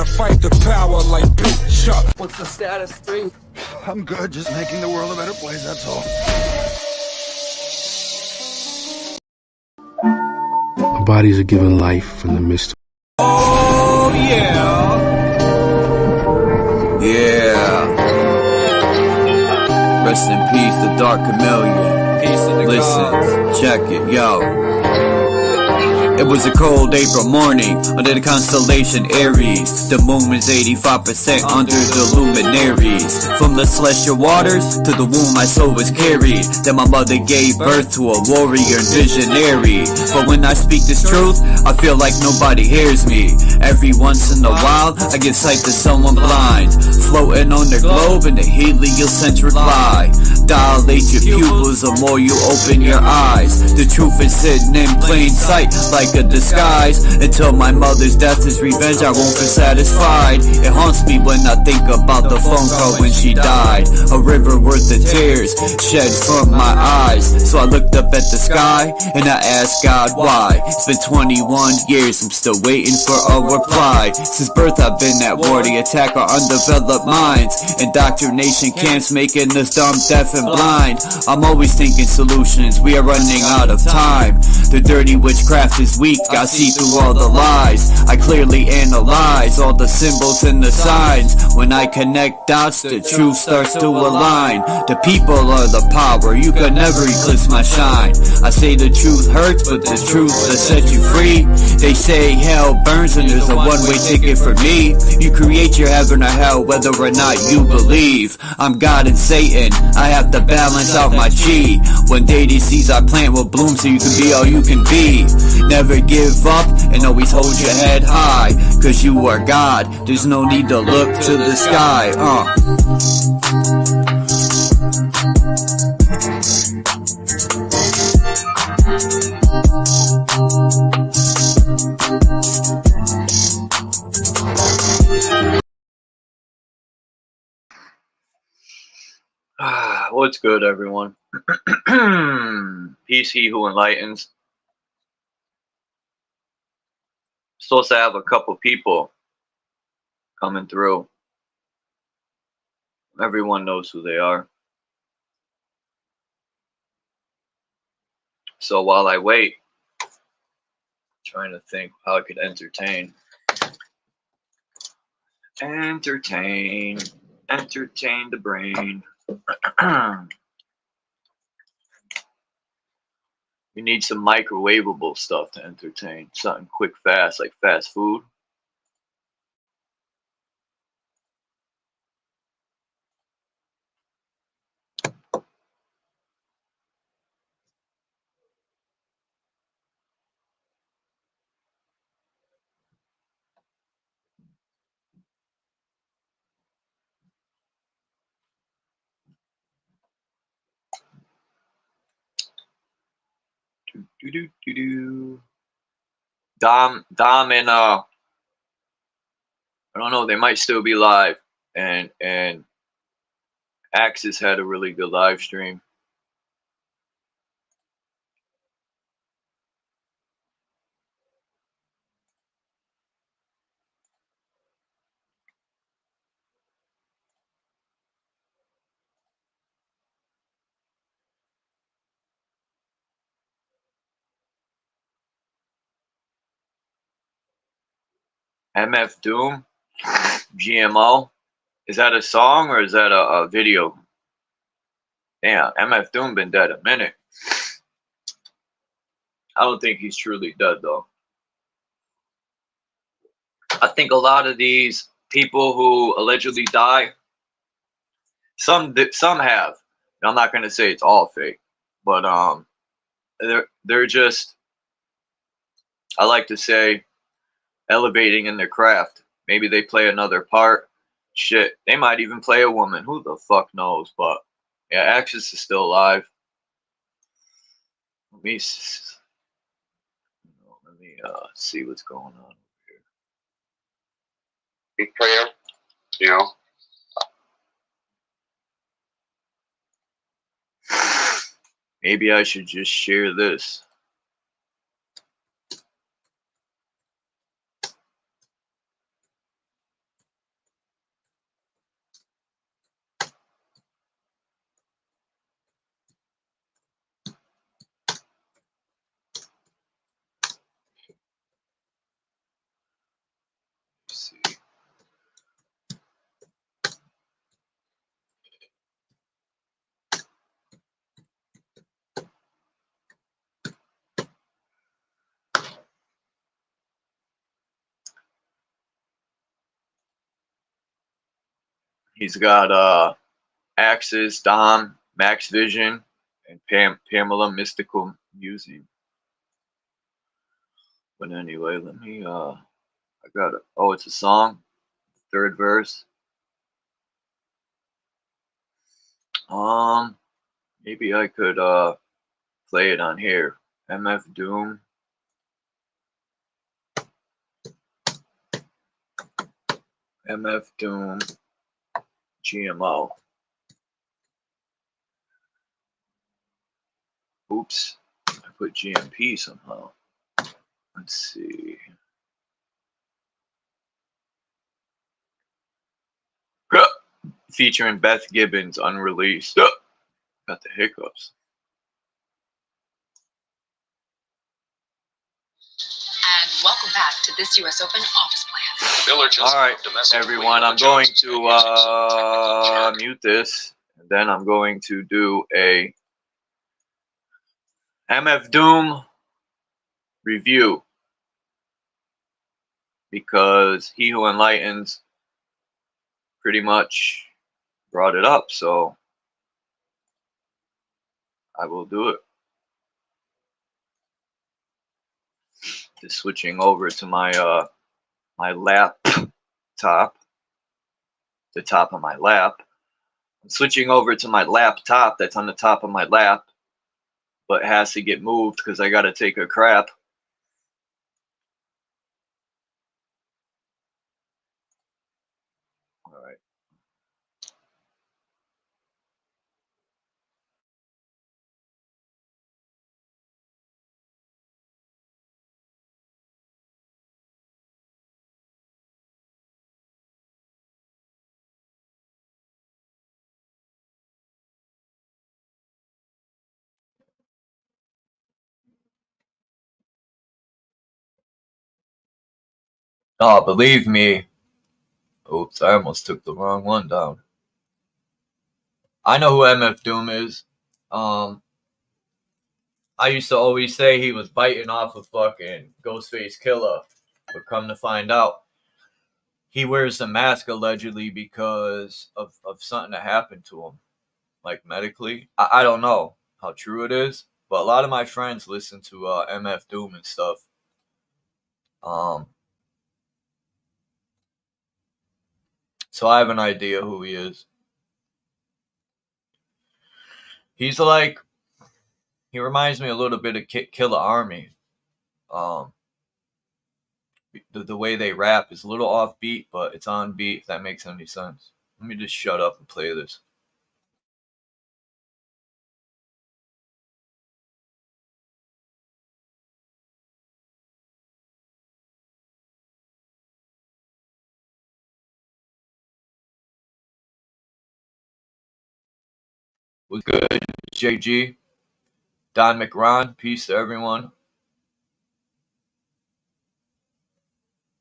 to fight the power like Big Chuck. What's the status, 3? I'm good, just making the world a better place, that's all. Our bodies are given life in the midst of... Oh, yeah. Yeah. Rest in peace, the Dark Chameleon. Peace to the Listen, check it, yo. It was a cold April morning under the constellation Aries. The moon was 85% under the luminaries. From the celestial waters to the womb my soul was carried. Then my mother gave birth to a warrior and visionary. But when I speak this truth, I feel like nobody hears me. Every once in a while, I get sight to someone blind, floating on the globe in the heliocentric lie. Dilate your pupils the more you open your eyes. The truth is sitting in plain sight like a disguise. Until my mother's death is revenge, I won't be satisfied. It haunts me when I think about the phone call when she died. A river worth of tears shed from my eyes. So I looked up at the sky and I asked God why. It's been 21 years, I'm still waiting for a reply. Since birth I've been at war to attack our undeveloped minds. Indoctrination camps making us dumb, deaf and blind. I'm always thinking solutions, we are running out of time. The dirty witchcraft is weak, I see through all the lies. I clearly analyze all the symbols and the signs. When I connect dots, the truth starts to align. The people are the power, you can never eclipse my shine. I say the truth hurts, but the truth will set you free. They say hell burns and there's a one-way ticket for me. You create your heaven or hell whether or not you believe. I'm God and Satan, I have to balance out my chi. When deity seeds I plant will bloom so you can be all you can be. Never give up and always hold your head high, cause you are God, there's no need to look to the sky. What's good, everyone? Peace, he who enlightens. Supposed to have a couple people coming through. Everyone knows who they are. So while I wait, trying to think how I could entertain the brain. You need some microwavable stuff to entertain. Something quick, fast, like fast food. Dom and I don't know, they might still be live, and Axis had a really good live stream. MF Doom, GMO. Is that a song or is that a video? Damn, MF Doom been dead a minute. I don't think he's truly dead though. I think a lot of these people who allegedly die, some have. I'm not gonna say it's all fake, but they're just, I like to say, elevating in their craft. Maybe they play another part. Shit, they might even play a woman. Who the fuck knows? But yeah, Axis is still alive. Let me see what's going on here. Big prayer, you know. Maybe I should just share this. He's got Axis, Dom, Max Vision, and Pamela Mystical Musing. But anyway, let me I got it. Oh, it's a song. Third verse. Maybe I could play it on here. MF Doom. MF Doom GMO. Oops, I put GMP somehow. Let's see. Featuring Beth Gibbons, unreleased. Got the hiccups. And welcome back to this U.S. Open office plan. All right, everyone, I'm going to mute this, and then I'm going to do a MF Doom review, because He Who Enlightens pretty much brought it up, so I will do it. Just switching over to my my laptop, the top of my lap. I'm switching over to my laptop that's on the top of my lap, but it has to get moved because I gotta take a crap. All right. Oh, believe me. Oops, I almost took the wrong one down. I know who MF Doom is. I used to always say he was biting off a fucking Ghostface Killer, but come to find out, he wears the mask allegedly because of something that happened to him, like medically. I don't know how true it is, but a lot of my friends listen to MF Doom and stuff. So I have an idea who he is. He's like, he reminds me a little bit of Killer Army. The way they rap is a little offbeat, but it's on beat, if that makes any sense. Let me just shut up and play this. Was good, JG. Don McRon, peace to everyone.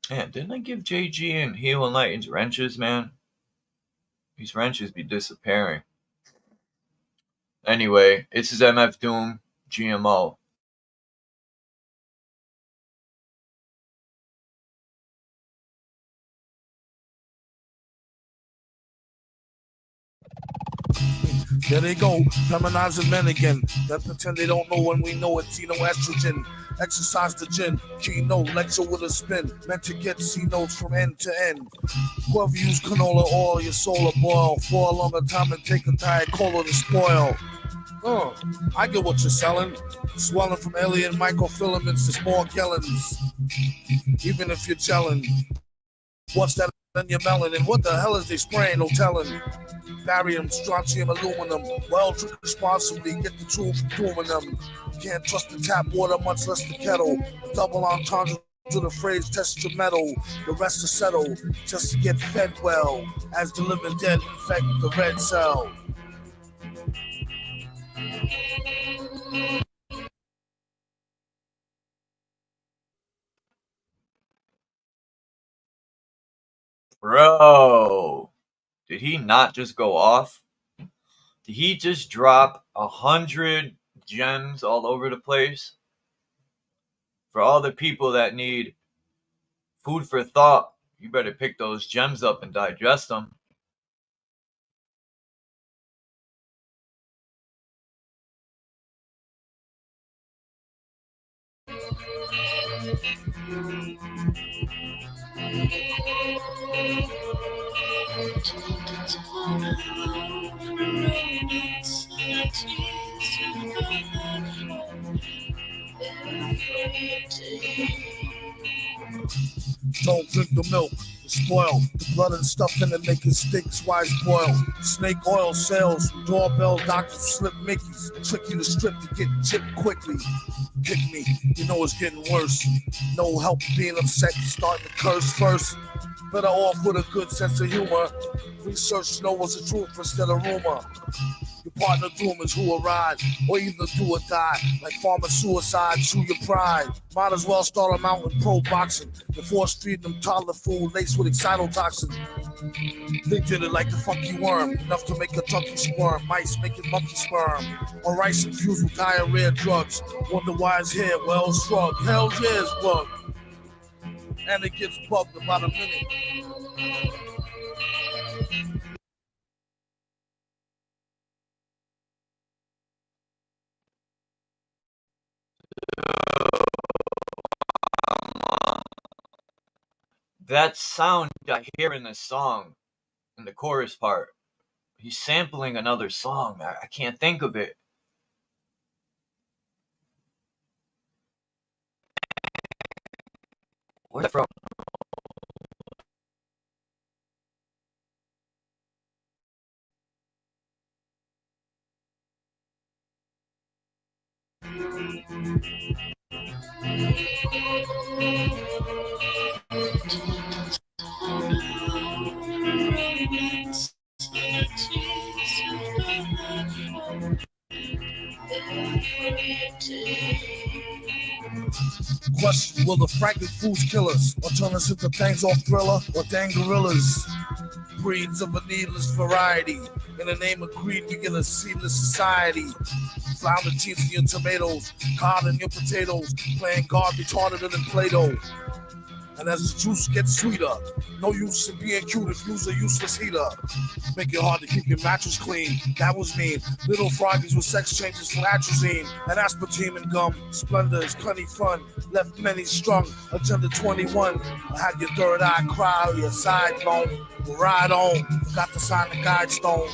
Man, didn't I give JG and He Who Enlightens wrenches, man? These wrenches be disappearing. Anyway, this is MF Doom GMO. There they go, feminizing men again. That pretend they don't know when we know it. Xenoestrogen, exercise the gin. Keynote lecture with a spin, meant to get C notes from end to end. Whoever use canola oil, your soul will boil. For a longer time and take a diet cola to spoil. I get what you're selling. Swelling from alien microfilaments to small gallons. Even if you're gelling. What's that in your melon? And what the hell is they spraying? No telling. Barium, strontium, aluminum. Well, drink responsibly. Get the tool from doing them. Can't trust the tap water, much less the kettle. Double entendre to the phrase, test your metal. The rest is settled, just to get fed well. As the living dead infect the red cell. Bro, did he not just go off? Did he just drop 100 gems all over the place? For all the people that need food for thought, you better pick those gems up and digest them. Don't drink the milk, it's spoiled. The blood and stuff in it make it stinks, why it's boiled. Snake oil sales, doorbell doctors, slip Mickeys. Trick you to strip to get chipped quickly. Kick me, you know it's getting worse. No help being upset, starting to curse first. Better off with a good sense of humor. Research to know what's the truth instead of rumor. Your partner doom is who will ride, or either do or die. Like farmer suicide, chew your pride. Might as well start them out in pro boxing before feeding them toddler food laced with excitotoxin. They did it like the funky worm, enough to make a junkie squirm. Mice making monkey sperm, or rice infused with diarrhea drugs. Wonder why it's here, well shrugged. Hell yeah, it's bugged. And it gets bugged about a minute. That sound I hear in the song, in the chorus part, he's sampling another song. I can't think of it. Where's that from? Question, will the Franken foods kill us, or turn us into things off Thriller, or dang gorillas? Breeds of a needless variety. In the name of greed, we get a seedless society. Flounder cheese in your tomatoes, cod in your potatoes, playing God retarded than Play-Doh. And as the juice gets sweeter, no use in being cute if you's a useless heater. Make it hard to keep your mattress clean, that was mean. Little froggies with sex changes from atrazine and aspartame and gum. Splendor is plenty fun, left many strung. Agenda 21, I had your third eye cry or your side bone. Ride on, forgot to sign the guide stone.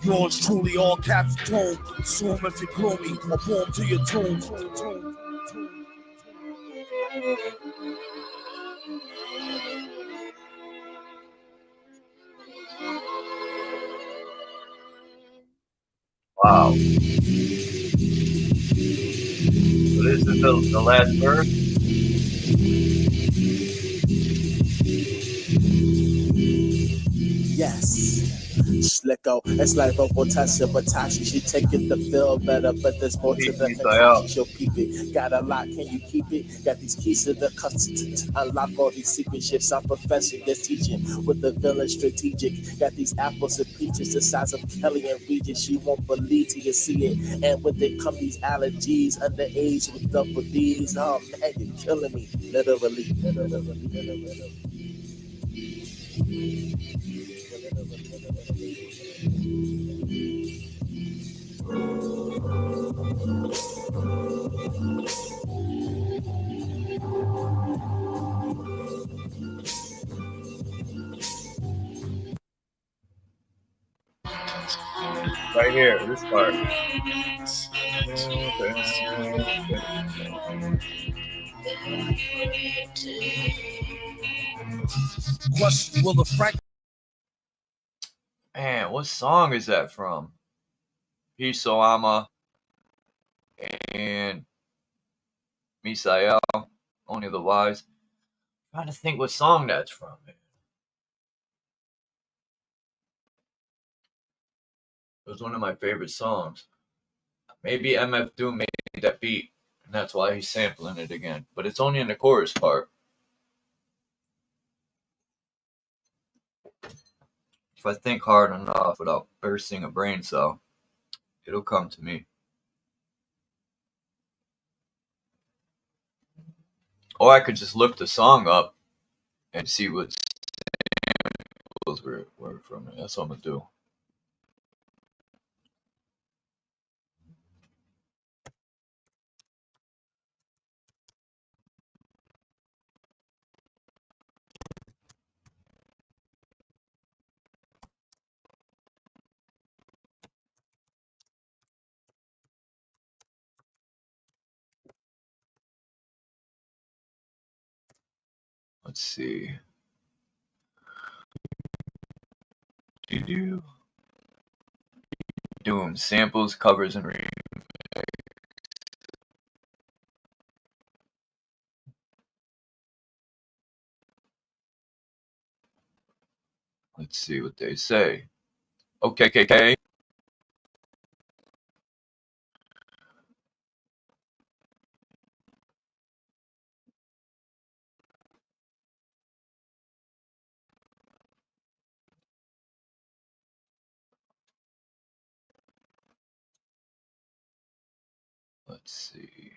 Yours truly, all caps tone. Assume if you're gloomy, or boom to your tomb. Wow. So this is the last verse. Yes. Slicko, it's like a Tasha, but Tasha, she take it to feel better, but there's more to the concoction, she'll keep it. Got a lot, can you keep it? Got these keys to the custody, unlock all these secret shifts. I'm professing this teaching with the villain strategic. Got these apples and peaches the size of Kelly and Regis. She won't believe till you see it. And with it come these allergies, underage with double D's. Oh man, you're killing me, literally. Right here, this part. Question, will the Frank... Man, what song is that from? Piso Ama and Misael, Only the Wise. I'm trying to think what song that's from, man. It was one of my favorite songs. Maybe MF Doom made that beat, and that's why he's sampling it again. But it's only in the chorus part. If I think hard enough without bursting a brain cell, it'll come to me. Or I could just look the song up and see what samples were from it. That's what I'm going to do. Let's see. Doing samples, covers, and remix. Let's see what they say. Okay, KK. Let's see.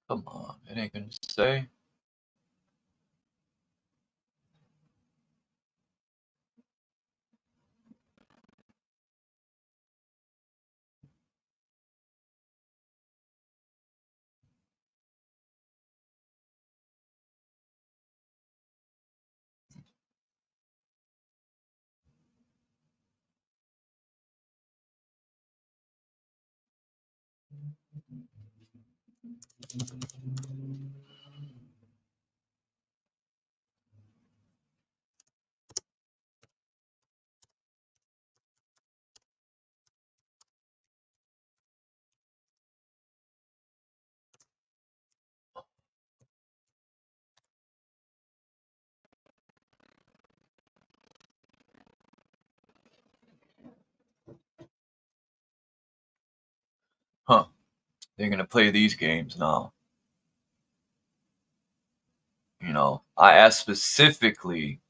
Come on, it ain't gonna say. Huh. They're gonna play these games now. You know, I asked specifically.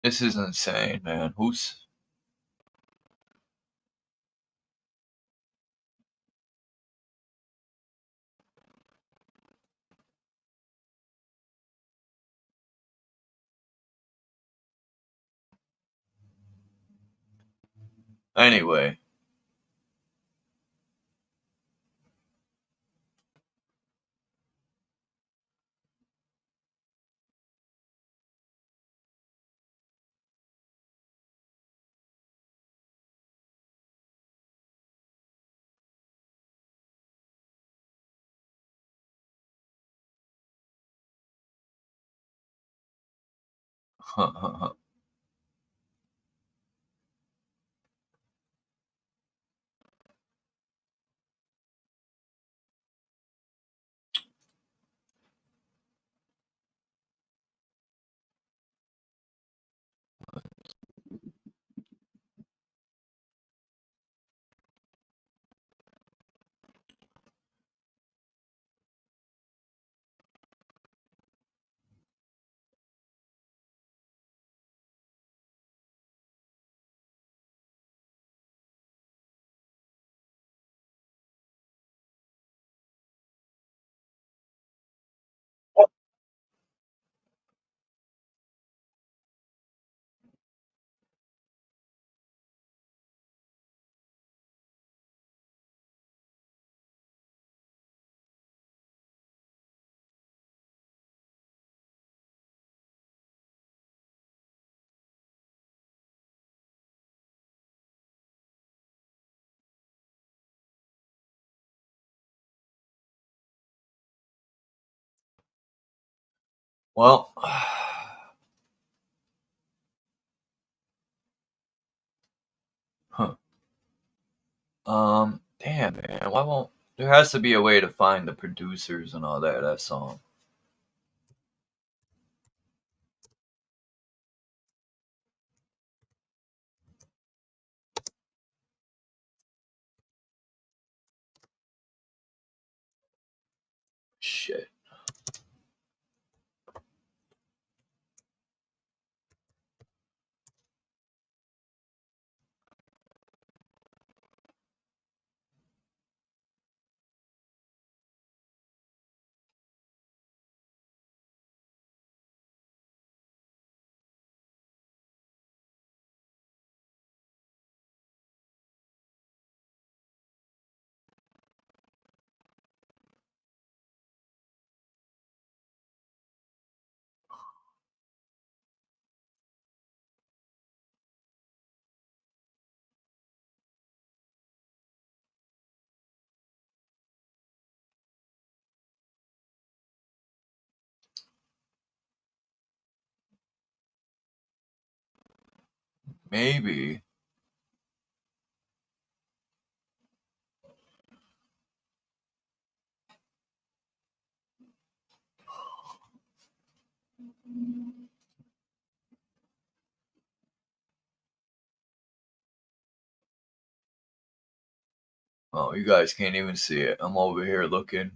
This is insane, man. Who's. Anyway. Well. Huh. Damn, man. Why won't. There has to be a way to find the producers and all that song. Shit. Maybe. Oh, you guys can't even see it. I'm over here looking.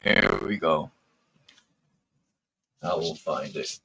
Here we go. I will find it.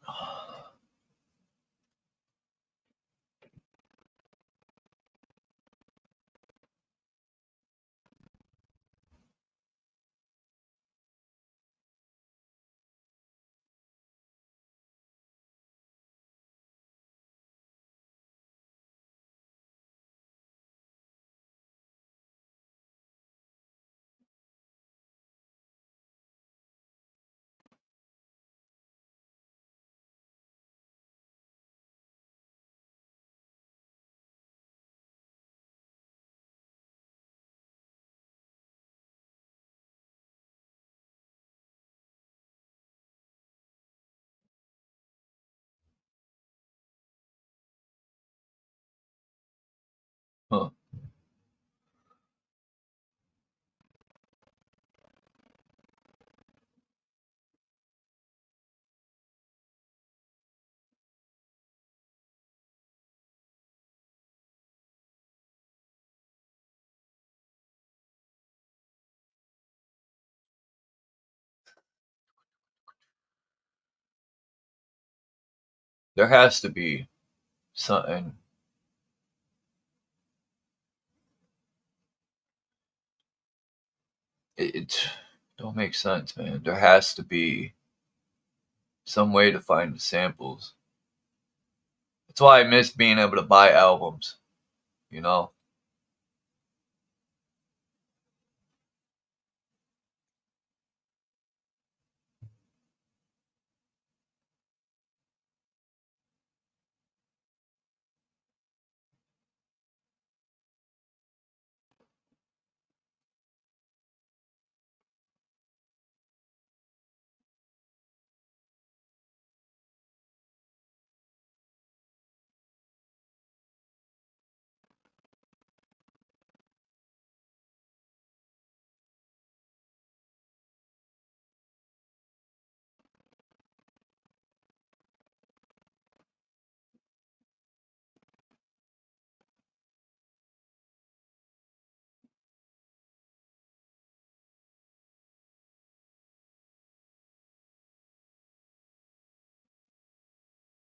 Huh. There has to be something. It don't make sense, man. There has to be some way to find the samples. That's why I miss being able to buy albums, you know?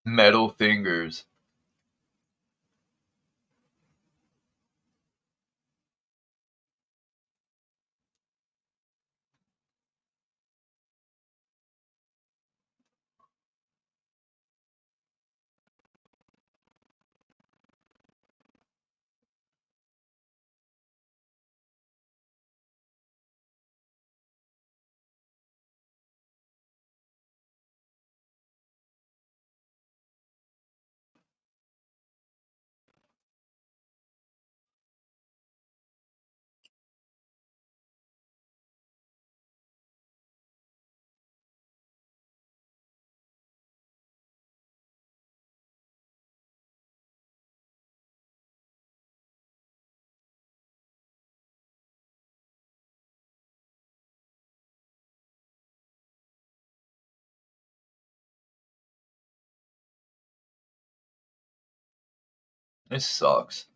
Metal Fingers. This sucks.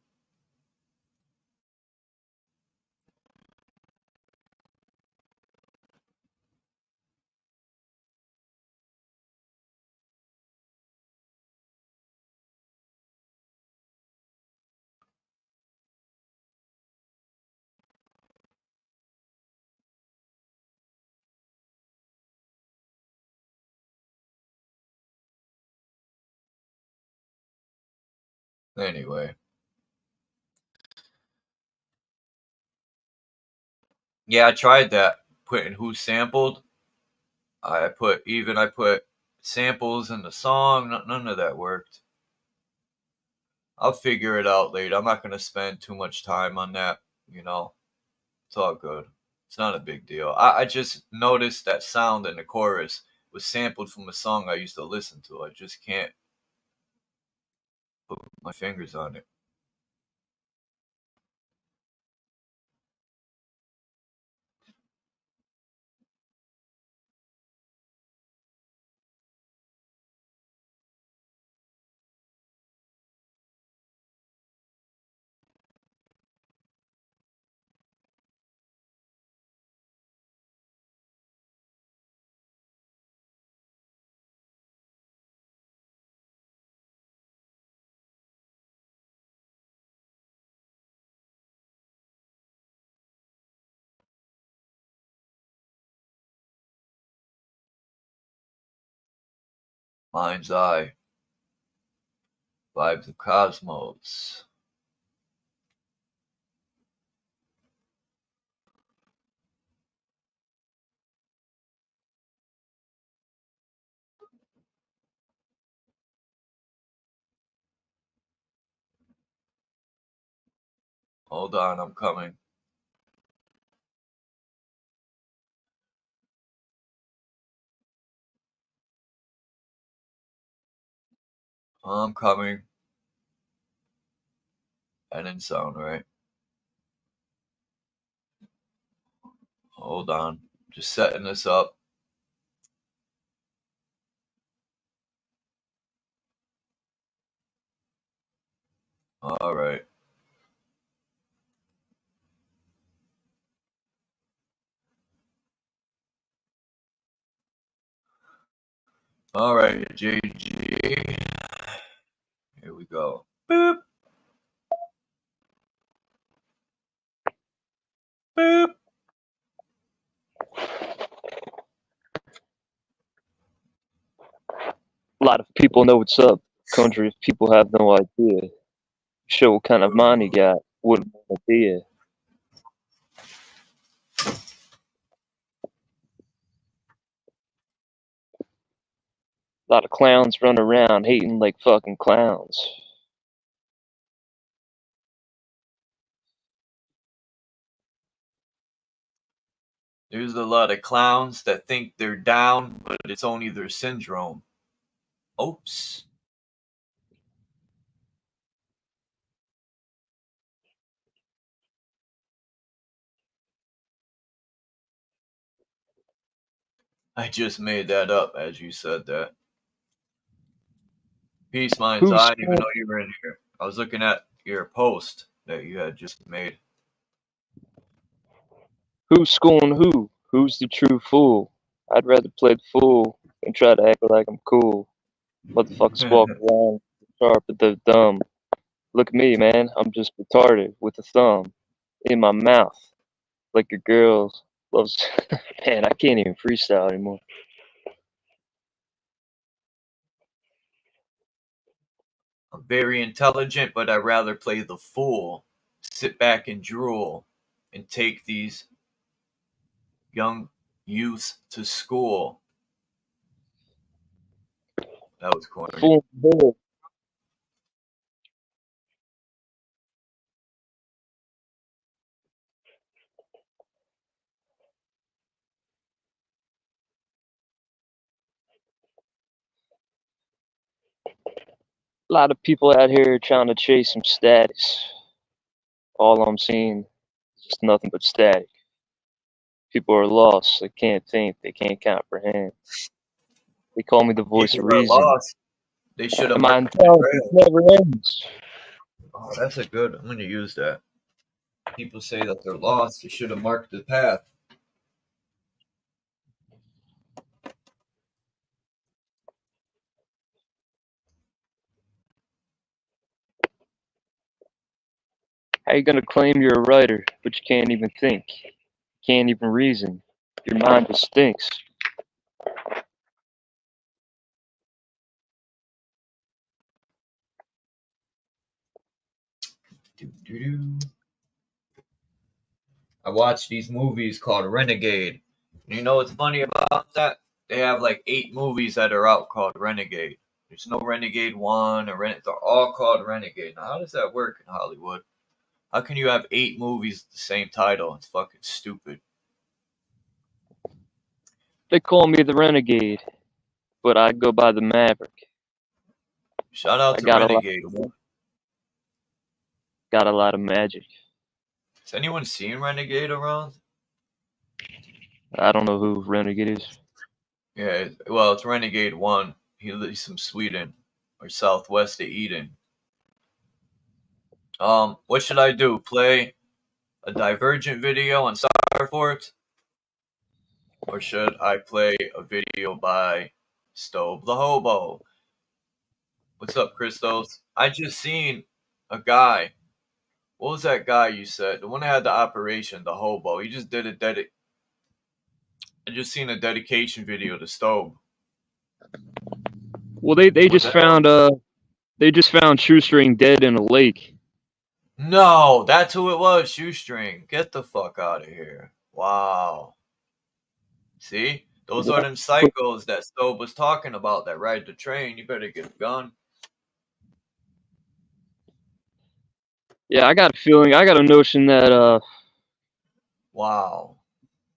Anyway. Yeah, I tried that. Putting who sampled. I put samples in the song. None of that worked. I'll figure it out later. I'm not going to spend too much time on that. You know, it's all good. It's not a big deal. I just noticed that sound in the chorus was sampled from a song I used to listen to. I just can't put my fingers on it. Mind's Eye. Vibes of Cosmos. Hold on, I'm coming. I'm coming. That didn't sound right. Hold on. Just setting this up. All right. All right, JG. Here we go. Boop. Boop. A lot of people know what's up. Country people have no idea. Show what kind of mind you got. What idea. A lot of clowns run around hating like fucking clowns. There's a lot of clowns that think they're down, but it's only their syndrome. Oops. I just made that up as you said that. Peace, Mind's Eye. I didn't even know you were in here. I was looking at your post that you had just made. Who's schooling who? Who's the true fool? I'd rather play the fool than try to act like I'm cool. Motherfuckers walk around sharp at the dumb. Look at me, man. I'm just retarded with a thumb in my mouth. Like a girl loves. Man, I can't even freestyle anymore. I'm very intelligent, but I'd rather play the fool. Sit back and drool and take these young youths to school. That was corny. Fool. A lot of people out here trying to chase some status. All I'm seeing is nothing but static. People are lost. They can't think. They can't comprehend. They call me the voice of reason. Lost. They should have. My intelligence never ends. Oh, that's a good. I'm gonna use that. People say that they're lost. They should have marked the path. How you gonna claim you're a writer, but you can't even think? Can't even reason. Your mind just stinks. I watch these movies called Renegade. You know what's funny about that? They have like 8 movies that are out called Renegade. There's no Renegade 1 or they're all called Renegade. Now, how does that work in Hollywood? How can you have 8 movies with the same title? It's fucking stupid. They call me the Renegade, but I go by the Maverick. Shout out I to got Renegade. got a lot of magic. Has anyone seen Renegade around? I don't know who Renegade is. Yeah, well, it's Renegade 1. He's from Sweden or southwest of Eden. What should I do? Play a Divergent video on Starfort? Or should I play a video by Stobe the Hobo? What's up, Christos? I just seen a guy. What was that guy you said? The one that had the operation, the Hobo. He just did I just seen a dedication video to Stobe. Well, they just found Shoestring dead in a lake. No, that's who it was, Shoestring. Get the fuck out of here. Wow. See? Those are them psychos that Stobe was talking about that ride the train. You better get a gun. Yeah, I got a notion that wow,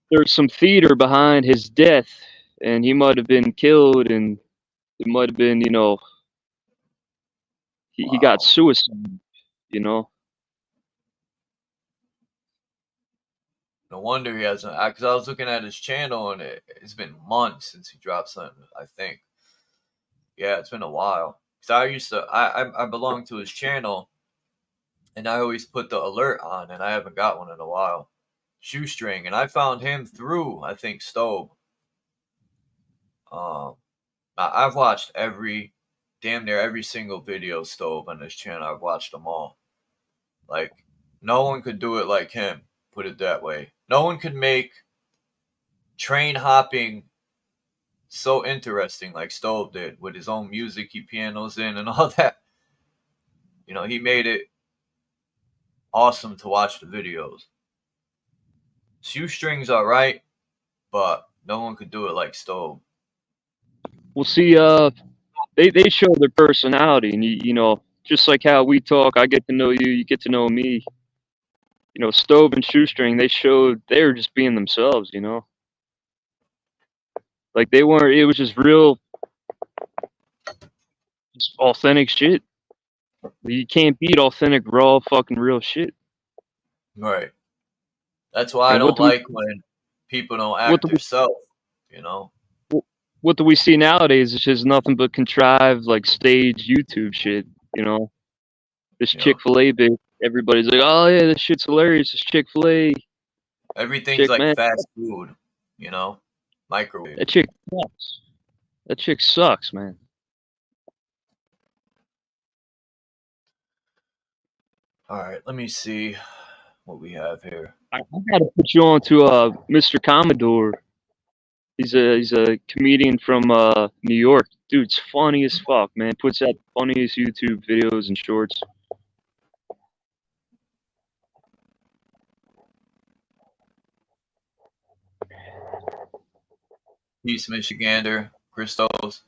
there's some theater behind his death, and he might have been killed, and it might have been, he got suicide, No wonder he hasn't. Because I was looking at his channel, and it's been months since he dropped something, I think. Yeah, it's been a while. Because I belong to his channel, and I always put the alert on, and I haven't got one in a while. Shoestring, and I found him through, I think, Stobe. I've watched damn near every single video Stobe on his channel. I've watched them all. Like, no one could do it like him, put it that way. No one could make train hopping so interesting like Stobe did with his own music he pianos in and all that. He made it awesome to watch the videos. Shoestring's alright, but no one could do it like Stobe. Well, see, they show their personality, and just like how we talk, I get to know you, you get to know me. Stobe and Shoestring, they were just being themselves, Like they weren't. It was just real, just authentic shit. You can't beat authentic, raw, fucking real shit. Right. That's why I don't like when people don't act themselves, What do we see nowadays? It's just nothing but contrived, like stage YouTube shit, This Chick-fil-A bit, everybody's like, oh yeah, this shit's hilarious, this Chick-fil-A. Everything's like fast food, microwave. That chick sucks. That chick sucks, man. Alright, let me see what we have here. I gotta put you on to Mr. Commodore. He's a comedian from New York. Dude's funny as fuck, man. Puts out the funniest YouTube videos and shorts. Peace, Michigander, Christos.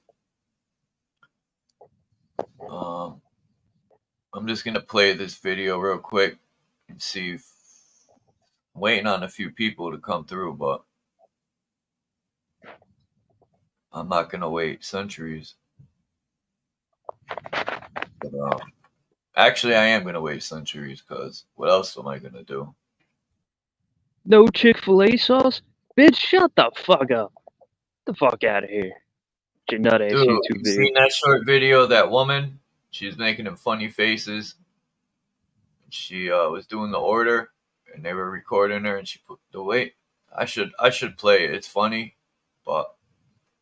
I'm just gonna play this video real quick and see if I'm waiting on a few people to come through, but I'm not gonna wait centuries. But, actually, I am gonna wait centuries because what else am I gonna do? No Chick-fil-A sauce? Bitch, shut the fuck up. Get the fuck out of here. Your nut ass YouTube you video. seen that short video of that woman? She's making them funny faces. she was doing the order, and they were recording her, and she put the wait. I should play it. It's funny, but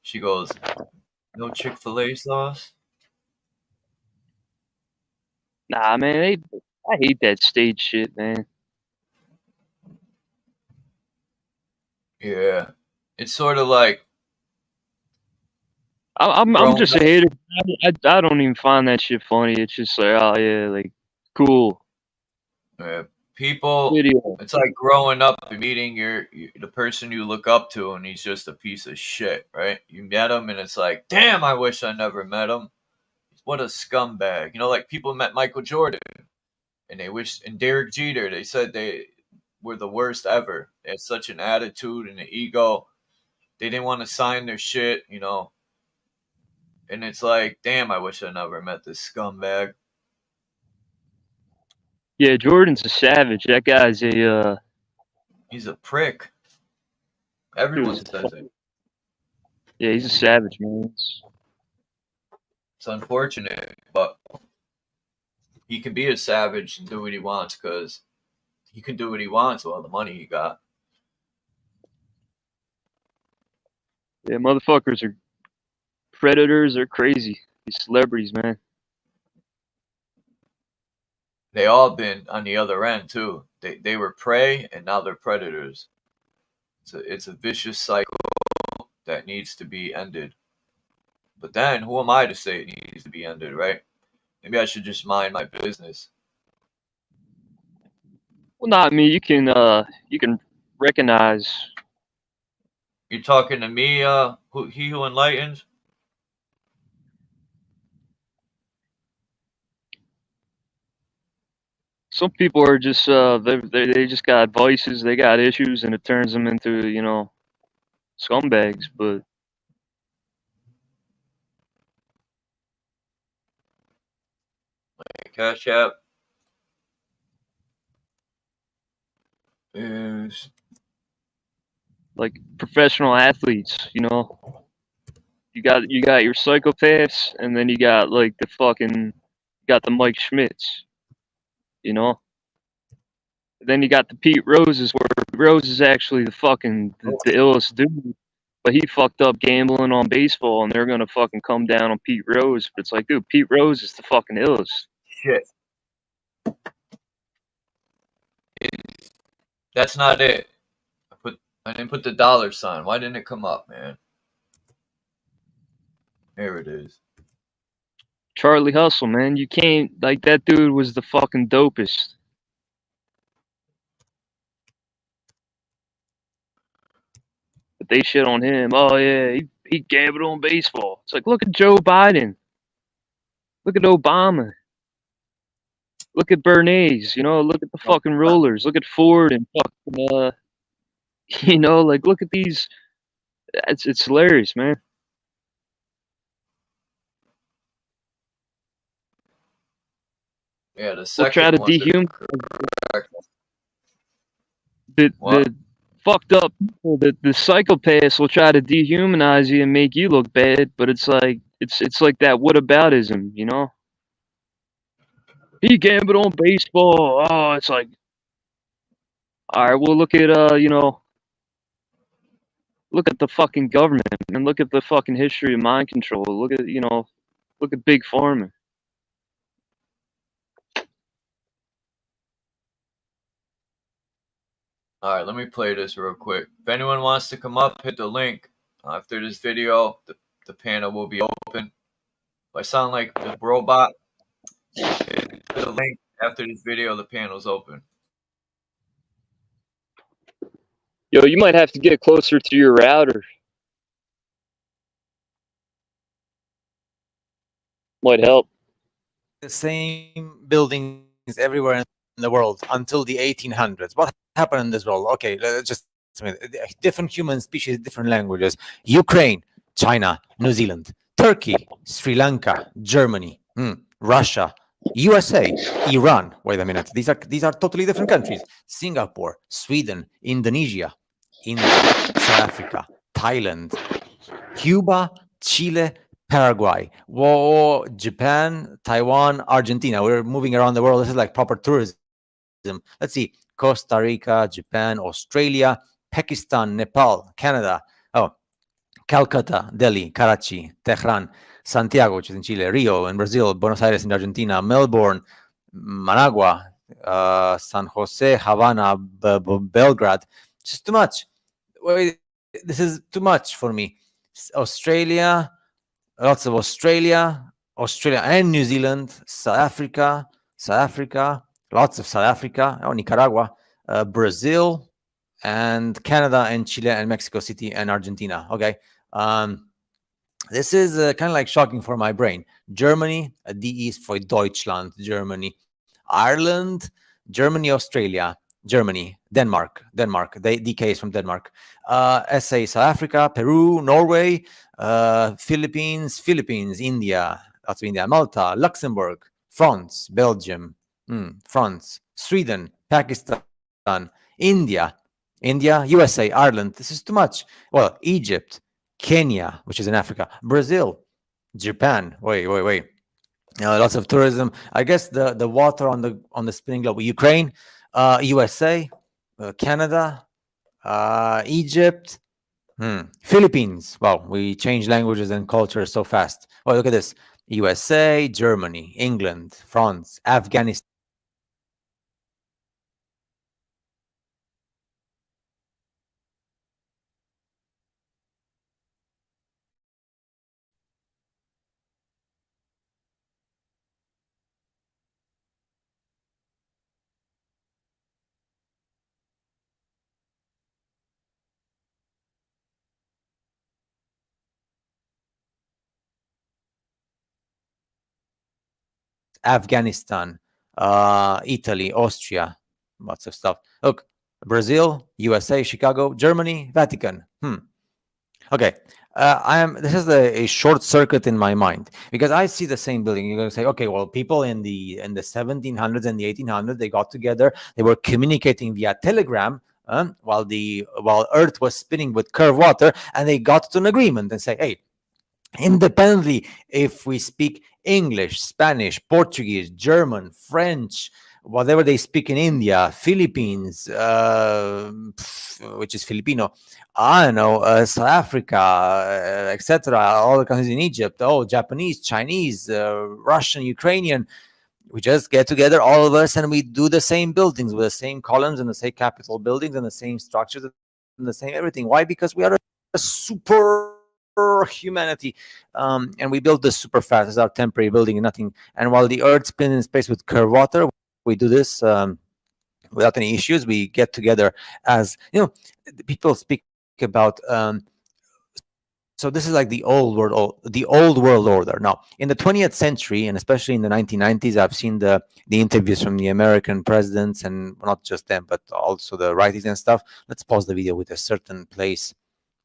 she goes, "No Chick-fil-A sauce." Nah, man, I hate that stage shit, man. Yeah, it's sort of like I'm grown just up. a hater. I don't even find that shit funny. It's just like, oh yeah, like cool People, video. it's like growing up and meeting the person you look up to, and he's just a piece of shit, right? You met him, and it's like, damn, I wish I never met him. What a scumbag. You know, like people met Michael Jordan, and Derek Jeter, they said they were the worst ever. They had such an attitude and an ego. They didn't want to sign their shit, you know. And it's like, damn, I wish I never met this scumbag. Yeah, Jordan's a savage. That guy's he's a prick. Everyone says it. Yeah, he's a savage, man. It's unfortunate, but he can be a savage and do what he wants because he can do what he wants with all the money he got. Yeah, motherfuckers are predators. Are crazy. These celebrities, man. They all been on the other end too. They were prey and now they're predators. It's a vicious cycle that needs to be ended. But then who am I to say it needs to be ended, right? Maybe I should just mind my business. Well, not me. You can recognize. You're talking to me, who enlightens? Some people are just they just got vices, they got issues, and it turns them into, you know, scumbags. But Cash App is like professional athletes, you know, you got your psychopaths, and then you got like the Mike Schmidts, you know. Then you got the Pete Roses, where Rose is actually the illest dude, but he fucked up gambling on baseball, and they're gonna fucking come down on Pete Rose. But it's like, dude, Pete Rose is the fucking illest. shit. That's not it. I didn't put the dollar sign. Why didn't it come up, man? There it is. Charlie Hustle, man. You can't, like, that dude was the fucking dopest. But they shit on him. Oh yeah, he gambled on baseball. It's like, look at Joe Biden. Look at Obama. Look at Bernays, you know, look at the fucking rulers. Look at Ford and fucking you know, like, look at these. It's hilarious, man. Yeah, the We'll second try to one. The fucked up people, the psychopaths will try to dehumanize you and make you look bad, but it's like that whataboutism, you know? He gambled on baseball. Oh, it's like, all right, well, look at you know, look at the fucking government and look at the fucking history of mind control. Look at, you know, look at Big Pharma. All right, let me play this real quick. If anyone wants to come up, hit the link. After this video, the panel will be open. If I sound like the robot, hit the link. After this video, the panel's open. Yo, you might have to get closer to your router. Might help. The same buildings everywhere in the world until the 1800s. What happened in this world? Okay, just a minute. Different human species, different languages. Ukraine, China, New Zealand, Turkey, Sri Lanka, Germany, Russia, USA, Iran. Wait a minute. These are totally different countries. Singapore, Sweden, Indonesia, India, South Africa, Thailand, Cuba, Chile, Paraguay, Japan, Taiwan, Argentina. We're moving around the world. This is like proper tourism. Let's see: Costa Rica, Japan, Australia, Pakistan, Nepal, Canada. Oh, Calcutta, Delhi, Karachi, Tehran, Santiago, which is in Chile, Rio in Brazil, Buenos Aires in Argentina, Melbourne, Managua, San Jose, Havana, Belgrade. It's just too much. Wait, this is too much for me. Australia, lots of Australia and New Zealand, South Africa, lots of South Africa, Nicaragua, Brazil, and Canada and Chile and Mexico City and Argentina. Okay. This is kind of like shocking for my brain. Germany, D is for Deutschland, Germany. Ireland, Germany, Australia, Germany, Denmark, DK is from Denmark. SA, South Africa, Peru, Norway, Philippines, India, that's India, Malta, Luxembourg, France, Belgium, France, Sweden, Pakistan, India, USA, Ireland. This is too much. Well, Egypt, Kenya, which is in Africa, Brazil, Japan. Wait. Lots of tourism. I guess the water on the spinning globe. Ukraine, USA, Canada, Egypt, Philippines. Wow, we change languages and culture so fast. Oh, look at this: USA, Germany, England, France, Afghanistan. Afghanistan, Italy, Austria, lots of stuff. Look, Brazil, USA, Chicago, Germany, Vatican. Okay, this is a short circuit in my mind because I see the same building. You're going to say, okay, well, people in the 1700s and the 1800s, they got together, they were communicating via telegram while Earth was spinning with curved water, and they got to an agreement and say, hey, independently, if we speak English, Spanish, Portuguese, German, French, whatever they speak in India, Philippines, which is Filipino, I don't know, South Africa, etc., all the countries in Egypt, Japanese, Chinese, Russian, Ukrainian, we just get together, all of us, and we do the same buildings with the same columns and the same Capitol buildings and the same structures and the same everything. Why? Because we are a super humanity, and we build this super fast. It's our temporary building and nothing. And while the Earth spins in space with curved water, we do this without any issues. We get together as people speak about. So this is like the old world order. Now, in the 20th century, and especially in the 1990s, I've seen the interviews from the American presidents, and not just them, but also the righties and stuff. Let's pause the video with a certain place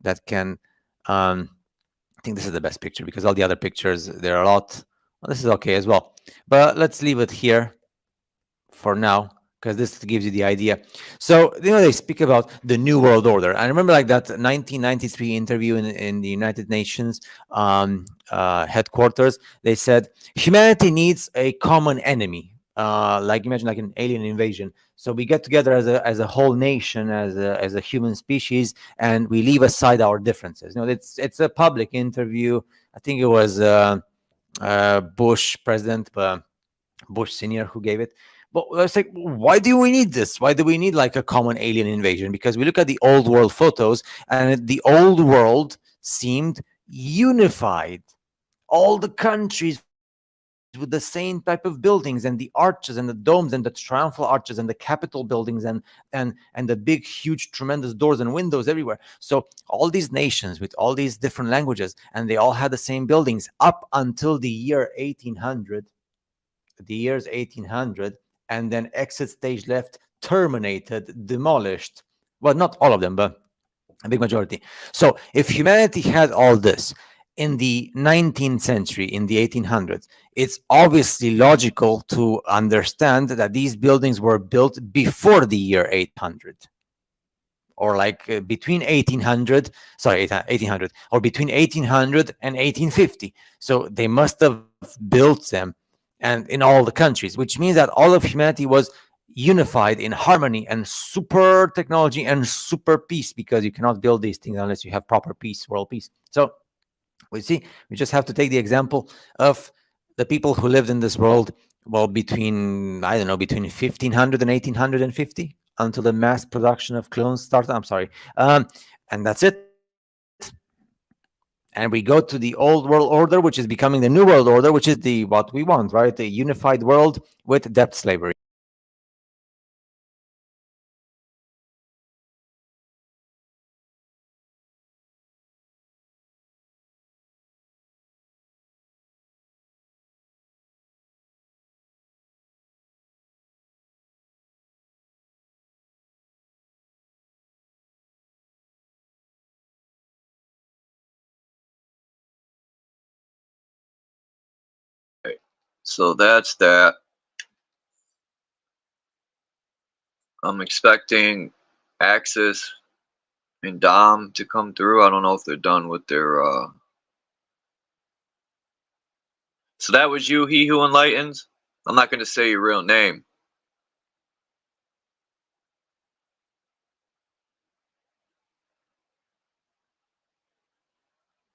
that can. I think this is the best picture because all the other pictures, there are a lot. Well, this is okay as well, but let's leave it here for now because this gives you the idea. So they speak about the new world order. I remember like that 1993 interview in the United Nations headquarters. They said humanity needs a common enemy. Like imagine like an alien invasion. So we get together as a whole nation, as a human species, and we leave aside our differences. It's a public interview. I think it was Bush president, Bush Senior, who gave it. But it's like, why do we need this? Why do we need like a common alien invasion? Because we look at the old world photos, and the old world seemed unified. All the countries with the same type of buildings and the arches and the domes and the triumphal arches and the Capitol buildings and the big, huge, tremendous doors and windows everywhere. So all these nations with all these different languages, and they all had the same buildings up until the year 1800. The years 1800, and then exit stage left, terminated, demolished. Well, not all of them, but a big majority. So if humanity had all this in the 19th century, in the 1800s, it's obviously logical to understand that these buildings were built before the year 800, or like between 1800, or between 1800 and 1850. So they must have built them, and in all the countries, which means that all of humanity was unified in harmony and super technology and super peace, because you cannot build these things unless you have proper peace, world peace. So we just have to take the example of the people who lived in this world, well, between, I don't know, between 1500 and 1850, until the mass production of clones started. I'm sorry. And that's it. And we go to the old world order, which is becoming the new world order, which is what we want, right? The unified world with debt slavery. So that's that. I'm expecting Axis and Dom to come through. I don't know if they're done with their So that was you, He Who Enlightens? I'm not gonna say your real name.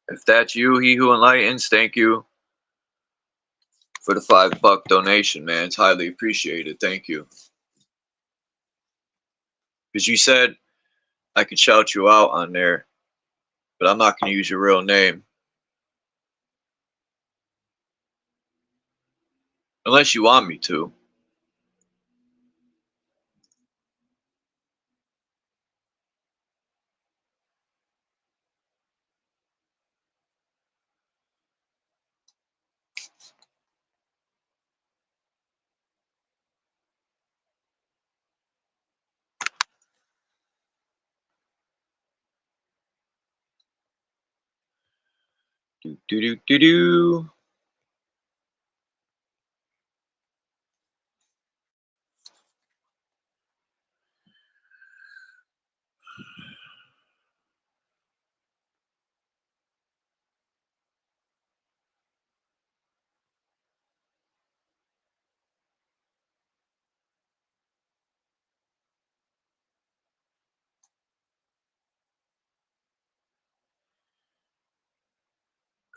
If that's you, He Who Enlightens, thank you for the $5 donation, man. It's highly appreciated. Thank you. Because you said I could shout you out on there, but I'm not going to use your real name. Unless you want me to. Do do do do do.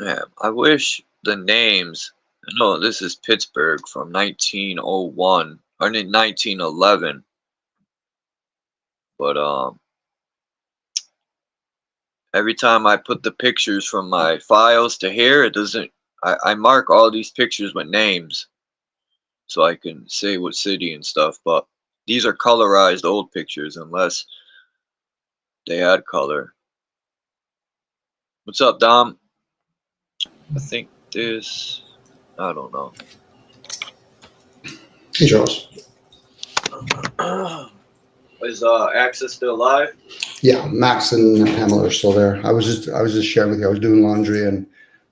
Yeah, I wish the names. No, this is Pittsburgh from 1901 or 1911. But every time I put the pictures from my files to here, it doesn't. I mark all these pictures with names, so I can say what city and stuff. But these are colorized old pictures, unless they add color. What's up, Dom? I think this. I don't know. Hey, Charles. Is Axis still alive? Yeah, Max and Pamela are still there. I was just sharing with you. I was doing laundry, and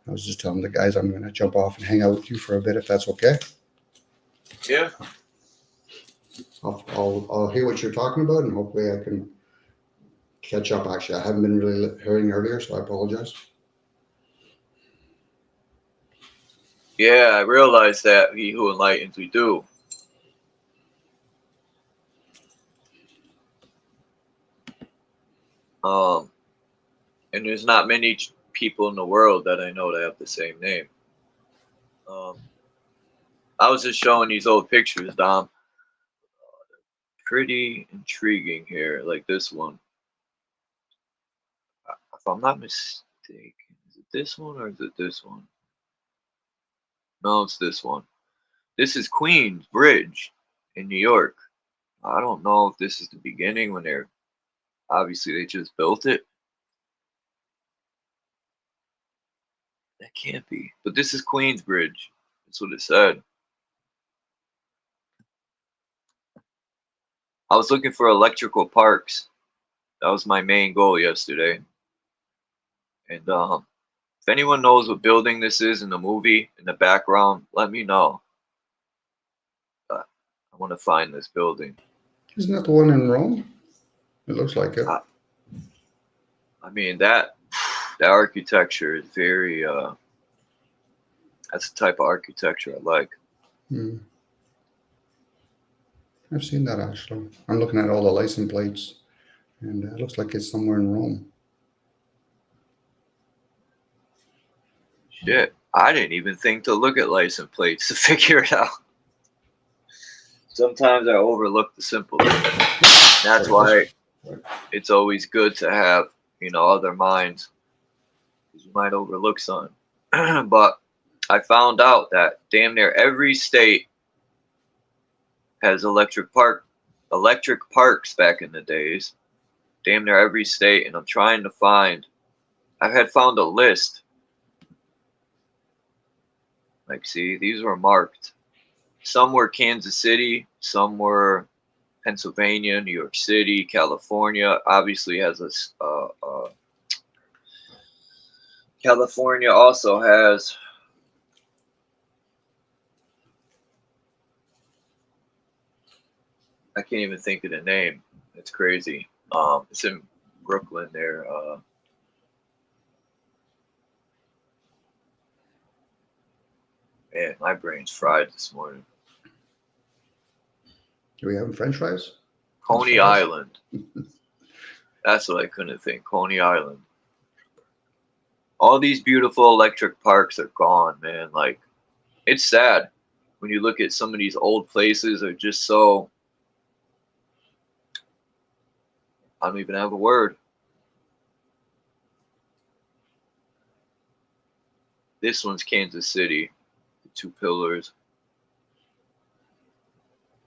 I was just telling the guys I'm going to jump off and hang out with you for a bit, if that's okay. Yeah. I'll hear what you're talking about, and hopefully I can catch up. Actually, I haven't been really hearing earlier, so I apologize. Yeah, I realize that, He Who Enlightens, we do. And there's not many people in the world that I know that have the same name. I was just showing these old pictures, Dom. Pretty intriguing here, like this one. If I'm not mistaken, is it this one or is it this one? No, it's this one. This is Queens Bridge in New York. I don't know if this is the beginning when they're obviously they just built it. That can't be. But this is Queens Bridge. That's what it said. I was looking for electrical parks. That was my main goal yesterday. And if anyone knows what building this is in the movie, in the background, let me know. I want to find this building. Isn't that the one in Rome? It looks like it. I mean, that architecture is very, that's the type of architecture I like. Hmm. I've seen that actually. I'm looking at all the license plates, and it looks like it's somewhere in Rome. Shit, I didn't even think to look at license plates to figure it out. Sometimes I overlook the simple things. That's why it's always good to have, other minds. Because you might overlook something. But I found out that damn near every state has electric parks back in the days. Damn near every state, and I'm trying to find. I had found a list. Like, see, these were marked. Some were Kansas City, some were Pennsylvania, New York City, California. Obviously has a. California also has. I can't even think of the name. It's crazy. It's in Brooklyn there. Man, my brain's fried this morning. Do we have French fries? Coney Island. That's what I couldn't think. Coney Island. All these beautiful electric parks are gone, man. Like, it's sad when you look at some of these old places. Are just so. I don't even have a word. This one's Kansas City. The 2 pillars.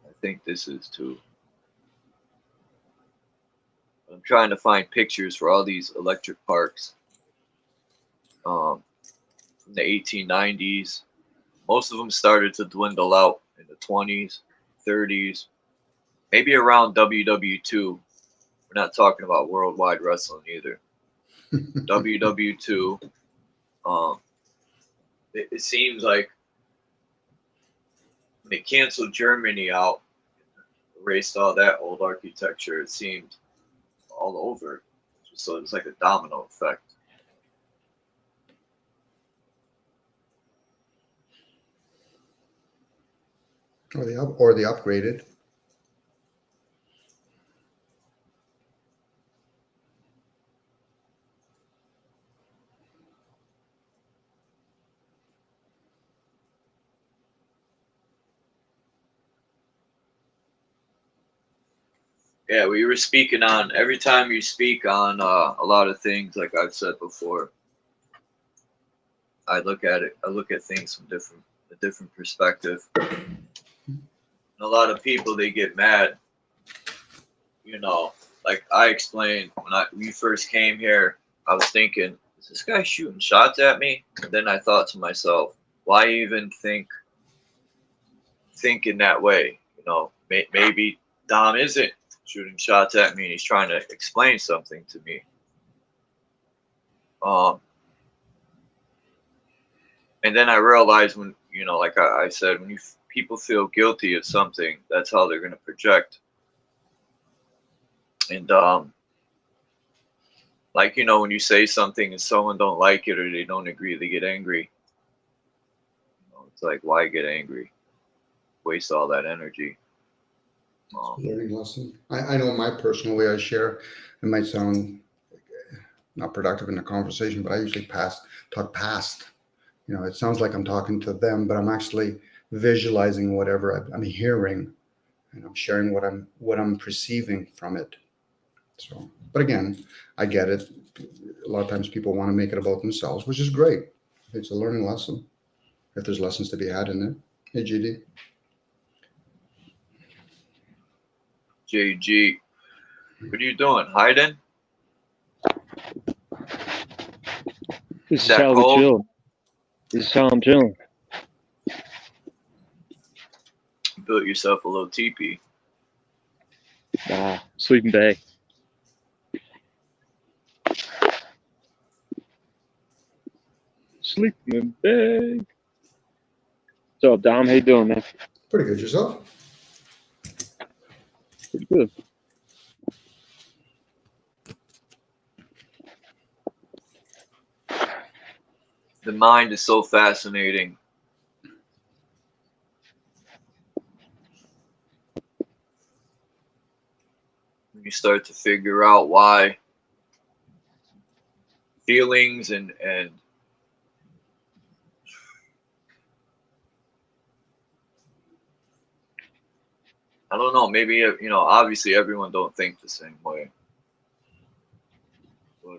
I think this is too. I'm trying to find pictures for all these electric parks. From the 1890s. Most of them started to dwindle out in the 20s, 30s. Maybe around WW2. We're not talking about Worldwide Wrestling either. WW2. It seems like when they canceled Germany out, erased all that old architecture, it seemed all over. So it's like a domino effect. Or they upgraded. Yeah, we were speaking on, every time you speak on a lot of things, like I've said before, I look at things from a different perspective. And a lot of people, they get mad, like I explained when we first came here, I was thinking, is this guy shooting shots at me? And then I thought to myself, why even think in that way? Maybe Dom isn't shooting shots at me and he's trying to explain something to me. And then I realized when, like I said, when people feel guilty of something, that's how they're going to project. And like, when you say something and someone don't like it or they don't agree, they get angry. It's like, why get angry? Waste all that energy. Learning lesson. I know my personal way I share. It might sound not productive in a conversation, but I usually talk past. It sounds like I'm talking to them, but I'm actually visualizing whatever I'm hearing, and I'm sharing what I'm perceiving from it. So, but again, I get it. A lot of times people want to make it about themselves, which is great. It's a learning lesson. If there's lessons to be had in it. Hey, GD. JG, what are you doing? Hiding? This is how we chill. This is how I'm chilling. You built yourself a little teepee. Sleeping bag. Sleeping bag. What's up, Dom? How you doing, man? Pretty good. Yourself? Pretty good. The mind is so fascinating. you start to figure out why feelings and I don't know, maybe, you know, obviously everyone don't think the same way. But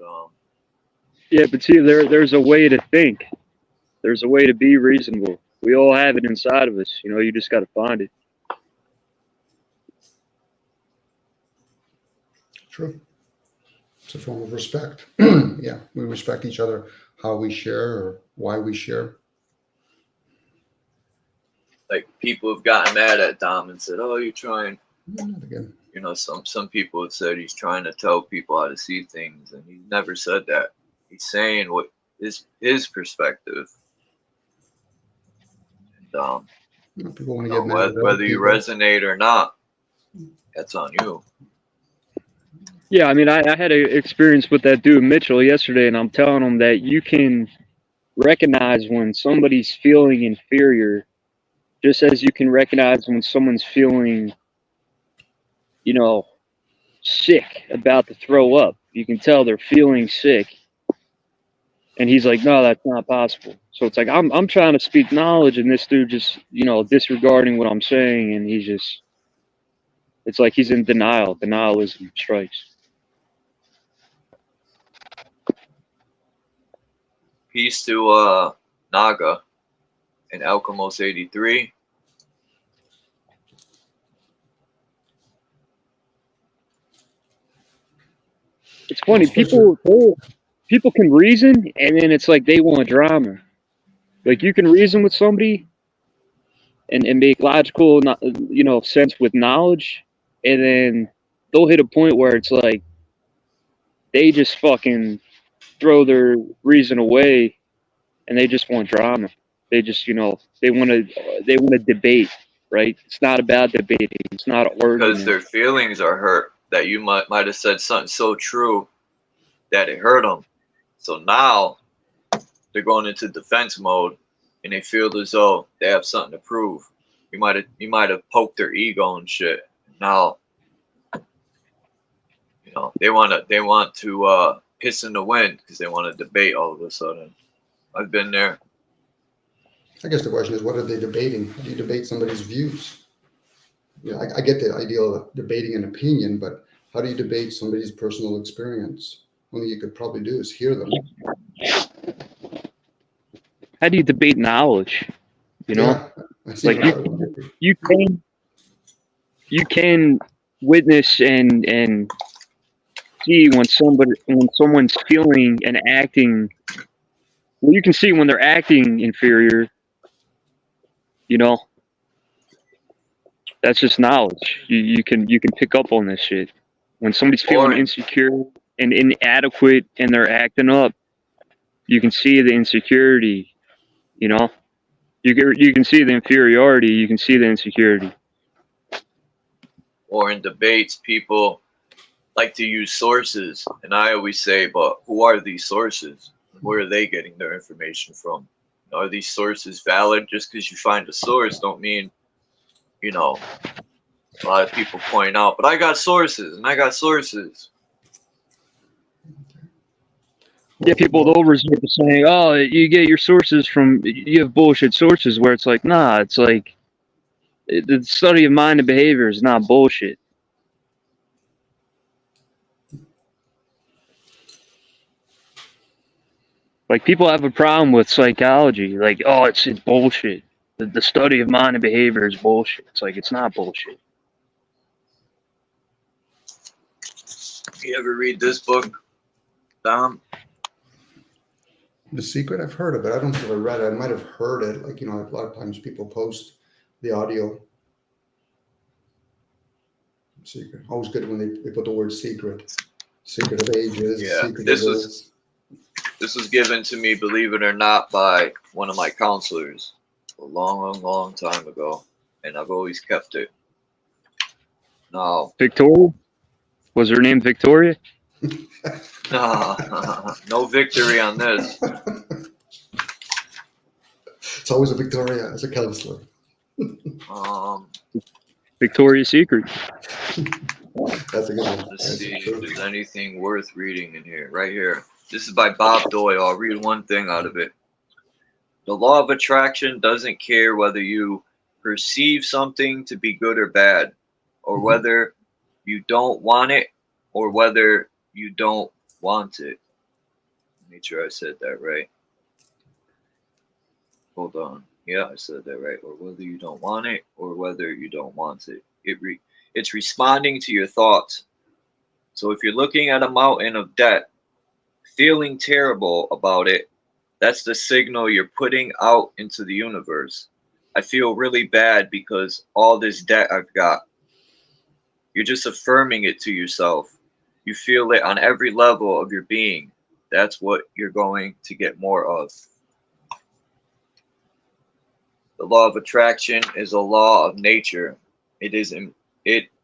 Yeah, but see, there's a way to think. There's a way to be reasonable. We all have it inside of us. You know, you just got to find it. True. It's a form of respect. Yeah, we respect each other, how we share or why we share. like people have gotten mad at Dom and said, "Oh, you're trying." Again. You know, some people have said he's trying to tell people how to see things, and he never said that. He's saying what is his perspective. And, people want to you get know, mad at whether you people. resonate or not, that's on you. Yeah, I mean, I had an experience with that dude Mitchell yesterday, and I'm telling him that you can recognize when somebody's feeling inferior, just as you can recognize when someone's feeling, you know, sick, about to throw up. You can tell they're feeling sick. And he's like, no, that's not possible. So it's like, I'm trying to speak knowledge, and this dude just, you know, disregarding what I'm saying, and he's just, it's like he's in denial. Denialism strikes. Peace to Naga and Alchemos 83. It's funny, people can reason, and then it's like they want drama. Like, you can reason with somebody and make logical, you know, sense with knowledge, and then they'll hit a point where it's like they just fucking throw their reason away, and they just want drama. They just, you know, they want to debate, right? It's not about debating. It's not an argument. Because their feelings are hurt. That you might have said something so true that it hurt them. So now they're going into defense mode, and they feel as though they have something to prove. You might have poked their ego and shit. Now, you know, they want to piss in the wind because they want to debate all of a sudden. I've been there. I guess the question is, what are they debating? How do you debate somebody's views? Yeah, I get the idea of debating an opinion, but how do you debate somebody's personal experience? Only you could probably do is hear them. How do you debate knowledge? You know, like you can witness and see when someone's feeling and acting. Well, you can see when they're acting inferior. You know, that's just knowledge. You can pick up on this shit. When somebody's feeling insecure and inadequate and they're acting up, you can see the insecurity. You know, you can see the inferiority. You can see the insecurity. Or in debates, people like to use sources, and I always say, but who are these sources? Where are they getting their information from? Are these sources valid? Just because you find a source don't mean, you know, a lot of people point out, but I got sources and I got sources. Yeah, people they'll resort to saying, "Oh, you get your sources from you have bullshit sources." Where it's like, nah, it's like the study of mind and behavior is not bullshit. Like, people have a problem with psychology. Like, oh, it's bullshit. The study of mind and behavior is bullshit. It's like, it's not bullshit. You ever read this book, Dom? The Secret, I've heard of it. I don't think I read it. I might have heard it. Like, you know, a lot of times people post the audio. Secret. Always good when they put the word secret. Secret of ages. Yeah, secret this of was given to me, believe it or not, by one of my counselors a long time ago, and I've always kept it. Now, Victoria? Was her name Victoria? no victory on this. It's always a Victoria as a counselor. Victoria's Secret. That's a good one. Let's That's see if true. there's anything worth reading in here. Right here. This is by Bob Doyle. I'll read one thing out of it. The law of attraction doesn't care whether you perceive something to be good or bad, or whether you don't want it, or whether you don't want it. Make sure I said that right. Hold on. Yeah, I said that right. Or whether you don't want it, or whether you don't want it. It's responding to your thoughts. So if you're looking at a mountain of debt, feeling terrible about it, that's the signal you're putting out into the universe. I feel really bad because all this debt I've got. You're just affirming it to yourself. You feel it on every level of your being. That's what you're going to get more of. The law of attraction is a law of nature. It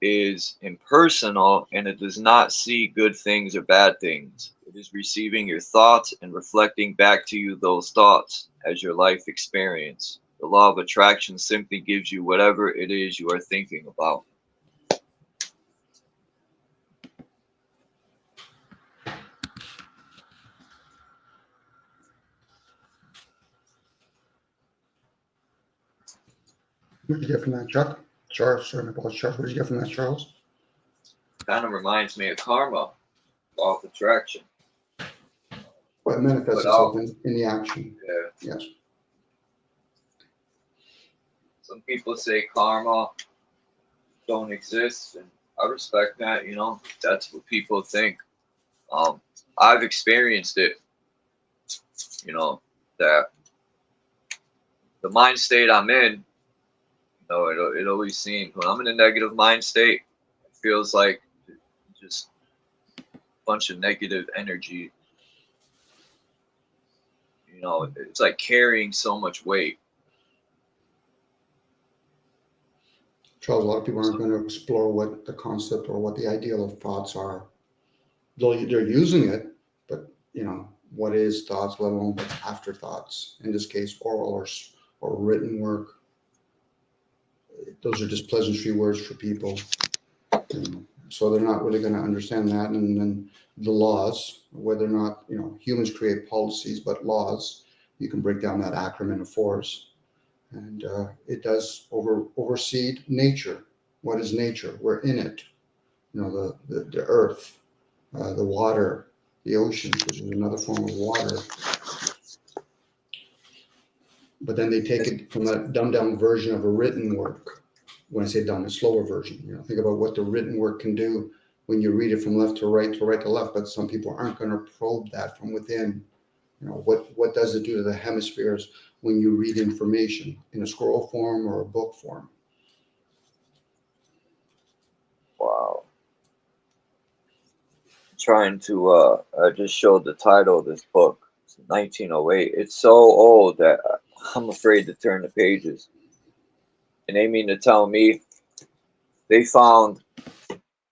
is impersonal, and it does not see good things or bad things. It is receiving your thoughts and reflecting back to you those thoughts as your life experience. The law of attraction simply gives you whatever it is you are thinking about. What did you get from that, Chuck? Charles, sorry, my boss, Charles. What did you get from that, Charles? Kind of reminds me of karma, law of attraction. Well, it manifests itself in the action. Yeah. Yes. Some people say karma don't exist, and I respect that. You know, that's what people think. I've experienced it. You know, that the mind state I'm in, you know, it always seems when I'm in a negative mind state, it feels like just a bunch of negative energy. You know, it's like carrying so much weight. Charles, a lot of people aren't going to explore what the concept or what the ideal of thoughts are. They're using it, but you know, what is thoughts, let alone what's afterthoughts? In this case, oral or written work. Those are just pleasantry words for people. You know, so they're not really going to understand that. And then the laws, whether or not, you know, humans create policies, but laws, you can break down that acronym of force. And it does oversee nature. What is nature? We're in it. You know, the earth, the water, the oceans, which is another form of water. But then they take it from that dumbed down version of a written work. When I say dumb, a slower version. You know, think about what the written work can do when you read it from left to right to right to left. But some people aren't going to probe that from within. You know, what does it do to the hemispheres when you read information in a scroll form or a book form? Wow. I'm trying to I just showed the title of this book. It's 1908. It's so old that I'm afraid to turn the pages. And they mean to tell me they found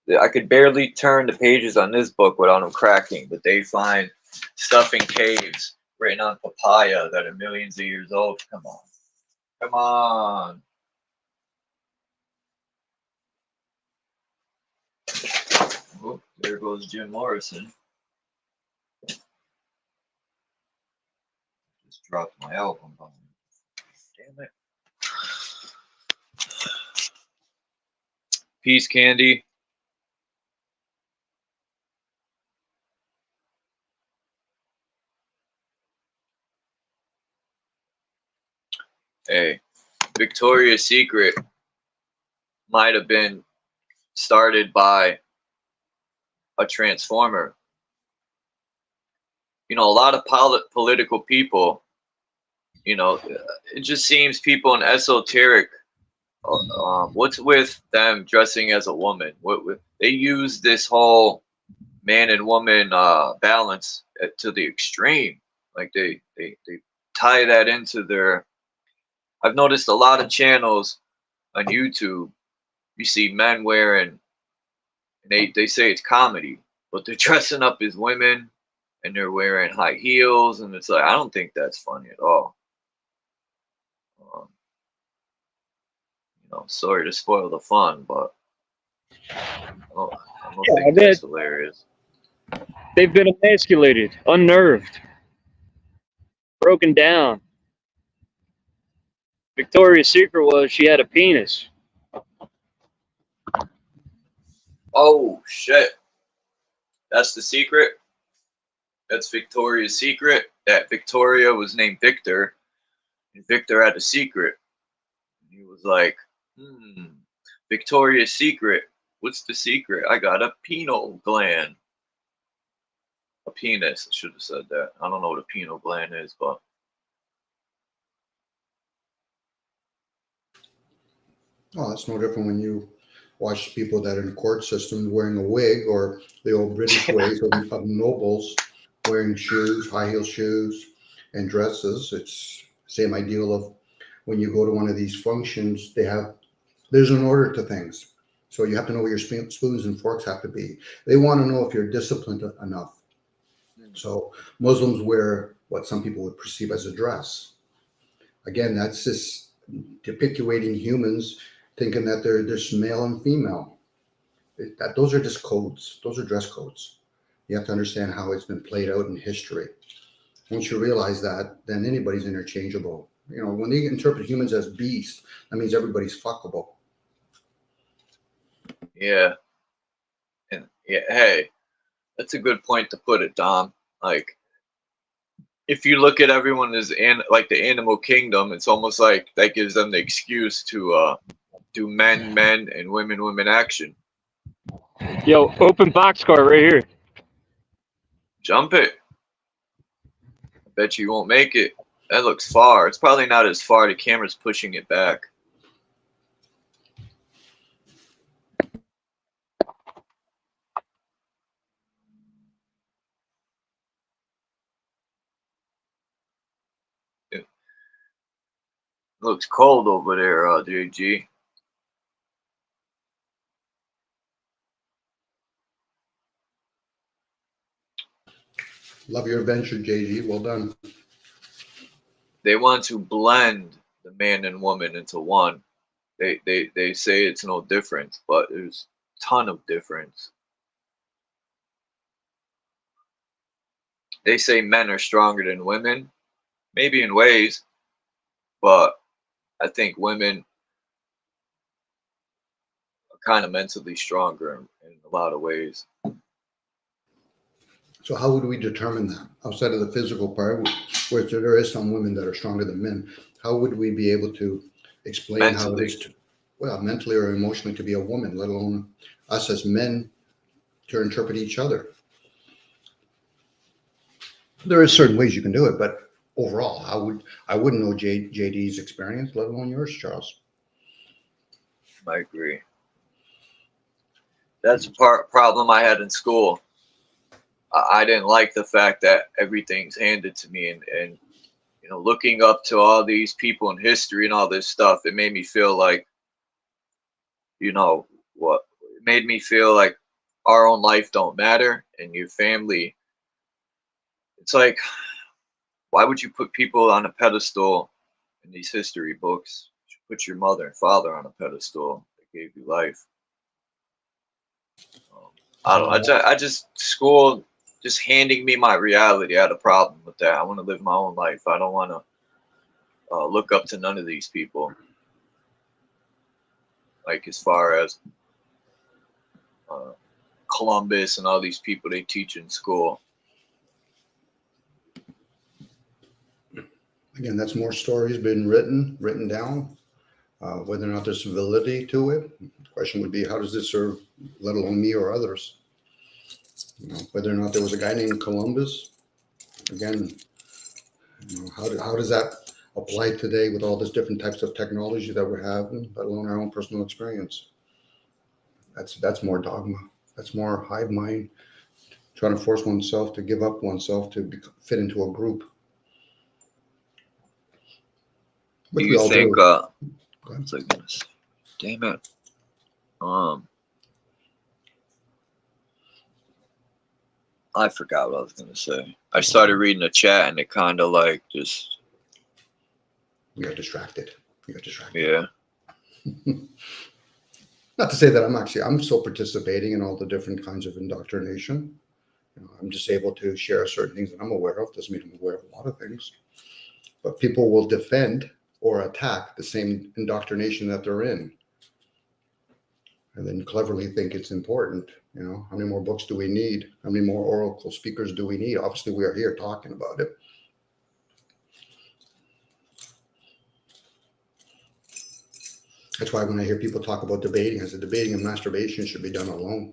that I could barely turn the pages on this book without them cracking, but they find stuff in caves written on papaya that are millions of years old. Come on. Come on. Oh, there goes Jim Morrison. Just dropped my album on me. Damn it. Peace, Candy. Hey, Victoria's Secret might have been started by a transformer. You know, a lot of political people, you know, it just seems people in esoteric, what's with them dressing as a woman? They use this whole man and woman balance to the extreme. Like they tie that into their. I've noticed a lot of channels on YouTube. You see men wearing, they say it's comedy, but they're dressing up as women and they're wearing high heels, and it's like, I don't think that's funny at all. You know, sorry to spoil the fun, but I don't Yeah, think that's hilarious. they've been emasculated, unnerved, broken down. Victoria's Secret was she had a penis. Oh shit! That's the secret. That's Victoria's Secret. That Victoria was named Victor, and Victor had a secret. He was like, Victoria's Secret. What's the secret? I got a pineal gland. A penis. I should have said that. I don't know what a pineal gland is, but Oh, it's no different when you watch people that are in the court system wearing a wig, or the old British ways of nobles wearing shoes, high heel shoes, and dresses. It's the same ideal of when you go to one of these functions, there's an order to things. So you have to know where your spoons and forks have to be. They want to know if you're disciplined enough. So Muslims wear what some people would perceive as a dress. Again, that's just depictuating humans, thinking that they're just male and female. Those are just codes. Those are dress codes. You have to understand how it's been played out in history. Once you realize that, then anybody's interchangeable. You know, when they interpret humans as beasts, that means everybody's fuckable. yeah. And yeah, hey, that's a good point to put it, Dom. Like, if you look at everyone as like the animal kingdom, it's almost like that gives them the excuse to do men and women action. Yo, open boxcar right here. Jump it. I bet you won't make it. That looks far. It's probably not as far. The camera's pushing it back. It looks cold over there, JG. Love your adventure, JG. Well done. They want to blend the man and woman into one. They say it's no difference, but there's a ton of difference. They say men are stronger than women, maybe in ways, but I think women are kind of mentally stronger in a lot of ways. So how would we determine that outside of the physical part, where there is some women that are stronger than men? How would we be able to explain how it is mentally or emotionally to be a woman, let alone us as men to interpret each other? There are certain ways you can do it, but overall, I wouldn't know JD's experience, let alone yours, Charles. I agree. That's a problem I had in school. I didn't like the fact that everything's handed to me, and you know, looking up to all these people in history and all this stuff, it made me feel like, you know, it made me feel like our own life don't matter, and your family. It's like, why would you put people on a pedestal in these history books? You should put your mother and father on a pedestal that gave you life. I don't know. I just school just handing me my reality. I had a problem with that. I want to live my own life. I don't want to look up to none of these people. Like, as far as Columbus and all these people they teach in school. Again, that's more stories been written down. Whether or not there's validity to it, the question would be, how does this serve, let alone me or others? You know, whether or not there was a guy named Columbus. Again, you know, how does that apply today with all this different types of technology that we're having, let alone our own personal experience? That's more dogma. That's more hive mind, trying to force oneself to give up oneself to fit into a group. Do you think? What's I gonna say? Damn it. I forgot what I was gonna say. I started reading the chat and it kind of like just. You got distracted. Yeah. Not to say that I'm still participating in all the different kinds of indoctrination. I'm just able to share certain things that I'm aware of. Doesn't mean I'm aware of a lot of things. But people will defend or attack the same indoctrination that they're in. And then cleverly think it's important. How many more books do we need? How many more oracle speakers do we need? Obviously, we are here talking about it. That's why when I hear people talk about debating, I said debating and masturbation should be done alone.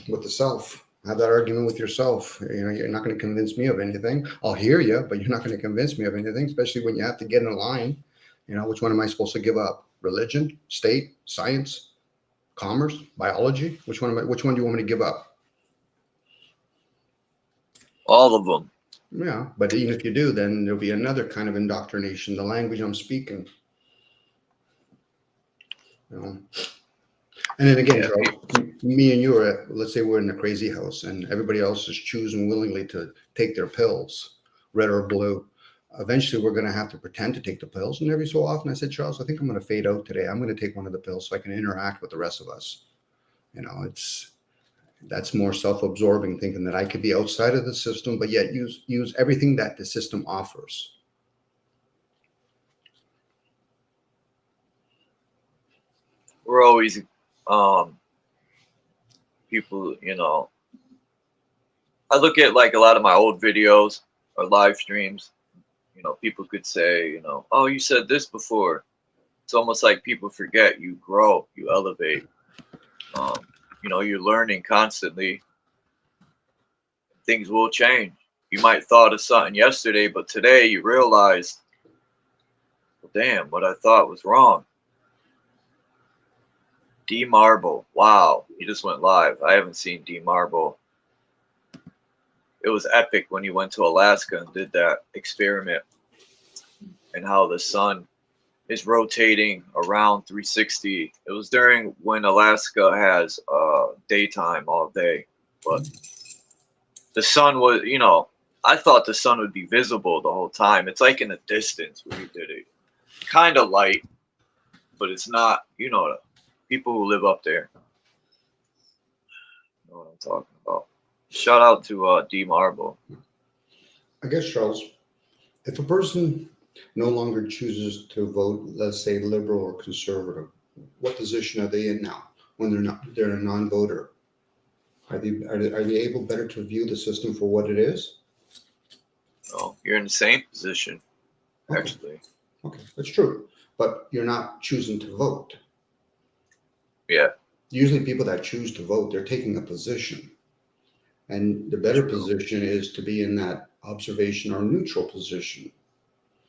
With the self. Have that argument with yourself. You're not going to convince me of anything. I'll hear you, but you're not going to convince me of anything, especially when you have to get in a line. Which one am I supposed to give up? Religion, state, science, commerce, biology? Which one do you want me to give up? All of them. Yeah, but even if you do, then there'll be another kind of indoctrination, the language I'm speaking. And then again, Charles, me and you are, let's say we're in a crazy house and everybody else is choosing willingly to take their pills, red or blue. Eventually, we're going to have to pretend to take the pills. And every so often I said, Charles, I think I'm going to fade out today. I'm going to take one of the pills so I can interact with the rest of us. That's more self-absorbing, thinking that I could be outside of the system, but yet use everything that the system offers. We're always people, I look at like a lot of my old videos or live streams, people could say, oh, you said this before. It's almost like people forget you grow, you elevate. You're learning constantly. Things will change. You might thought of something yesterday, but today you realized, well, damn, what I thought was wrong. D Marble, wow, he just went live. I haven't seen D Marble. It was epic when he went to Alaska and did that experiment, and how the sun is rotating around 360. It was during when Alaska has daytime all day, but the sun was, I thought the sun would be visible the whole time. It's like in the distance when he did it, kind of light, but it's not, people who live up there know what I'm talking about. Shout out to D Marble. I guess, Charles, if a person no longer chooses to vote, let's say liberal or conservative, what position are they in now when they're a non-voter? Are they able better to view the system for what it is? No, you're in the same position, actually. Okay, that's true. But you're not choosing to vote. Yeah. Usually people that choose to vote, they're taking a position. And the better position is to be in that observation or neutral position.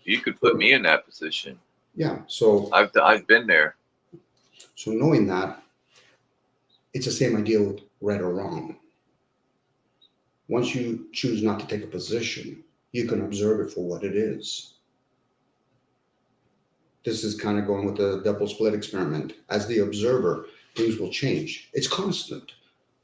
You could put me in that position. Yeah, so I've been there. So knowing that, it's the same idea with right or wrong. Once you choose not to take a position, you can observe it for what it is. This is kind of going with the double split experiment. As the observer, things will change. It's constant.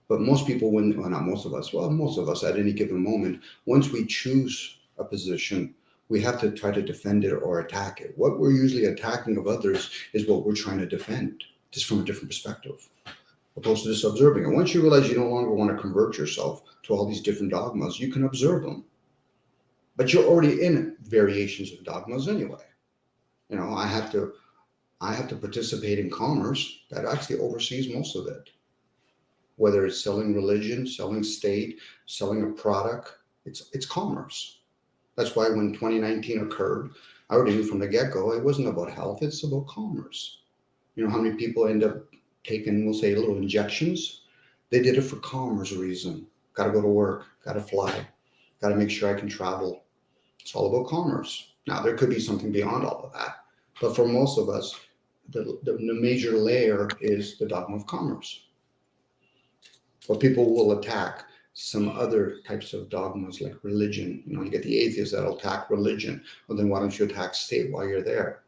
But most people, not most of us, well, most of us at any given moment, once we choose a position, we have to try to defend it or attack it. What we're usually attacking of others is what we're trying to defend, just from a different perspective, opposed to just observing it. Once you realize you no longer want to convert yourself to all these different dogmas, you can observe them. But you're already in variations of dogmas anyway. I have to participate in commerce that actually oversees most of it. Whether it's selling religion, selling state, selling a product, it's commerce. That's why when 2019 occurred, I already knew from the get-go, it wasn't about health, it's about commerce. How many people end up taking, we'll say, little injections? They did it for commerce reason. Got to go to work, got to fly, got to make sure I can travel. It's all about commerce. Now, there could be something beyond all of that. But for most of us, the major layer is the dogma of commerce. But people will attack some other types of dogmas like religion. You get the atheists that'll attack religion. Well, then why don't you attack state while you're there?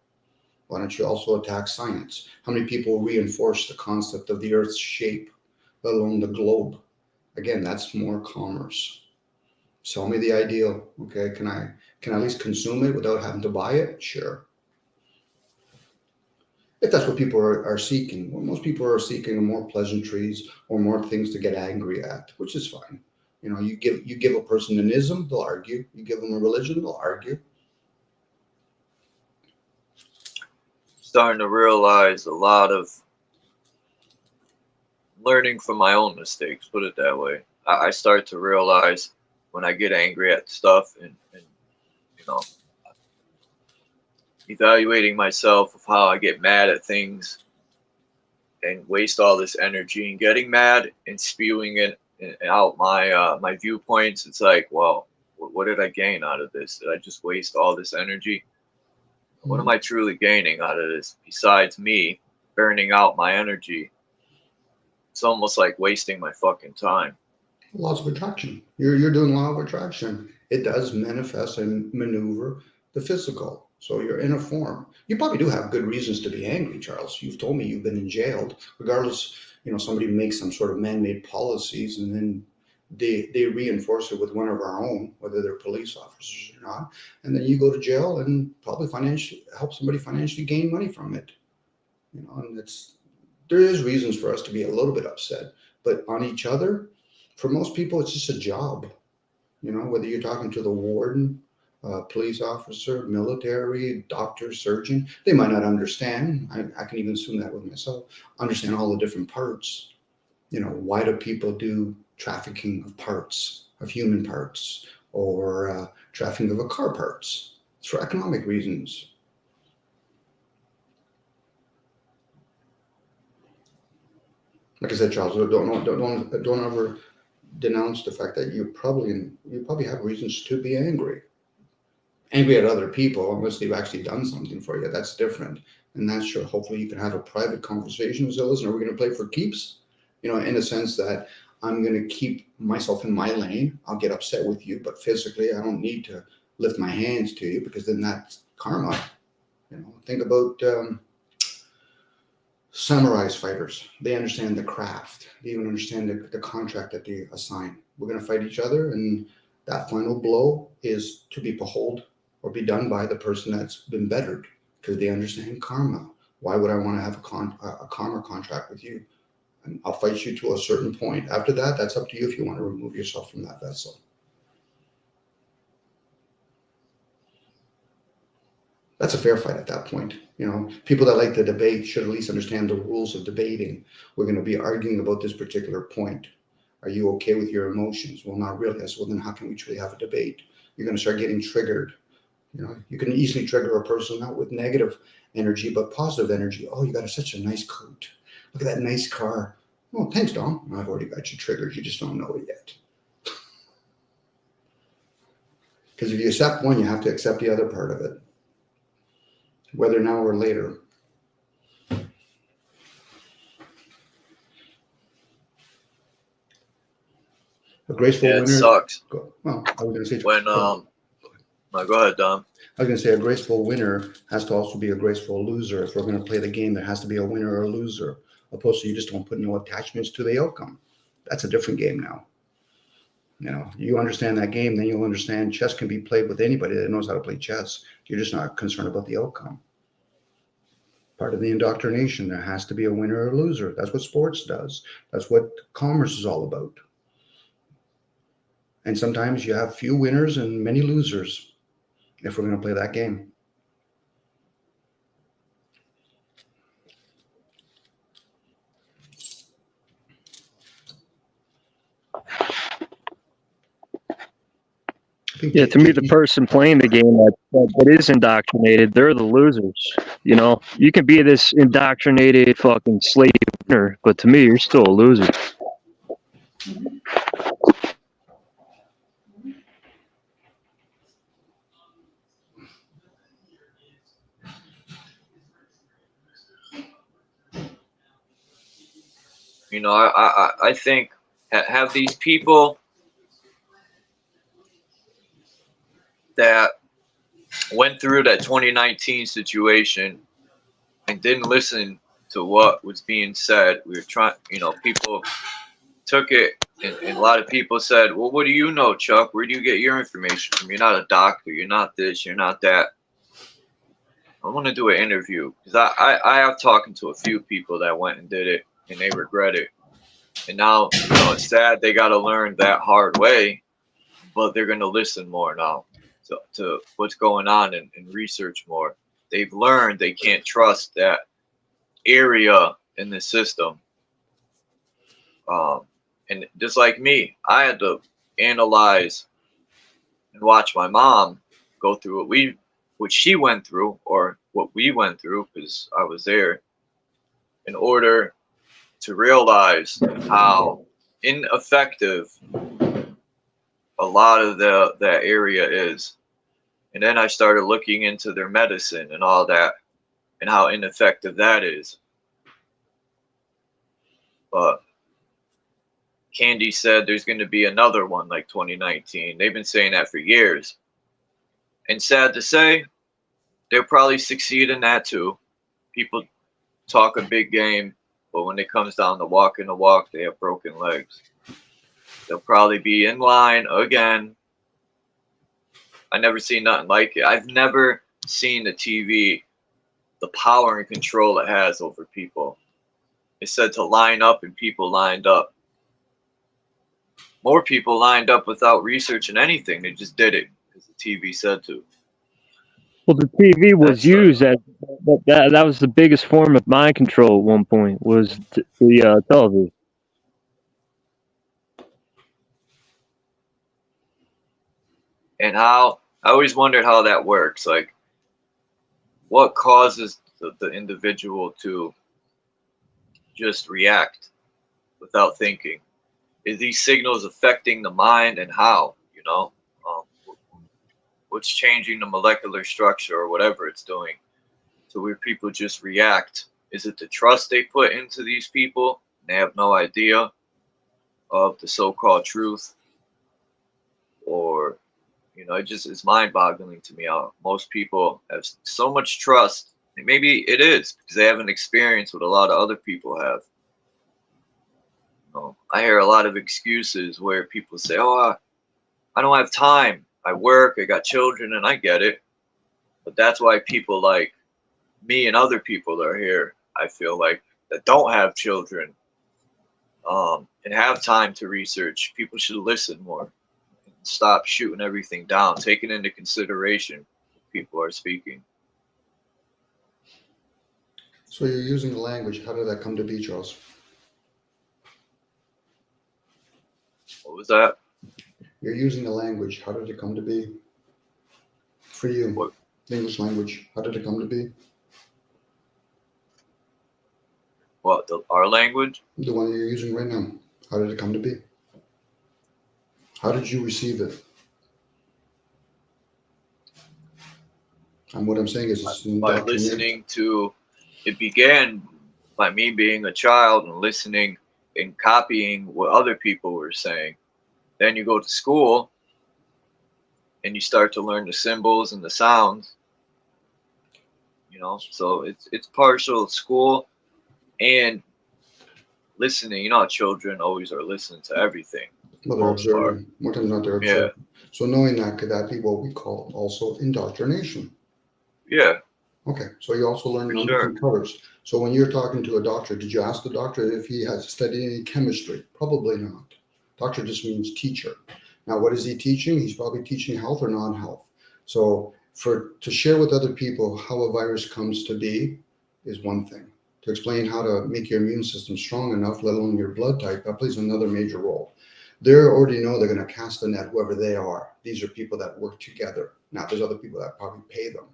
Why don't you also attack science? How many people reinforce the concept of the Earth's shape, let alone the globe? Again, that's more commerce. Sell me the ideal. Okay, can I at least consume it without having to buy it? Sure. If that's what people are seeking. Well, most people are seeking more pleasantries or more things to get angry at, which is fine. You know, you give a person an ism, they'll argue. You give them a religion, they'll argue. Starting to realize a lot of learning from my own mistakes, put it that way. I start to realize when I get angry at stuff and you know, evaluating myself of how I get mad at things and waste all this energy and getting mad and spewing it out my viewpoints. It's like, well, what did I gain out of this? Did I just waste all this energy? What am I truly gaining out of this besides me burning out my energy? It's almost like wasting my fucking time. Laws of attraction. You're doing law of attraction. It does manifest and maneuver the physical. So you're in a form. You probably do have good reasons to be angry, Charles. You've told me you've been in jail. Regardless, you know, somebody makes some sort of man-made policies and then they reinforce it with one of our own, whether they're police officers or not. And then you go to jail and probably financially help somebody financially gain money from it. You know, and there is reasons for us to be a little bit upset, but on each other, for most people, it's just a job. You know, whether you're talking to the warden, police officer, military, doctor, surgeon, they might not understand. I can even assume that with myself, understand all the different parts. You know, why do people do trafficking of parts, of human parts, or trafficking of a car parts? It's for economic reasons. Like I said, Charles, don't ever denounce the fact that you probably have reasons to be angry at other people, unless they've actually done something for you. That's different. And that's sure. Hopefully you can have a private conversation and say, listen, are we going to play for keeps? You know, in a sense that I'm going to keep myself in my lane. I'll get upset with you, but physically I don't need to lift my hands to you, because then that's karma. You know, think about samurai fighters. They understand the craft. They even understand the contract that they assign. We're going to fight each other, and that final blow is to be behold or be done by the person that's been bettered, because they understand karma. Why would I want to have a karma contract with you? And I'll fight you to a certain point. After that, that's up to you if you want to remove yourself from that vessel. That's a fair fight at that point. You know, people that like to debate should at least understand the rules of debating. We're going to be arguing about this particular point. Are you okay with your emotions? Well, not really. I said, well, then how can we truly have a debate? You're going to start getting triggered. You know, you can easily trigger a person not with negative energy, but positive energy. Oh, you got such a nice coat. Look at that nice car. Oh, thanks, Dom. I've already got you triggered. You just don't know it yet. Because if you accept one, you have to accept the other part of it, whether now or later. A graceful winner. It sucks. Well, I was going to say when no, go ahead, Dom. I was going to say a graceful winner has to also be a graceful loser. If we're going to play the game, there has to be a winner or a loser. Opposed to you just don't put no attachments to the outcome. That's a different game now. You know, you understand that game, then you'll understand chess can be played with anybody that knows how to play chess. You're just not concerned about the outcome. Part of the indoctrination, there has to be a winner or a loser. That's what sports does. That's what commerce is all about. And sometimes you have few winners and many losers if we're going to play that game. Yeah, to me, the person playing the game that is indoctrinated, they're the losers. You know, you can be this indoctrinated fucking slave winner, but to me, you're still a loser. You know, I think have these people that went through that 2019 situation and didn't listen to what was being said. We were trying, you know, people took it, and a lot of people said, well, what do you know, Chuck? Where do you get your information from? You're not a doctor. You're not this. You're not that. I want to do an interview because I have talking to a few people that went and did it and they regret it. And now, you know, it's sad they got to learn that hard way, but they're going to listen more now to what's going on and research more. They've learned they can't trust that area in the system. And just like me, I had to analyze and watch my mom go through what she went through, or what we went through, because I was there, in order to realize how ineffective a lot of that area is. And then I started looking into their medicine and all that, and how ineffective that is. But Candy said there's going to be another one like 2019. They've been saying that for years. And sad to say, they'll probably succeed in that too. People talk a big game, but when it comes down to walking the walk, they have broken legs. They'll probably be in line again. I never seen nothing like it. I've never seen the TV, the power and control it has over people. It said to line up, and people lined up. More people lined up without researching anything. They just did it because the TV said to. Well, the TV was used as that was the biggest form of mind control at one point, was the television. And how I always wondered how that works. Like, what causes the individual to just react without thinking? Is these signals affecting the mind, and how? You know, what's changing the molecular structure or whatever it's doing, so where people just react? Is it the trust they put into these people? They have no idea of the so-called truth, or, you know, it's mind-boggling to me how most people have so much trust. And maybe it is because they haven't experienced what a lot of other people have. You know, I hear a lot of excuses where people say, "Oh, I don't have time. I work, I got children," and I get it. But that's why people like me and other people that are here, I feel like, that don't have children and have time to research, people should listen more. Stop shooting everything down, taking into consideration what people are speaking. So you're using the language. How did that come to be, Charles? What was that? You're using the language. How did it come to be? For you, what? The English language. How did it come to be? What, our language? The one you're using right now. How did it come to be? How did you receive it? And what I'm saying is, by listening to, it began by me being a child and listening and copying what other people were saying. Then you go to school and you start to learn the symbols and the sounds. You know, so it's partial school and listening. You know how children always are listening to everything. Well, they're observing. More times not, they're observing. Yeah. So knowing that, could that be what we call also indoctrination? Yeah. Okay, so you also learn different colors. So when you're talking to a doctor, did you ask the doctor if he has studied any chemistry? Probably not. Doctor just means teacher. Now, what is he teaching? He's probably teaching health or non-health. So to share with other people how a virus comes to be is one thing. To explain how to make your immune system strong enough, let alone your blood type, that plays another major role. They already know they're going to cast the net, whoever they are. These are people that work together. Now, there's other people that probably pay them.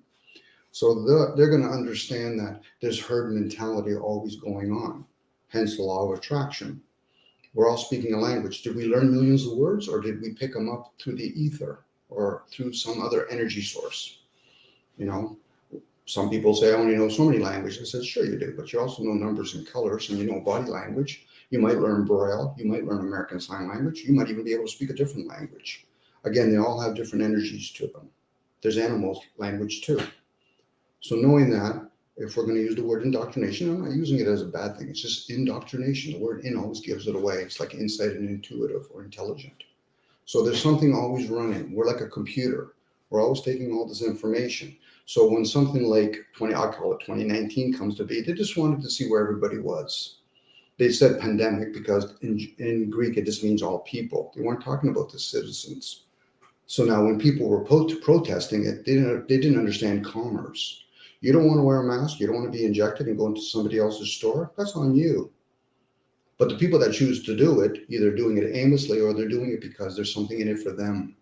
So they're going to understand that there's herd mentality always going on, hence the law of attraction. We're all speaking a language. Did we learn millions of words, or did we pick them up through the ether or through some other energy source? You know, some people say, I only know so many languages. I said, sure you do, but you also know numbers and colors, and you know body language. You might learn Braille. You might learn American Sign Language. You might even be able to speak a different language. Again, they all have different energies to them. There's animal language too. So knowing that, if we're going to use the word indoctrination, I'm not using it as a bad thing. It's just indoctrination. The word in always gives it away. It's like insight and intuitive or intelligent. So there's something always running. We're like a computer. We're always taking all this information. So when something like I call it 2019 comes to be, they just wanted to see where everybody was. They said pandemic because in Greek it just means all people. They weren't talking about the citizens. So now when people were protesting it, they didn't understand commerce. You don't want to wear a mask, you don't want to be injected and go into somebody else's store, that's on you. But the people that choose to do it, either doing it aimlessly or they're doing it because there's something in it for them.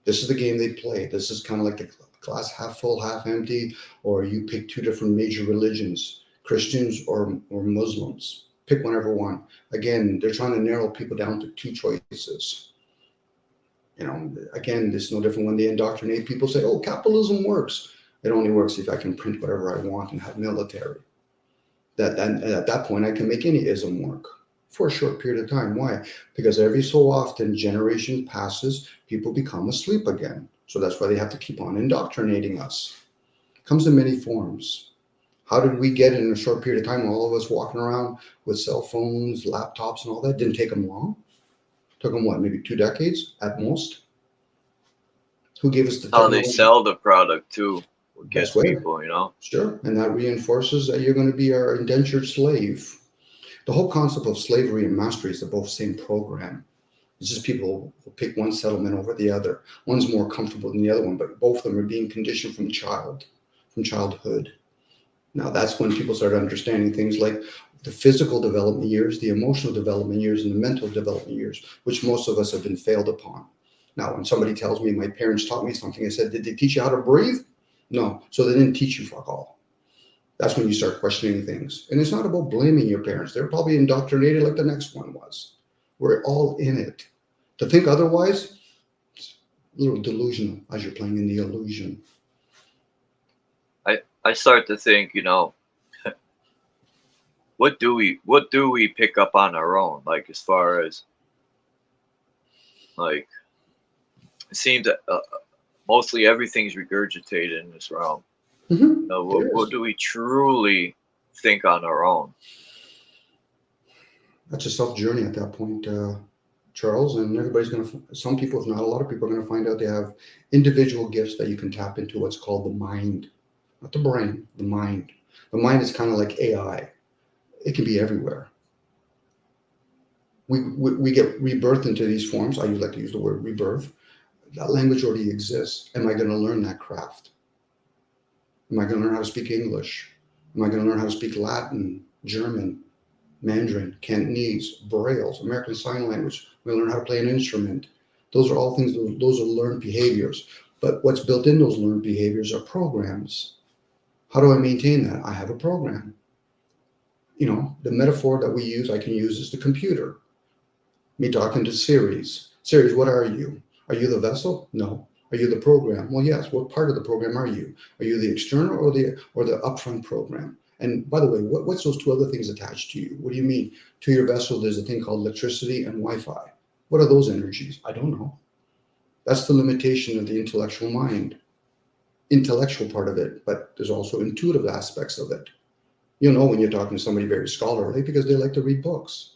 This is the game they play. This is kind of like the glass half full, half empty, or you pick two different major religions, Christians or Muslims. Pick whatever one. Again, they're trying to narrow people down to two choices. You know, again, it's no different when they indoctrinate people, say, oh, capitalism works. It only works if I can print whatever I want and have military. And at that point, I can make any ism work for a short period of time. Why? Because every so often, generation passes, people become asleep again. So that's why they have to keep on indoctrinating us. It comes in many forms. How did we get in a short period of time, all of us walking around with cell phones, laptops, and all that? Didn't take them long. Took them, what, maybe 2 decades at most? Who gave us the technology? How they sell the product, too. Get people, you know? Sure. And that reinforces that you're going to be our indentured slave. The whole concept of slavery and mastery is both the same program. It's just people will pick one settlement over the other. One's more comfortable than the other one, but both of them are being conditioned from childhood. Now that's when people start understanding things like the physical development years, the emotional development years, and the mental development years, which most of us have been failed upon. Now, when somebody tells me my parents taught me something, I said, did they teach you how to breathe? No. So they didn't teach you fuck all. That's when you start questioning things. And it's not about blaming your parents. They're probably indoctrinated like the next one was. We're all in it. To think otherwise, it's a little delusional as you're playing in the illusion. I start to think, you know, what do we pick up on our own? Like, as far as, like, it seems that mostly everything's regurgitated in this realm. Mm-hmm. What do we truly think on our own? That's a self-journey at that point, Charles, and everybody's going to, some people, if not a lot of people, are going to find out they have individual gifts that you can tap into what's called the mind. Not the brain, the mind. The mind is kind of like AI. It can be everywhere. We get rebirthed into these forms. I like to use the word rebirth. That language already exists. Am I going to learn that craft? Am I going to learn how to speak English? Am I going to learn how to speak Latin, German, Mandarin, Cantonese, Braille, American Sign Language? We learn how to play an instrument. Those are all things, those are learned behaviors. But what's built in those learned behaviors are programs. How do I maintain that? I have a program. You know, the metaphor that we use, I can use is the computer. Me talking to Siri's. Siri, what are you? Are you the vessel? No. Are you the program? Well, yes. What part of the program are you? Are you the external or the upfront program? And by the way, what's those two other things attached to you? What do you mean? To your vessel, there's a thing called electricity and Wi-Fi. What are those energies? I don't know. That's the limitation of the intellectual mind. Intellectual part of it, but there's also intuitive aspects of it. You know when you're talking to somebody very scholarly because they like to read books.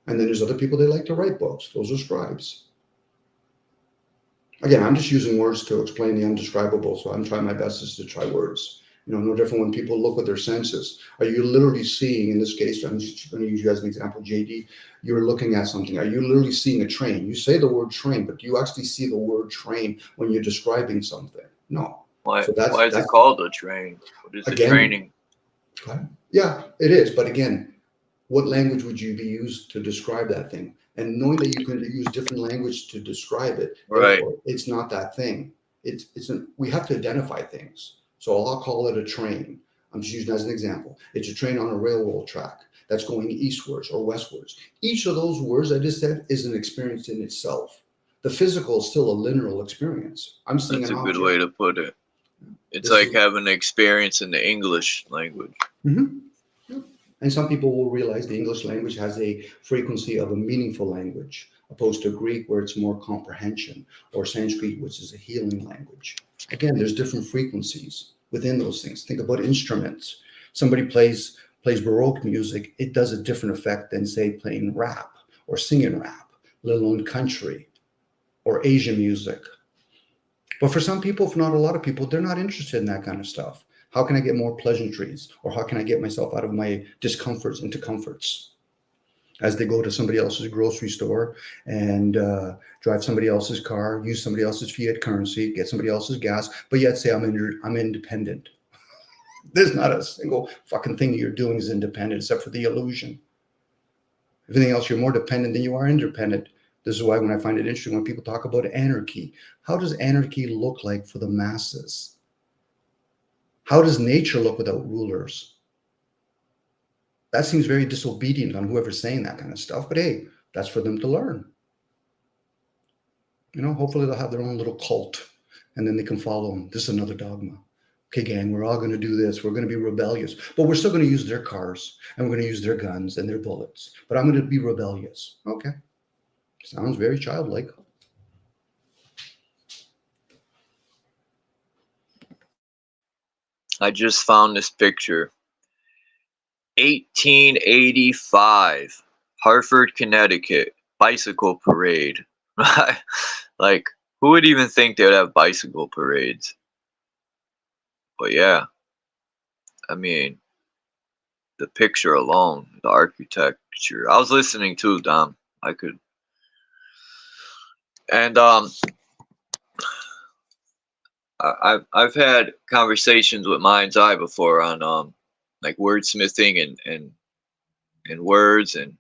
And then there's other people, they like to write books. Those are scribes. Again, I'm just using words to explain the undescribable, so I'm trying my best to try words. You know, no different when people look with their senses. Are you literally seeing, in this case, I'm just going to use you as an example, JD, you're looking at something. Are you literally seeing a train? You say the word train, but do you actually see the word train when you're describing something? No. Why is it called a train? What is the training? Yeah, it is. But again, what language would you be used to describe that thing? And knowing that you can use different language to describe it, right? It's not that thing. We have to identify things. So I'll call it a train. I'm just using it as an example. It's a train on a railroad track that's going eastwards or westwards. Each of those words I just said is an experience in itself. The physical is still a linear experience. I'm seeing That's a good way to put it. It's like having an experience in the English language. Mm-hmm. Yeah. And some people will realize the English language has a frequency of a meaningful language, opposed to Greek, where it's more comprehension, or Sanskrit, which is a healing language. Again, there's different frequencies within those things. Think about instruments. Somebody plays Baroque music. It does a different effect than, say, playing rap or singing rap, let alone country or Asian music. But for some people, if not a lot of people, they're not interested in that kind of stuff. How can I get more pleasantries? Or how can I get myself out of my discomforts into comforts? As they go to somebody else's grocery store and drive somebody else's car, use somebody else's fiat currency, get somebody else's gas, but yet say I'm independent. There's not a single fucking thing that you're doing is independent except for the illusion. Everything else, you're more dependent than you are independent. This is why when I find it interesting when people talk about anarchy, how does anarchy look like for the masses? How does nature look without rulers? That seems very disobedient on whoever's saying that kind of stuff, but hey, that's for them to learn. You know, hopefully they'll have their own little cult and then they can follow them. This is another dogma. Okay, gang, we're all going to do this. We're going to be rebellious, but we're still going to use their cars and we're going to use their guns and their bullets, but I'm going to be rebellious. Okay. Sounds very childlike. I just found this picture. 1885, Hartford, Connecticut, bicycle parade. Like, who would even think they would have bicycle parades? But yeah, I mean, the picture alone, the architecture. I was listening to Dom. I could, and I've had conversations with Mind's Eye before on like wordsmithing and words, and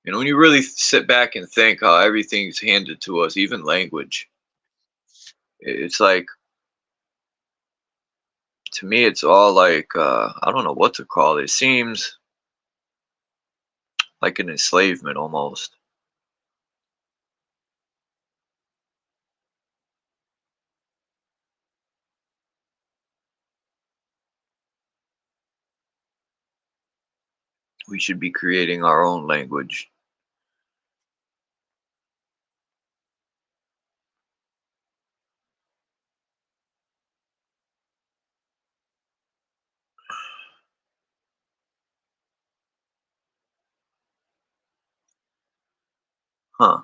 you know, when you really sit back and think how everything's handed to us, even language, it's like, to me it's all like I don't know what to call it. It seems like an enslavement almost. We should be creating our own language. Huh.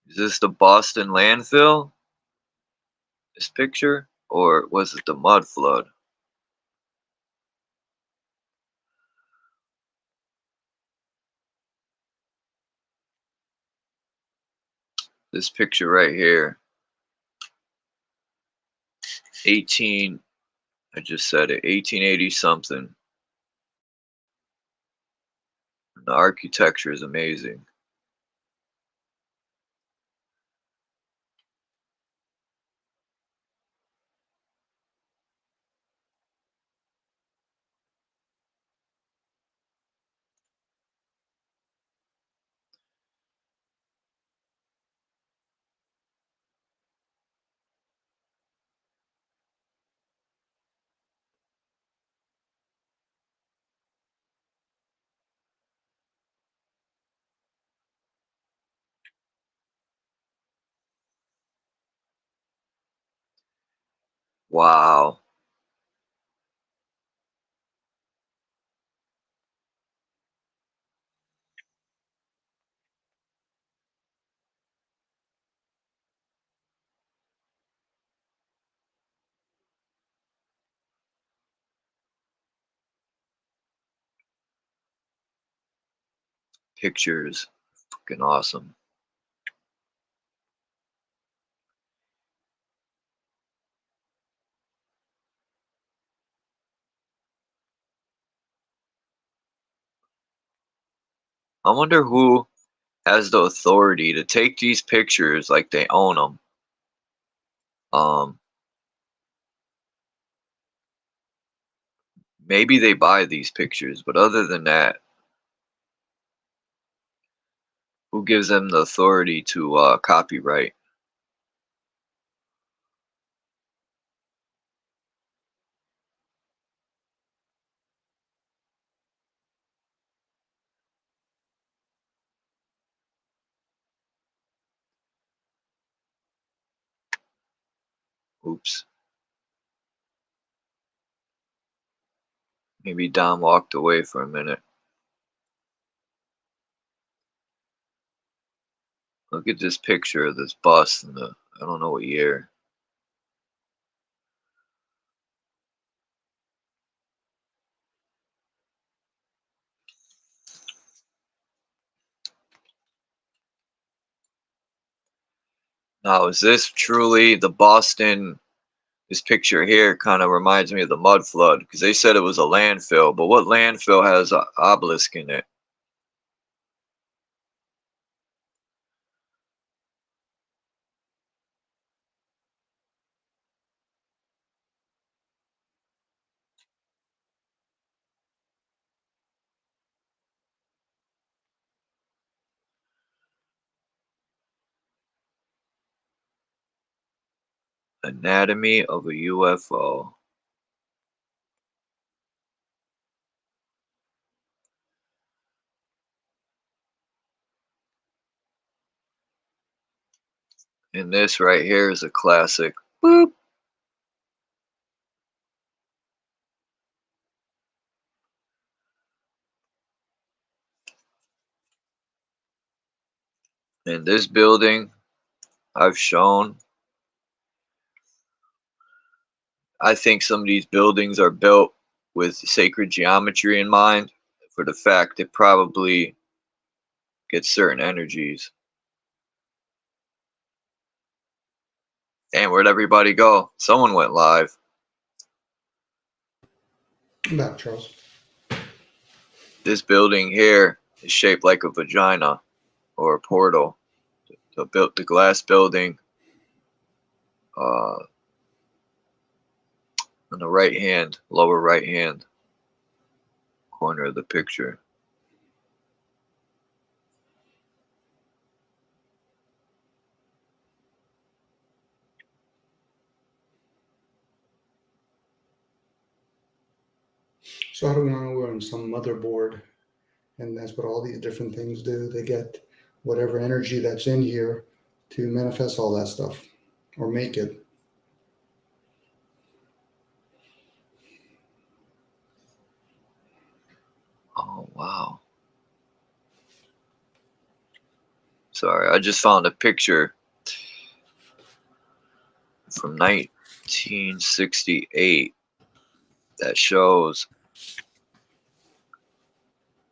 Is this the Boston landfill? This picture? Or was it the mud flood? This picture right here. I just said it, 1880 something. The architecture is amazing. Wow. Pictures. Fucking awesome. I wonder who has the authority to take these pictures like they own them. Maybe they buy these pictures, but other than that, who gives them the authority to copyright? Oops. Maybe Dom walked away for a minute. Look at this picture of this bus in the, I don't know what year. Now, is this truly the Boston? This picture here kind of reminds me of the mud flood because they said it was a landfill, but what landfill has an obelisk in it? Anatomy of a UFO. And this right here is a classic. Boop. And this building I've shown, I think some of these buildings are built with sacred geometry in mind for the fact it probably gets certain energies. And where'd everybody go? Someone went live. I'm back, Charles. This building here is shaped like a vagina or a portal. The glass building on the right hand, lower right hand corner of the picture. So how do we know we're on some motherboard? And that's what all these different things do. They get whatever energy that's in here to manifest all that stuff or make it. Oh, wow. Sorry, I just found a picture from 1968 that shows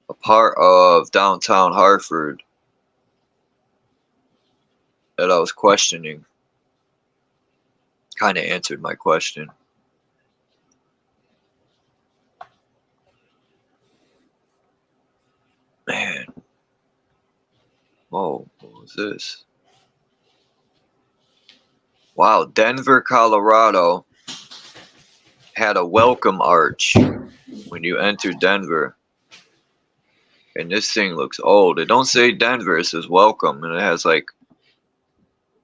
a part of downtown Hartford that I was questioning. Kind of answered my question. Man. Whoa, what was this? Wow, Denver, Colorado had a welcome arch when you enter Denver. And this thing looks old. It don't say Denver, it says welcome. And it has like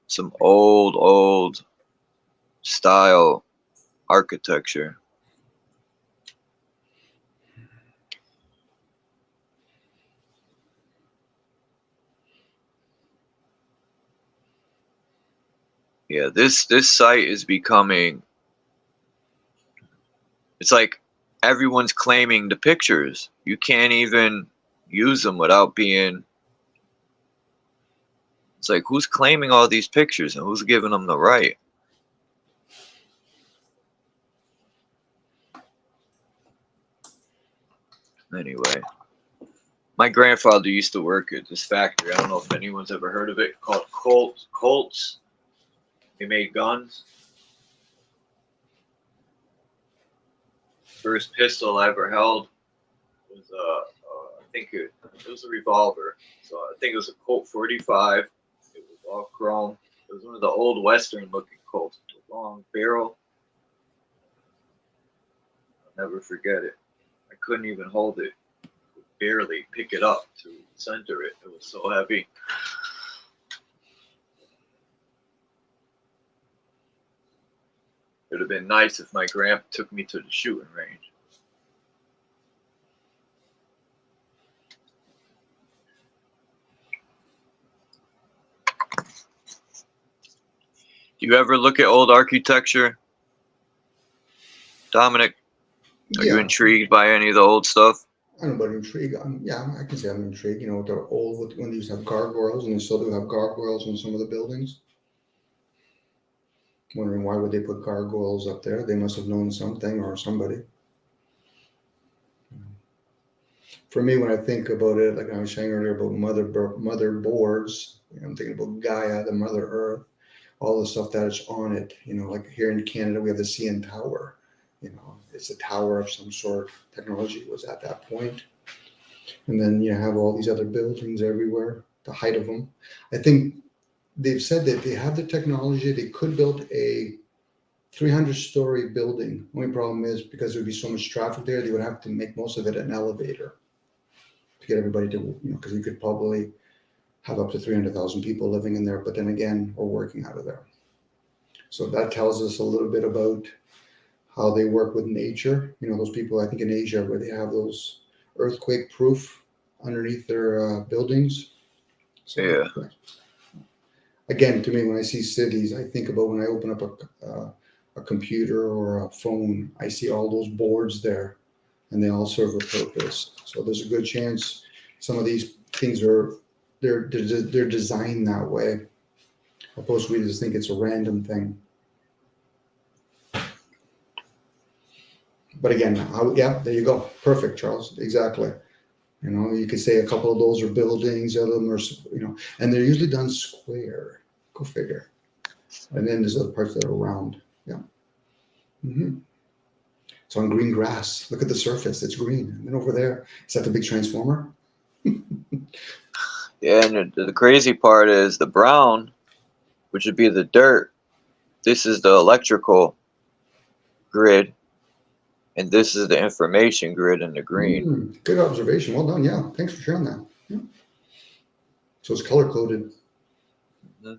some old style architecture. Yeah, this site is becoming, it's like everyone's claiming the pictures. You can't even use them without being, it's like who's claiming all these pictures and who's giving them the right? Anyway, my grandfather used to work at this factory. I don't know if anyone's ever heard of it, called Colts. They made guns. First pistol I ever held was I think it was a revolver. So I think it was a Colt 45. It was all chrome. It was one of the old Western looking Colts with a long barrel. I'll never forget it. I couldn't even hold it. Barely pick it up to center it. It was so heavy. It would have been nice if my grandpa took me to the shooting range. Do you ever look at old architecture, Dominic? Are you intrigued by any of the old stuff? I don't know about intrigue. Yeah, I can say I'm intrigued. You know, they're old when they used to have gargoyles, and they still do have gargoyles in some of the buildings. Wondering why would they put gargoyles up there? They must have known something or somebody. For me, when I think about it, like I was saying earlier about mother boards, I'm thinking about Gaia, the Mother Earth, all the stuff that is on it. You know, like here in Canada, we have the CN Tower. You know, it's a tower of some sort. Technology was at that point. And then you have all these other buildings everywhere, the height of them. I think they've said that they have the technology, they could build a 300-story building. Only problem is because there would be so much traffic there, they would have to make most of it an elevator to get everybody to, you know, because you could probably have up to 300,000 people living in there, but then again, or working out of there. So that tells us a little bit about how they work with nature. You know, those people, I think in Asia, where they have those earthquake proof underneath their buildings. So, Yeah. Again, to me, when I see cities, I think about when I open up a computer or a phone, I see all those boards there and they all serve a purpose. So there's a good chance some of these things they're designed that way. Opposed to we just think it's a random thing. But again, yeah, there you go. Perfect, Charles. Exactly. You know, you could say a couple of those are buildings, other them are, you know, and they're usually done square. Go figure. And then there's other parts that are round. Yeah. Mm-hmm. It's on green grass. Look at the surface. It's green. And then over there, is that the big transformer? Yeah, and the crazy part is the brown, which would be the dirt. This is the electrical grid. And this is the information grid in the green. Good observation. Well done. Yeah. Thanks for sharing that. Yeah. So it's color coded. Mm-hmm.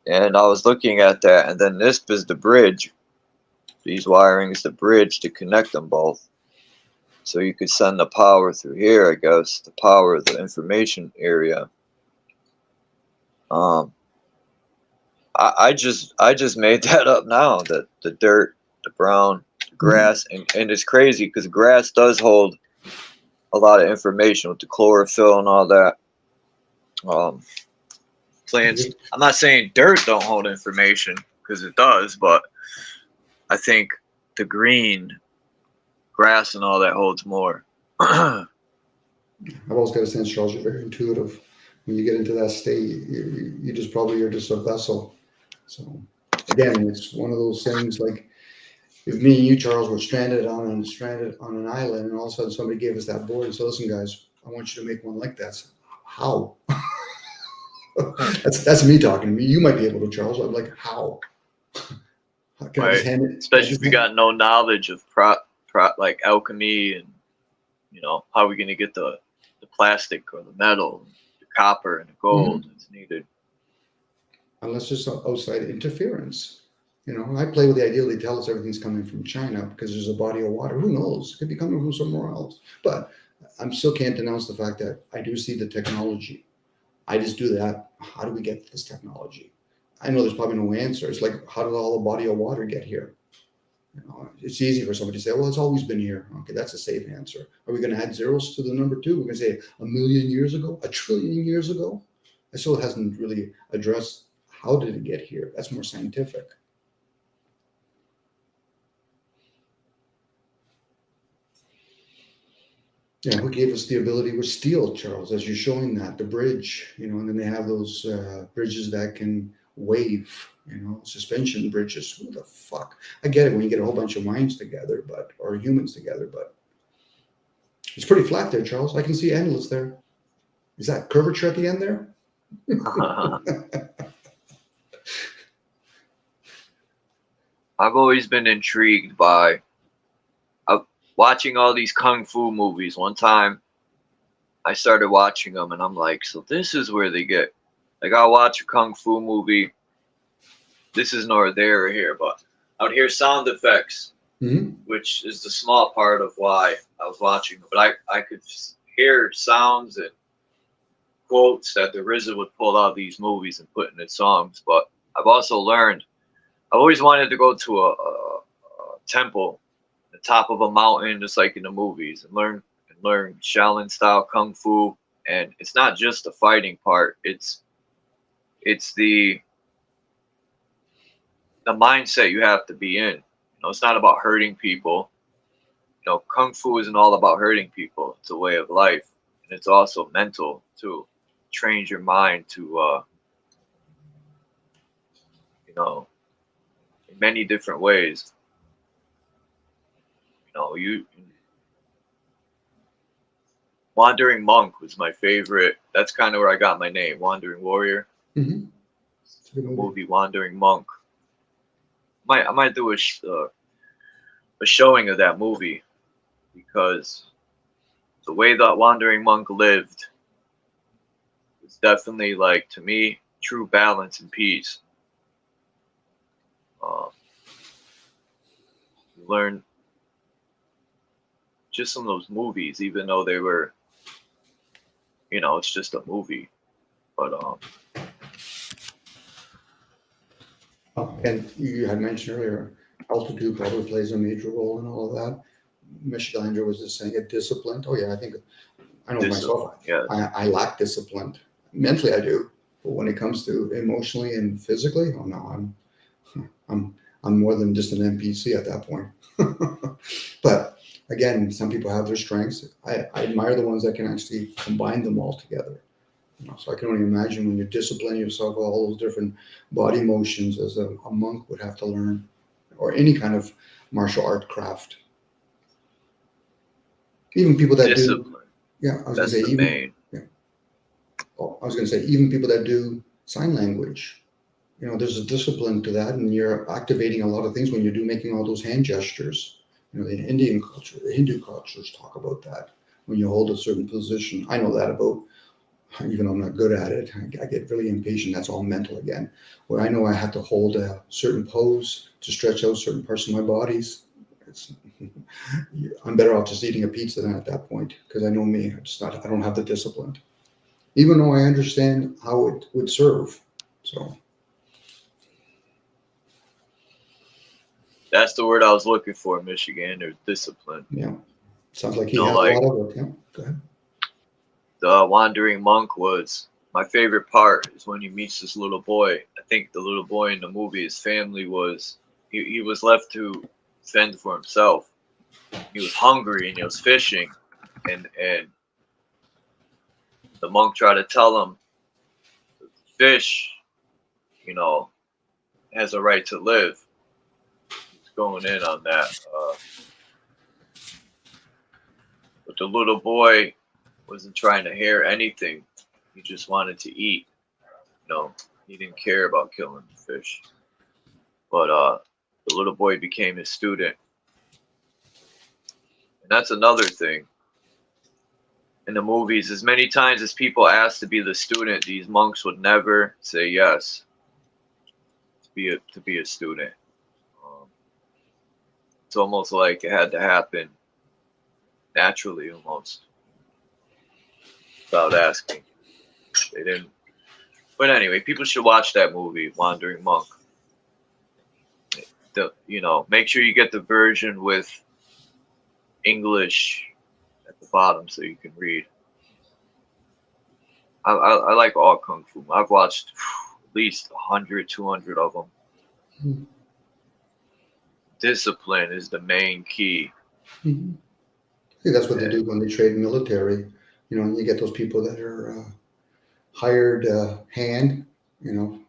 And I was looking at that, and then this is the bridge. These wirings, the bridge to connect them both. So you could send the power through here, I guess, the power of the information area. I just made that up now, that the dirt, the brown, the grass, and it's crazy because grass does hold a lot of information with the chlorophyll and all that. Plants, I'm not saying dirt don't hold information, because it does, but I think the green, grass and all that holds more. I've always got a sense, Charles, you're very intuitive. When you get into that state, you're just a vessel. So again, it's one of those things like, if me and you, Charles, were stranded on an island, and all of a sudden somebody gave us that board and said, "Listen, guys, I want you to make one like that." So, how? that's me talking to me. You might be able to, Charles. I'm like, how? Can I just hand it? Especially if we got no knowledge of like alchemy, and you know, how are we going to get the plastic or the metal, the copper and the gold that's needed? Unless there's some outside interference. You know, I play with the idea they tell us everything's coming from China because there's a body of water. Who knows? It could be coming from somewhere else. But I still can't denounce the fact that I do see the technology. I just do that. How do we get this technology? I know there's probably no answer. It's like, how did all the body of water get here? You know, it's easy for somebody to say, well, it's always been here. Okay, that's a safe answer. Are we going to add zeros to the number 2? We're going to say 1 million years ago, 1 trillion years ago? It still hasn't really addressed how did it get here. That's more scientific. Yeah, who gave us the ability with steel, Charles, as you're showing that, the bridge, you know, and then they have those bridges that can wave, you know, suspension bridges. Who the fuck? I get it when you get a whole bunch of minds together, or humans together, but it's pretty flat there, Charles. I can see endless there. Is that curvature at the end there? I've always been intrigued by watching all these kung fu movies. One time I started watching them and I'm like, so this is where they get, like, I'll watch a kung fu movie. This is nor there or here, but I would hear sound effects, which is the small part of why I was watching them. But I could hear sounds and quotes that the RZA would pull out of these movies and put in his songs. But I've also learned, I've always wanted to go to a temple the top of a mountain, just like in the movies, and learn Shaolin style kung fu. And it's not just the fighting part; it's the mindset you have to be in. You know, it's not about hurting people. You know, kung fu isn't all about hurting people. It's a way of life, and it's also mental too. Trains your mind to, you know, in many different ways. You know, Wandering Monk was my favorite. That's kind of where I got my name, Wandering Warrior. Mm-hmm. The movie Wandering Monk. I might do a showing of that movie, because the way that Wandering Monk lived is definitely, like, to me, true balance and peace. You learn just from those movies, even though they were, you know, it's just a movie, but and you had mentioned earlier, altitude probably plays a major role in all of that. Michigander was just saying it disciplined. Oh yeah, I know myself. Yeah. I lack discipline. Mentally I do, but when it comes to emotionally and physically, oh no, I'm more than just an NPC at that point. But again, some people have their strengths. I admire the ones that can actually combine them all together. You know, so I can only imagine when you discipline yourself, all those different body motions as a monk would have to learn, or any kind of martial art craft. Even people that discipline. Yeah, I was That's gonna say the even. main. Yeah. Oh, I was gonna say even people that do sign language. You know, there's a discipline to that, and you're activating a lot of things when you do making all those hand gestures. You know, the Indian culture, the Hindu cultures talk about that. When you hold a certain position, I know that about. Even though I'm not good at it, I get really impatient. That's all mental again. Where I know I have to hold a certain pose to stretch out certain parts of my bodies. I'm better off just eating a pizza than at that point, because I know me. I don't have the discipline, even though I understand how it would serve. So That's the word I was looking for, Michigan. There's discipline. yeah, sounds like he You know, has like, a lot of it. Yeah, go ahead. The Wandering Monk was my favorite part. Is when he meets this little boy. I think the little boy in the movie, his family was he was left to fend for himself. He was hungry and he was fishing, and the monk tried to tell him, the fish, you know, has a right to live. He's going in on that, but the little boy wasn't trying to hear anything. He just wanted to eat. You know, he didn't care about killing the fish. But the little boy became his student. And that's another thing. In the movies, as many times as people asked to be the student, these monks would never say yes to be a student. It's almost like it had to happen naturally, almost, without asking. They didn't. But anyway, people should watch that movie, Wandering Monk. You know, make sure you get the version with English at the bottom so you can read. I like all Kung Fu. I've watched at least 100, 200 of them. Mm-hmm. Discipline is the main key. Mm-hmm. I think that's what they do when they trade military. You know, you get those people that are hired hand, you know,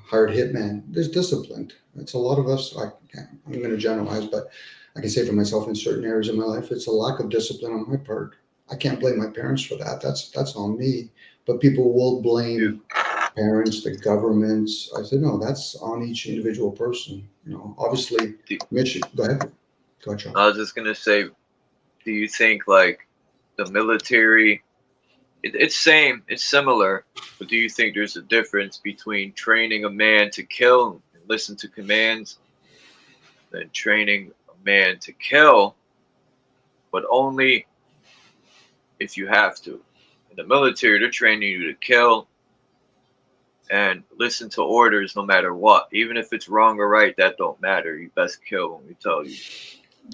hired hitman. There's discipline. It's a lot of us. I'm going to generalize, but I can say for myself in certain areas of my life, it's a lack of discipline on my part. I can't blame my parents for that. That's on me. But people will blame parents, the governments. I said, no, that's on each individual person. You know, obviously, Mitch, go ahead. Go ahead, Sean. I was just going to say, do you think like the military, it's similar, but do you think there's a difference between training a man to kill and listen to commands than training a man to kill, but only if you have to? In the military, they're training you to kill and listen to orders no matter what. Even if it's wrong or right, that don't matter. You best kill when we tell you.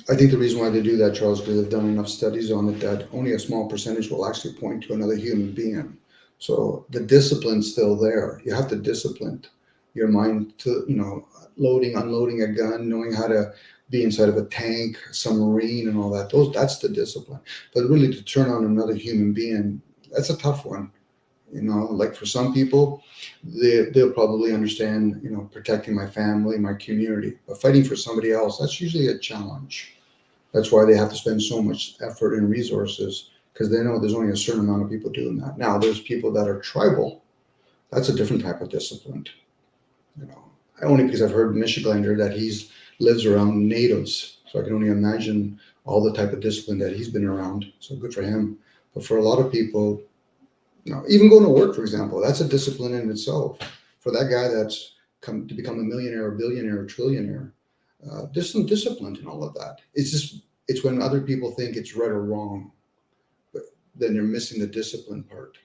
I think the reason why they do that, Charles, because they've done enough studies on it that only a small percentage will actually point to another human being. So the discipline's still there. You have to discipline your mind to, loading, unloading a gun, knowing how to be inside of a tank, a submarine, and all that. That's the discipline. But really, to turn on another human being, that's a tough one. Like for some people, they'll probably understand, protecting my family, my community. But fighting for somebody else, that's usually a challenge. That's why they have to spend so much effort and resources, because they know there's only a certain amount of people doing that. Now, there's people that are tribal. That's a different type of discipline. Only because I've heard Michigander that lives around natives. So I can only imagine all the type of discipline that he's been around. So good for him. But for a lot of people, even going to work, for example, that's a discipline in itself. For that guy that's come to become a millionaire, or billionaire, or trillionaire, there's some discipline in all of that. It's when other people think it's right or wrong, but then they're missing the discipline part.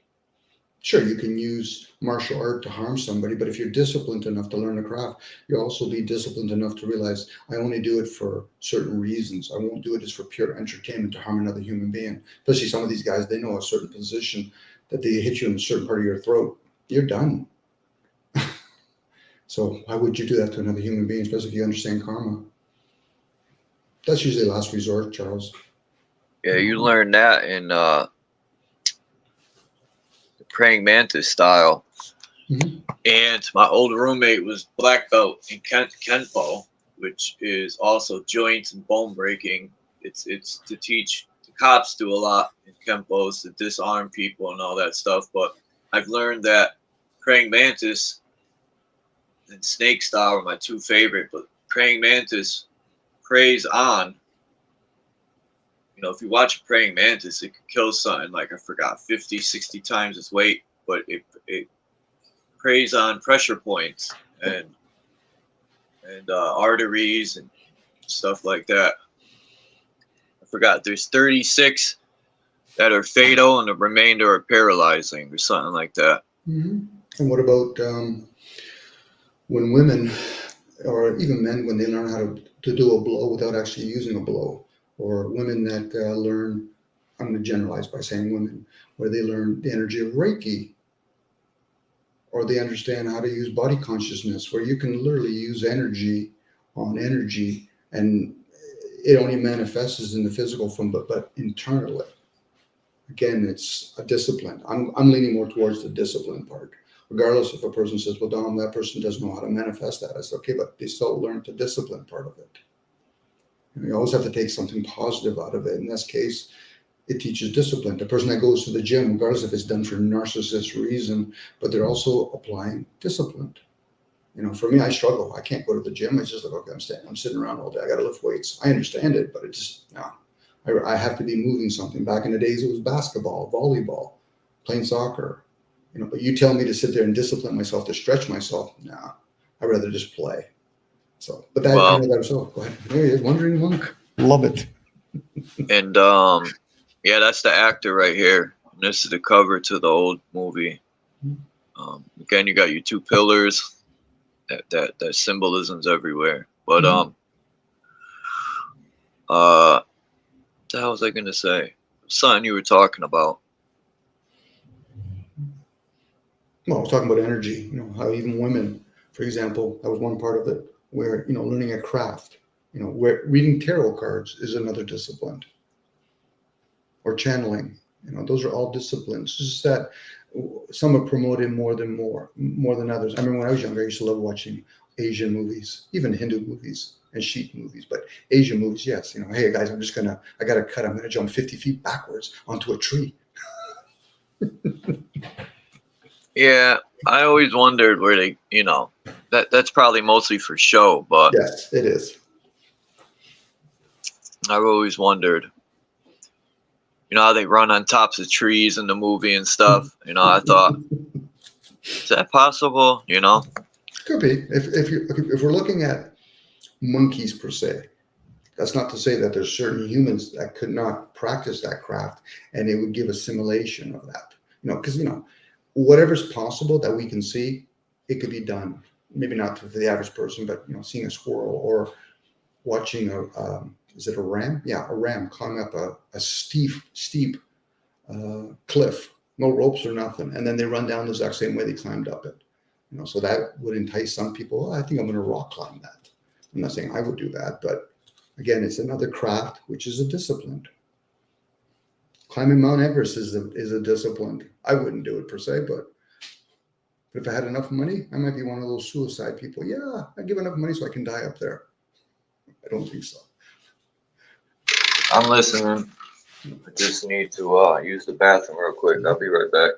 Sure, you can use martial art to harm somebody, but if you're disciplined enough to learn the craft, you'll also be disciplined enough to realize I only do it for certain reasons. I won't do it just for pure entertainment to harm another human being. Especially some of these guys, they know a certain position that they hit you in a certain part of your throat, you're done. So why would you do that to another human being, especially if you understand karma? That's usually last resort, Charles. Yeah, you learn that in the praying mantis style. Mm-hmm. And my old roommate was black belt in Kenpo, which is also joints and bone breaking. It's to teach. The cops do a lot in Kenpos to disarm people and all that stuff. But I've learned that praying mantis and snake style are my two favorite. But praying mantis preys on. If you watch a praying mantis, it could kill something like, I forgot, 50, 60 times its weight, but it preys on pressure points and arteries and stuff like that. I forgot, there's 36 that are fatal and the remainder are paralyzing or something like that. Mm-hmm. And what about when women, or even men, when they learn how to do a blow without actually using a blow? Or women that learn, I'm going to generalize by saying women, where they learn the energy of Reiki, or they understand how to use body consciousness, where you can literally use energy on energy, and it only manifests in the physical form, but internally. Again, it's a discipline. I'm leaning more towards the discipline part. Regardless if a person says, well, Dom, that person doesn't know how to manifest that. I said, okay, but they still learn the discipline part of it. You always have to take something positive out of it. In this case, it teaches discipline. The person that goes to the gym, regardless if it's done for narcissist reason, but they're also applying discipline. For me, I struggle. I can't go to the gym. It's just like, okay, I'm sitting around all day. I got to lift weights. I understand it, but I have to be moving something. Back in the days, it was basketball, volleyball, playing soccer. But you tell me to sit there and discipline myself, to stretch myself. No, I'd rather just play. So, but that, I know that yourself. Go ahead. There he is, Wandering Monk. Love it. And yeah, that's the actor right here. And this is the cover to the old movie. Again, you got your two pillars. That symbolism's everywhere. But what the hell was I gonna say? Something you were talking about. Well, I was talking about energy. How even women, for example, that was one part of it. Where learning a craft, where reading tarot cards is another discipline, or channeling, those are all disciplines. It's just that some are promoted more than others. I mean, when I was younger, I used to love watching Asian movies, even Hindu movies and Sikh movies, but Asian movies, yes. Hey guys, I'm gonna jump 50 feet backwards onto a tree. Yeah, I always wondered where they, that's probably mostly for show, but yes, it is. I've always wondered, how they run on tops of trees in the movie and stuff. I thought, is that possible? Could be. If we're looking at monkeys per se, that's not to say that there's certain humans that could not practice that craft, and it would give a simulation of that. Because whatever's possible that we can see, it could be done. Maybe not for the average person, but seeing a squirrel or watching is it a ram? Yeah, a ram climb up a steep cliff, no ropes or nothing, and then they run down the exact same way they climbed up it. You know, so that would entice some people. Oh, I think I'm going to rock climb that. I'm not saying I would do that, but again, it's another craft, which is a discipline. Climbing Mount Everest is a discipline. I wouldn't do it per se, but if I had enough money, I might be one of those suicide people. Yeah, I give enough money so I can die up there. I don't think so. I'm listening. I just need to use the bathroom real quick. I'll be right back.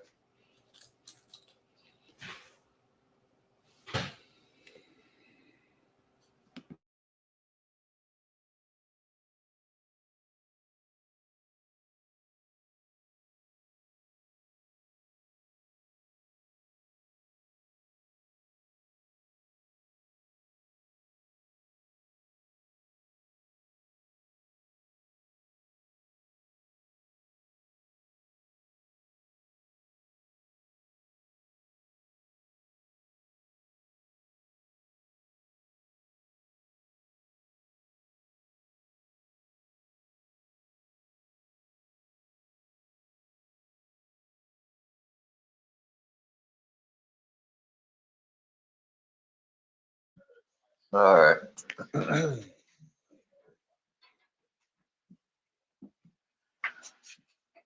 All right.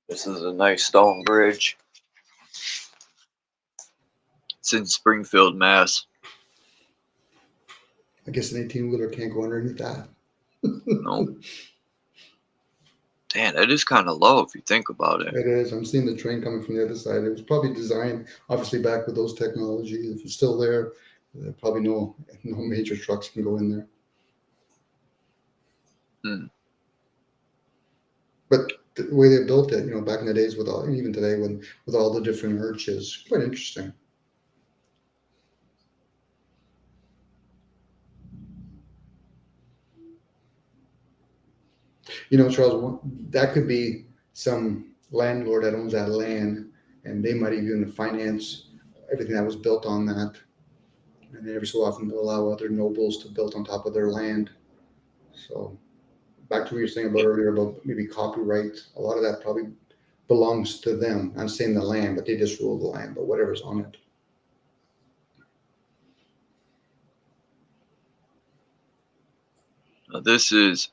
This is a nice stone bridge. It's in Springfield, Mass. I guess an 18-wheeler can't go underneath that. No. Damn, that is kind of low if you think about it. It is. I'm seeing the train coming from the other side. It was probably designed, obviously, back with those technologies. If it's still there, probably no major trucks can go in there. Hmm. But the way they built it, you know, back in the days with all, and even today, with all the different arches, quite interesting. You know, Charles, that could be some landlord that owns that land, and they might even finance everything that was built on that. And every so often they'll allow other nobles to build on top of their land. So back to what you were saying about earlier about maybe copyright, a lot of that probably belongs to them. I'm saying the land, but they just rule the land, but whatever's on it. Now, this is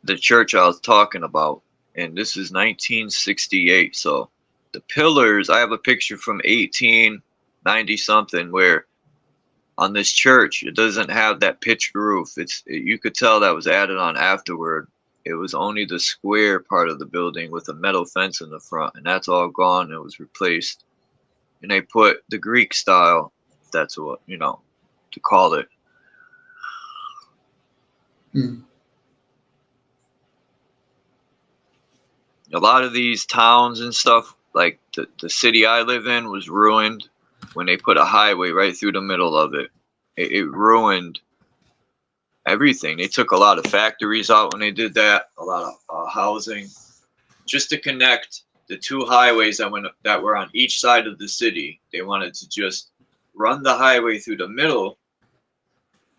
the church I was talking about, and this is 1968. So the pillars, I have a picture from 1890 something where on this church it doesn't have that pitched roof. You could tell that was added on afterward. It was only the square part of the building with a metal fence in the front, and that's all gone. It was replaced, and they put the Greek style, if that's what, you know, to call it. A lot of these towns and stuff, like the city I live in, was ruined when they put a highway right through the middle of it. It ruined everything. They took a lot of factories out when they did that, a lot of housing, just to connect the two highways that were on each side of the city. They wanted to just run the highway through the middle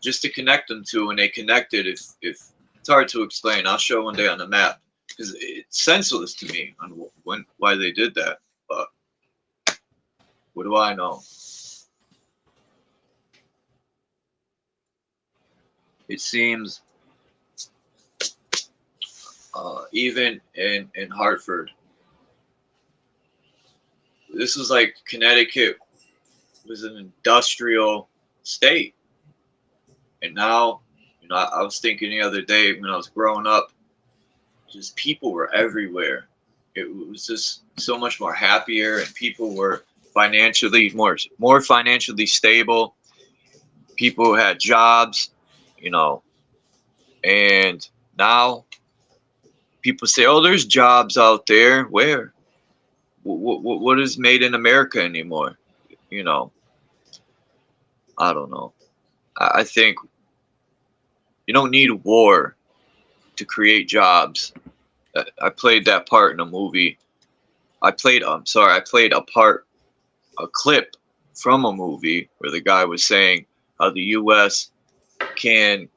just to connect them to, and they connected. If it's hard to explain, I'll show one day on the map, because it's senseless to me on why they did that. But what do I know? It seems even in Hartford, this was like Connecticut was an industrial state. And now, you know, I was thinking the other day when I was growing up, just people were everywhere. It was just so much more happier, and people were financially more financially stable. People had jobs, you know, and now people say, "Oh, there's jobs out there." Where? What is made in America anymore? You know, I don't know. I think you don't need war to create jobs. I played that part in a movie. I played a clip from a movie where the guy was saying how the U.S. can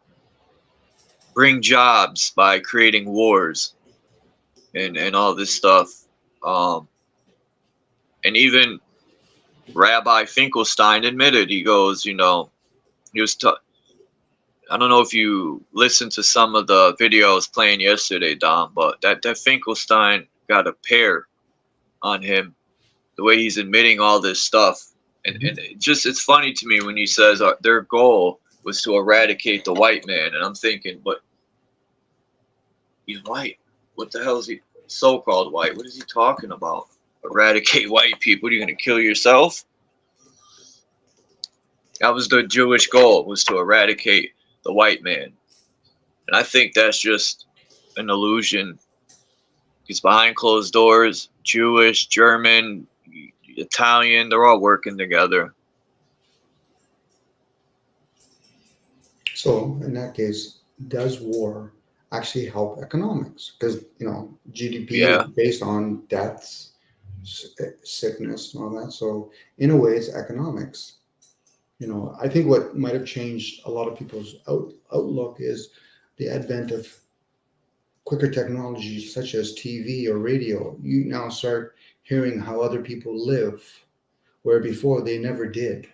bring jobs by creating wars and all this stuff. And even Rabbi Finkelstein admitted, he goes, you know, he was I don't know if you listened to some of the videos playing yesterday, Dom, but that Finkelstein got a pair on him, the way he's admitting all this stuff. And it's funny to me when he says their goal was to eradicate the white man. And I'm thinking, but he's white. What the hell is he, so-called white? What is he talking about? Eradicate white people? What, are you going to kill yourself? That was the Jewish goal, was to eradicate the white man. And I think that's just an illusion. Because behind closed doors, Jewish, German, Italian, they're all working together. So in that case, does war actually help economics? Because, you know, GDP is based on deaths, sickness, and all that. So in a way, it's economics. You know, I think what might have changed a lot of people's outlook is the advent of quicker technologies such as TV or radio. You now start hearing how other people live, where before they never did.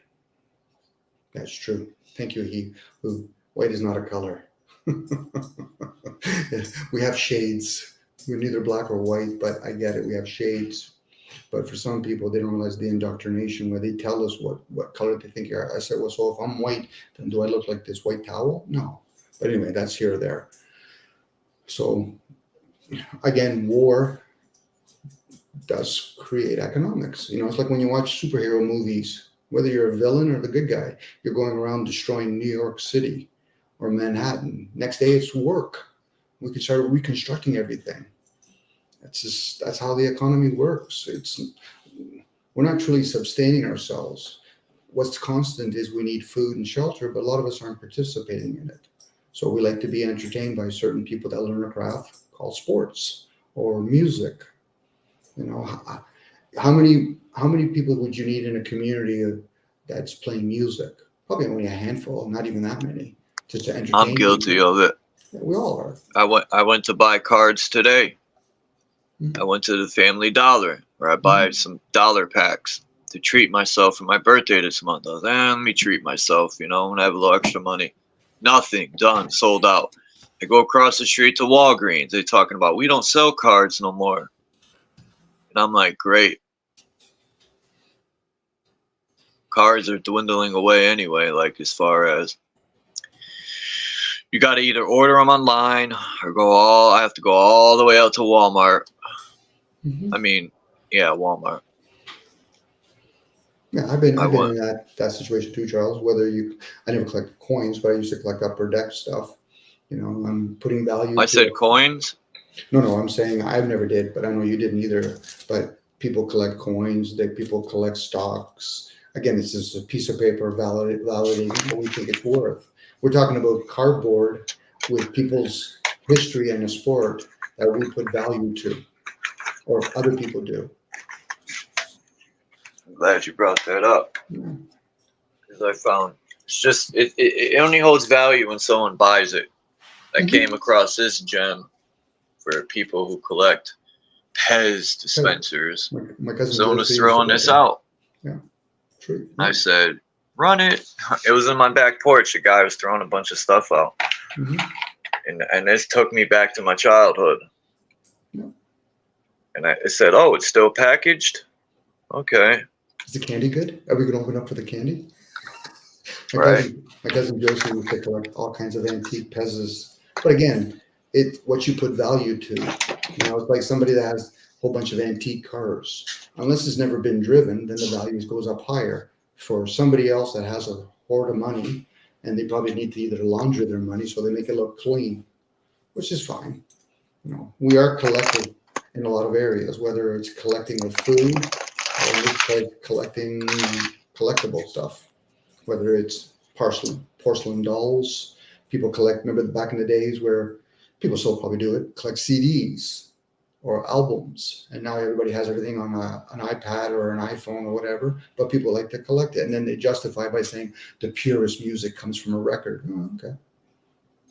That's true. Thank you, he who white is not a color. We have shades. We're neither black or white, but I get it. We have shades. But for some people, they don't realize the indoctrination where they tell us what color they think you are. I said, well, so if I'm white, then do I look like this white towel? No. But anyway, that's here or there. So again, war does create economics. You know, it's like when you watch superhero movies, whether you're a villain or the good guy, you're going around destroying New York City or Manhattan. Next day it's work. We can start reconstructing everything. That's how the economy works. We're not truly sustaining ourselves. What's constant is we need food and shelter, but a lot of us aren't participating in it. So we like to be entertained by certain people that learn a craft called sports or music. You know, how many people would you need in a community that's playing music? Probably only a handful, not even that many, just to entertain. I'm guilty of it. Yeah, we all are. I went to buy cards today. I went to the Family Dollar where I buy some dollar packs to treat myself for my birthday this month. I was like, let me treat myself, you know, and I have a little extra money. Nothing, done, sold out. I go across the street to Walgreens. They're talking about, we don't sell cards no more. And I'm like, great. Cards are dwindling away anyway, like as far as you got to either order them online or I have to go all the way out to Walmart. I mean, yeah, Walmart. Yeah, I've been in that situation too, Charles. I never collected coins, but I used to collect upper deck stuff. You know, I'm putting value. I said coins? No, I'm saying I've never did, but I know you didn't either. But people collect coins. People collect stocks. Again, it's just a piece of paper validating what we think it's worth. We're talking about cardboard with people's history and a sport that we put value to, or other people do. I'm glad you brought that up. Because I found it's just it only holds value when someone buys it. I came across this gem for people who collect Pez dispensers. My cousin someone was throwing this out. Yeah, true. I said, run it. It was in my back porch. The guy was throwing a bunch of stuff out. And this took me back to my childhood. And I said, oh, it's still packaged? Okay. Is the candy good? Are we going to open up for the candy? My cousin Josie used to collect all kinds of antique Pez's. But again, what you put value to. You know, it's like somebody that has a whole bunch of antique cars. Unless it's never been driven, then the value goes up higher. For somebody else that has a hoard of money, and they probably need to either launder their money so they make it look clean, which is fine. You know, we are collective in a lot of areas, whether it's collecting of food or collecting collectible stuff, whether it's porcelain dolls. People collect, remember back in the days where people still probably do it, collect CDs or albums, and now everybody has everything on an iPad or an iPhone or whatever, but people like to collect it, and then they justify by saying the purest music comes from a record. Oh, okay,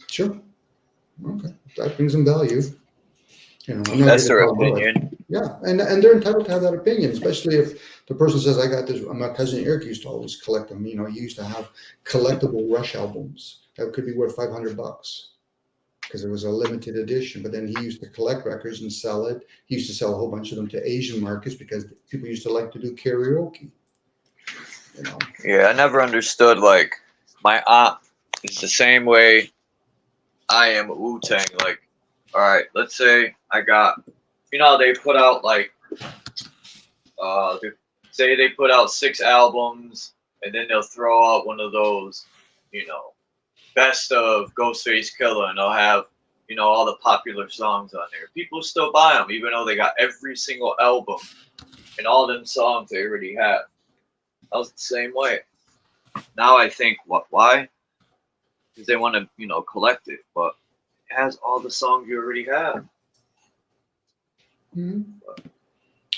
sure. Okay, that brings them value. You know, I'm not That's here to their talk about it. opinion. Yeah, and they're entitled to have that opinion, especially if the person says, "I got this." My cousin Eric used to always collect them. You know, he used to have collectible Rush albums that could be worth $500 because it was a limited edition. But then he used to collect records and sell it. He used to sell a whole bunch of them to Asian markets because people used to like to do karaoke. You know. Yeah, I never understood, like, my aunt is the same way I am at Wu-Tang. Like, all right, let's say I got, you know, they put out, like, say they put out 6 albums, and then they'll throw out one of those, you know, best of Ghostface Killah, and they'll have, you know, all the popular songs on there. People still buy them, even though they got every single album and all them songs they already have. I was the same way. Now I think, why? Because they want to, you know, collect it, but it has all the songs you already have. Mm-hmm.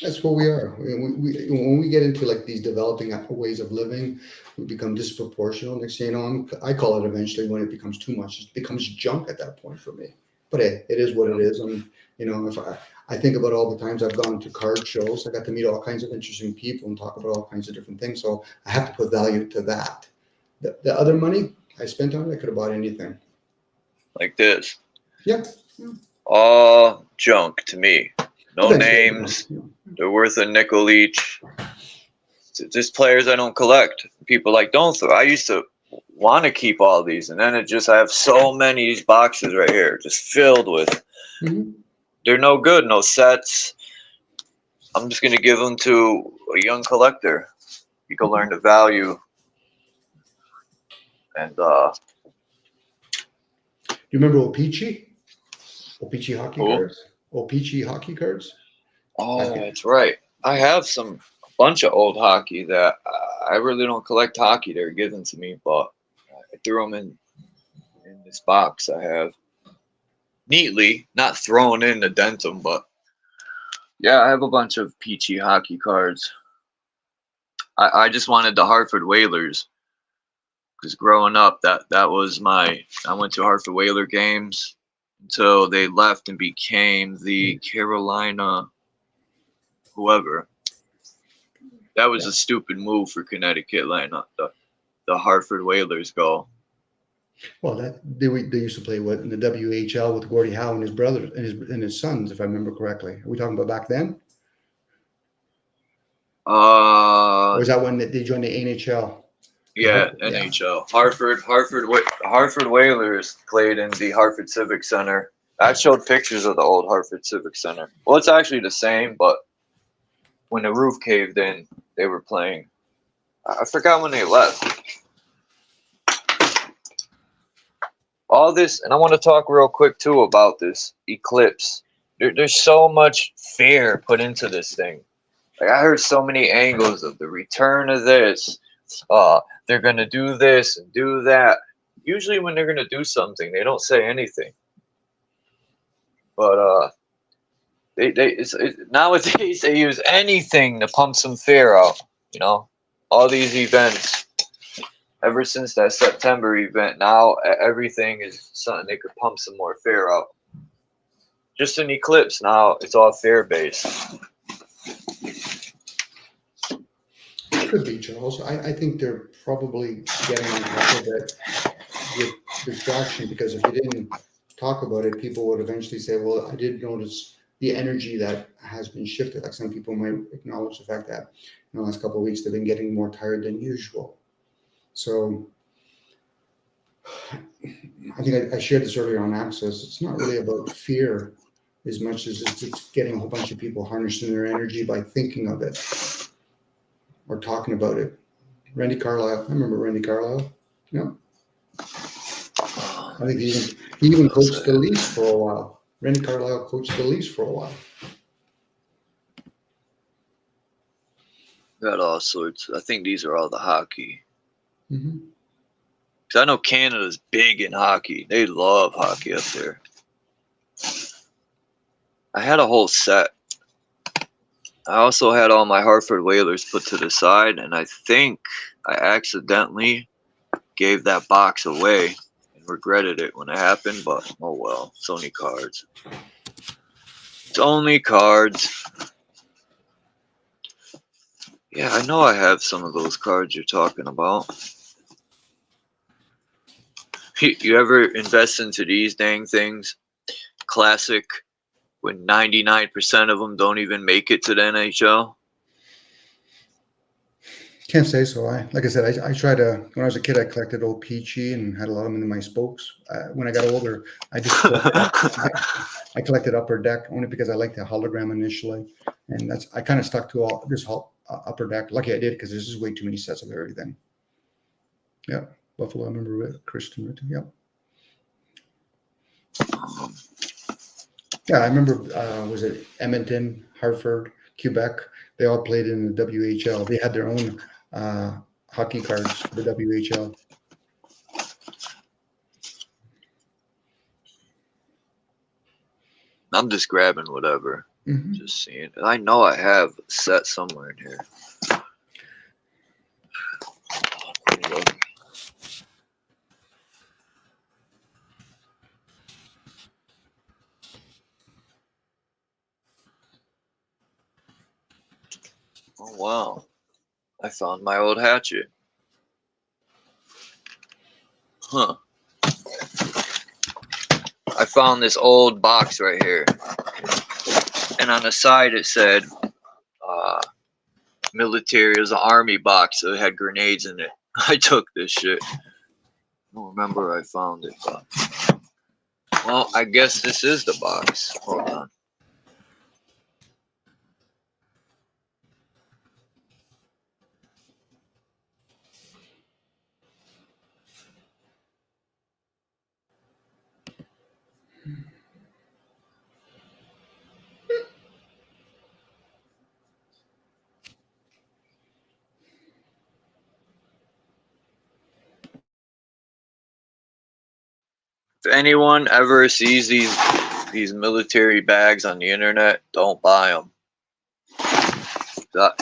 That's what we are. When we get into like these developing ways of living, we become disproportional. Next thing you know, I call it eventually when it becomes too much, it becomes junk at that point for me. But hey, it is what it is. You know, if I think about all the times I've gone to card shows, I got to meet all kinds of interesting people and talk about all kinds of different things. So I have to put value to that. The other money I spent on it, I could have bought anything. Like this. Yeah. All junk to me. No names. They're worth a nickel each. Just players I don't collect. People like, don't throw. I used to want to keep all these, and then I have so many these boxes right here, just filled with. Mm-hmm. They're no good, no sets. I'm just gonna give them to a young collector. You can learn the value. And do you remember O-Pee-Chee? O-Pee-Chee hockey cards? O-Pee-Chee hockey cards? Oh, that's right. I have a bunch of old hockey that I really don't collect hockey. They're given to me, but I threw them in this box I have. Neatly, not thrown in the dentum, but yeah, I have a bunch of peachy hockey cards. I just wanted the Hartford Whalers because growing up, that was I went to Hartford Whaler games until they left and became the Carolina whoever. That was a stupid move for Connecticut, letting the Hartford Whalers go. Well, they used to play in the WHL with Gordie Howe and his brothers and his sons, if I remember correctly. Are we talking about back then? Or was that when they joined the NHL? Yeah, NHL. Hartford Whalers played in the Hartford Civic Center. I showed pictures of the old Hartford Civic Center. Well, it's actually the same, but when the roof caved in, they were playing. I forgot when they left. All this, and I want to talk real quick too about this eclipse. There's so much fear put into this thing. Like I heard so many angles of the return of this. They're gonna do this and do that. Usually, when they're gonna do something, they don't say anything. But nowadays they use anything to pump some fear out. You know, all these events. Ever since that September event, now everything is something they could pump some more fear out. Just an eclipse now, it's all fear based. It could be, Charles. I think they're probably getting on top of it with distraction because if you didn't talk about it, people would eventually say, well, I did notice the energy that has been shifted. Like some people might acknowledge the fact that in the last couple of weeks they've been getting more tired than usual. So I think I shared this earlier on Access. It's not really about fear as much as it's getting a whole bunch of people harnessing their energy by thinking of it or talking about it. Randy Carlisle, I remember Randy Carlisle. Yeah. I think he even coached the Leafs for a while. Randy Carlisle coached the Leafs for a while. Got all sorts. I think these are all the hockey. Mm-hmm. Because I know Canada's big in hockey. They love hockey up there. I had a whole set. I also had all my Hartford Whalers put to the side, and I think I accidentally gave that box away and regretted it when it happened, but oh well. It's only cards. It's only cards. Yeah, I know I have some of those cards you're talking about. You ever invest into these dang things? Classic, when 99% of them don't even make it to the NHL? Can't say so. Like I said, I tried to, when I was a kid, I collected old Peachy and had a lot of them in my spokes. When I got older, I just I collected Upper Deck only because I liked the hologram initially, and I kind of stuck to all this Upper Deck. Lucky I did, because there's just way too many sets of everything. Yeah, Buffalo. I remember Christian Ritten. Yep. Yeah, I remember. Was it Edmonton, Hartford, Quebec? They all played in the WHL. They had their own hockey cards for the WHL. I'm just grabbing whatever. Mm-hmm. Just seeing. I know I have a set somewhere in here. Oh wow. I found my old hatchet. Huh. I found this old box right here. And on the side it said military. It was an army box, so it had grenades in it. I took this shit. I don't remember where I found it, but well, I guess this is the box. Hold on. If anyone ever sees these military bags on the internet, don't buy them.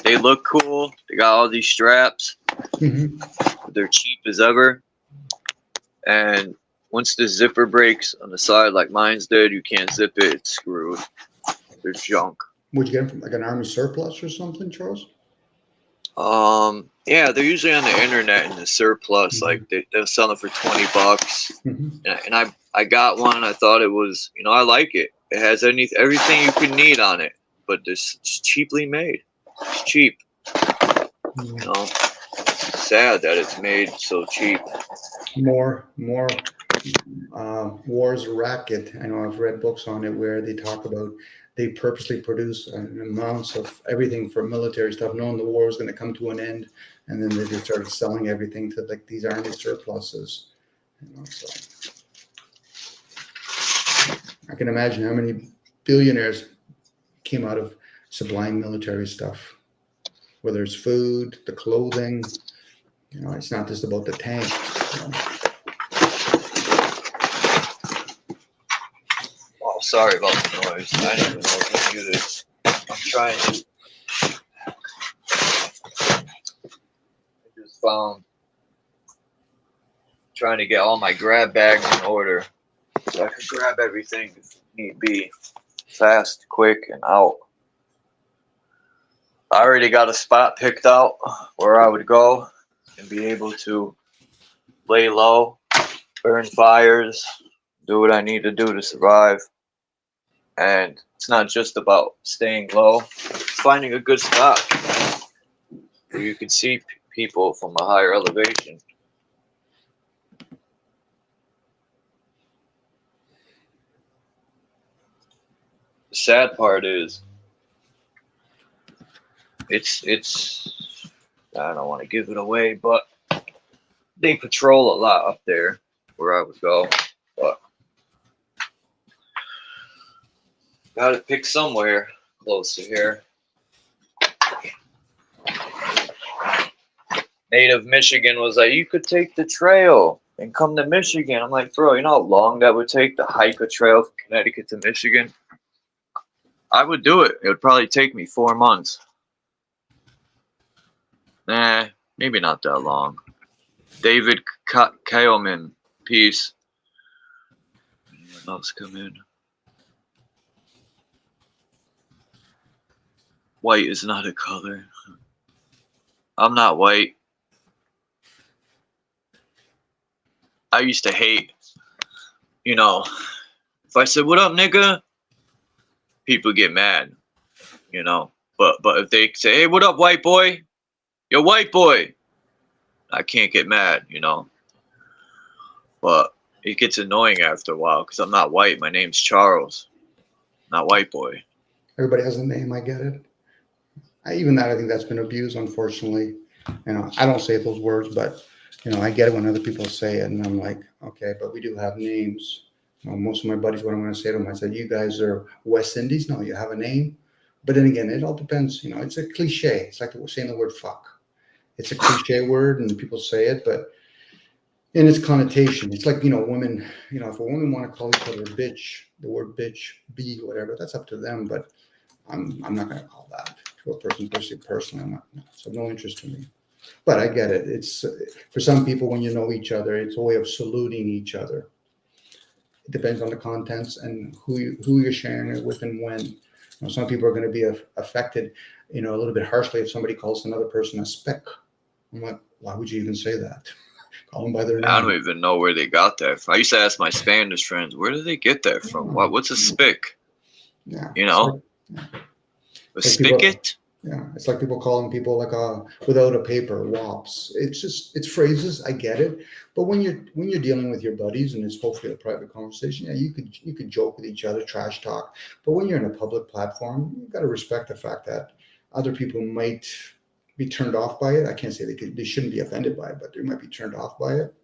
They look cool. They got all these straps. Mm-hmm. They're cheap as ever. And once the zipper breaks on the side like mine's did, you can't zip it. It's screwed. They're junk. Would you get them from like an army surplus or something, Charles? Yeah, they're usually on the internet in the surplus. Like they'll sell it for $20. Mm-hmm. And I got one. I thought it was, I like it. It has everything you could need on it, but it's cheaply made. It's cheap. It's sad that it's made so cheap. More Wars Racket. I know I've read books on it where they talk about they purposely produce an amounts of everything for military stuff, knowing the war was going to come to an end, and then they just started selling everything to like these army surpluses. So I can imagine how many billionaires came out of supplying military stuff, whether it's food, the clothing. It's not just about the tanks. Oh, sorry about the noise. I didn't even know if I muted. I'm trying to. I just found trying to get all my grab bags in order so I can grab everything if need be, fast, quick, and out. I already got a spot picked out where I would go and be able to lay low, burn fires, do what I need to do to survive. And it's not just about staying low, it's finding a good spot where you can see people from a higher elevation. The sad part is it's I don't want to give it away, but they patrol a lot up there where I would go, but gotta pick somewhere close to here. Native Michigan was like, you could take the trail and come to Michigan. I'm like, bro, you know how long that would take to hike a trail from Connecticut to Michigan? I would do it. It would probably take me 4 months. Nah, maybe not that long. David Keilman, peace. else come in. White is not a color. I'm not white. I used to hate, if I said, "What up, nigga?" people get mad, But if they say, "Hey, what up, white boy? Yo, white boy," I can't get mad, But it gets annoying after a while because I'm not white. My name's Charles, not white boy. Everybody has a name. I get it. I think that's been abused, unfortunately. I don't say those words, but I get it when other people say it, and I'm like, okay, but we do have names. Most of my buddies, what I'm going to say to them, I said, "You guys are West Indies. No, you have a name." But then again, it all depends. It's a cliche. It's like saying the word "fuck." It's a cliche word, and people say it, but in its connotation, it's like women. If a woman want to call each other a bitch, the word bitch, B, whatever, that's up to them. But I'm not going to call that to a person personally. I'm not. So no interest in me. But I get it. It's for some people, when you know each other, it's a way of saluting each other. It depends on the contents and who you're sharing it with and when. Some people are going to be affected, a little bit harshly if somebody calls another person a spick. I'm like, why would you even say that? Call them by their name. I don't even know where they got that from. I used to ask my Spanish friends, where do they get that from? What's a spick? Yeah. A spigot? Yeah, it's like people calling people like without a paper, wops. It's phrases. I get it, but when you're dealing with your buddies and it's hopefully a private conversation, yeah, you could joke with each other, trash talk. But when you're in a public platform, you've got to respect the fact that other people might be turned off by it. I can't say they shouldn't be offended by it, but they might be turned off by it.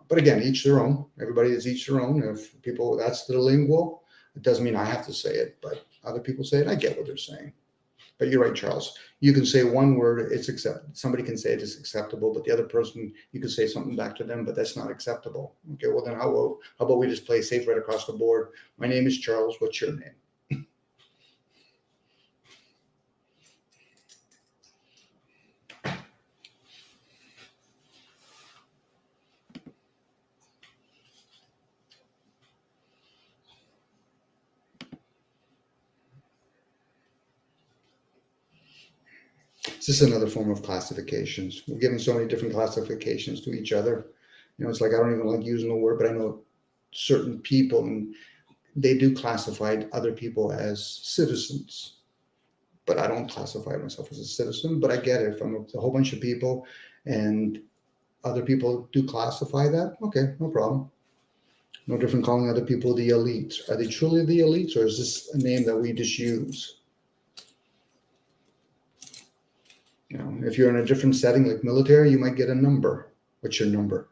But again, each their own. Everybody is each their own. If people that's the lingual, it doesn't mean I have to say it, but other people say it. I get what they're saying. But you're right, Charles. You can say one word, it's accepted. Somebody can say it is acceptable, but the other person, you can say something back to them, but that's not acceptable. Okay, well then how about we just play safe right across the board? My name is Charles. What's your name? It's just another form of classifications. We're giving so many different classifications to each other. It's like I don't even like using the word, but I know certain people and they do classify other people as citizens. But I don't classify myself as a citizen, but I get it. If I'm a whole bunch of people and other people do classify that, okay, no problem. No different calling other people the elites. Are they truly the elites, or is this a name that we just use? If you're in a different setting like military, you might get a number. What's your number?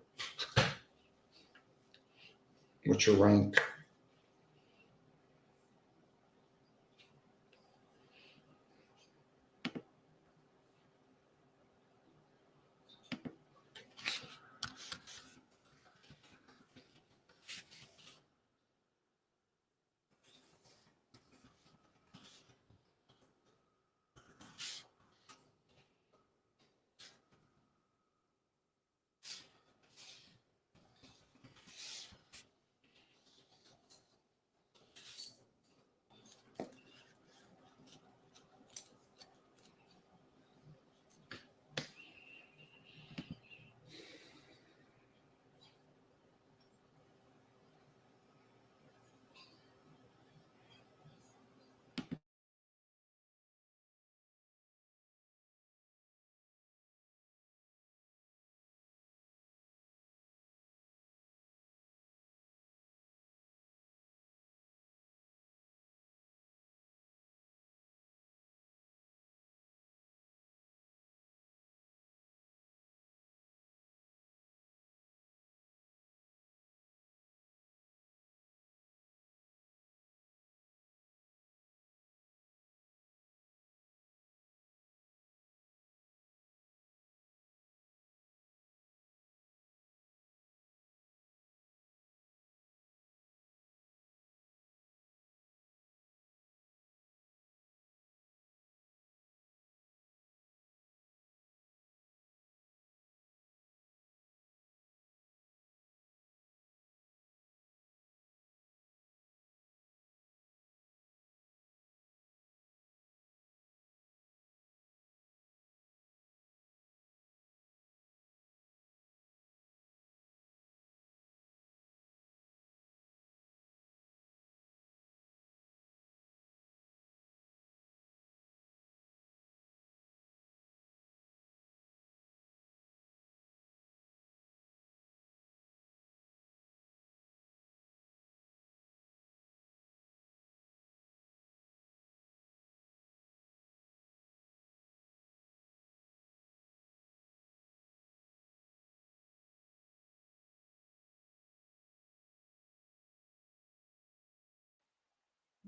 What's your rank?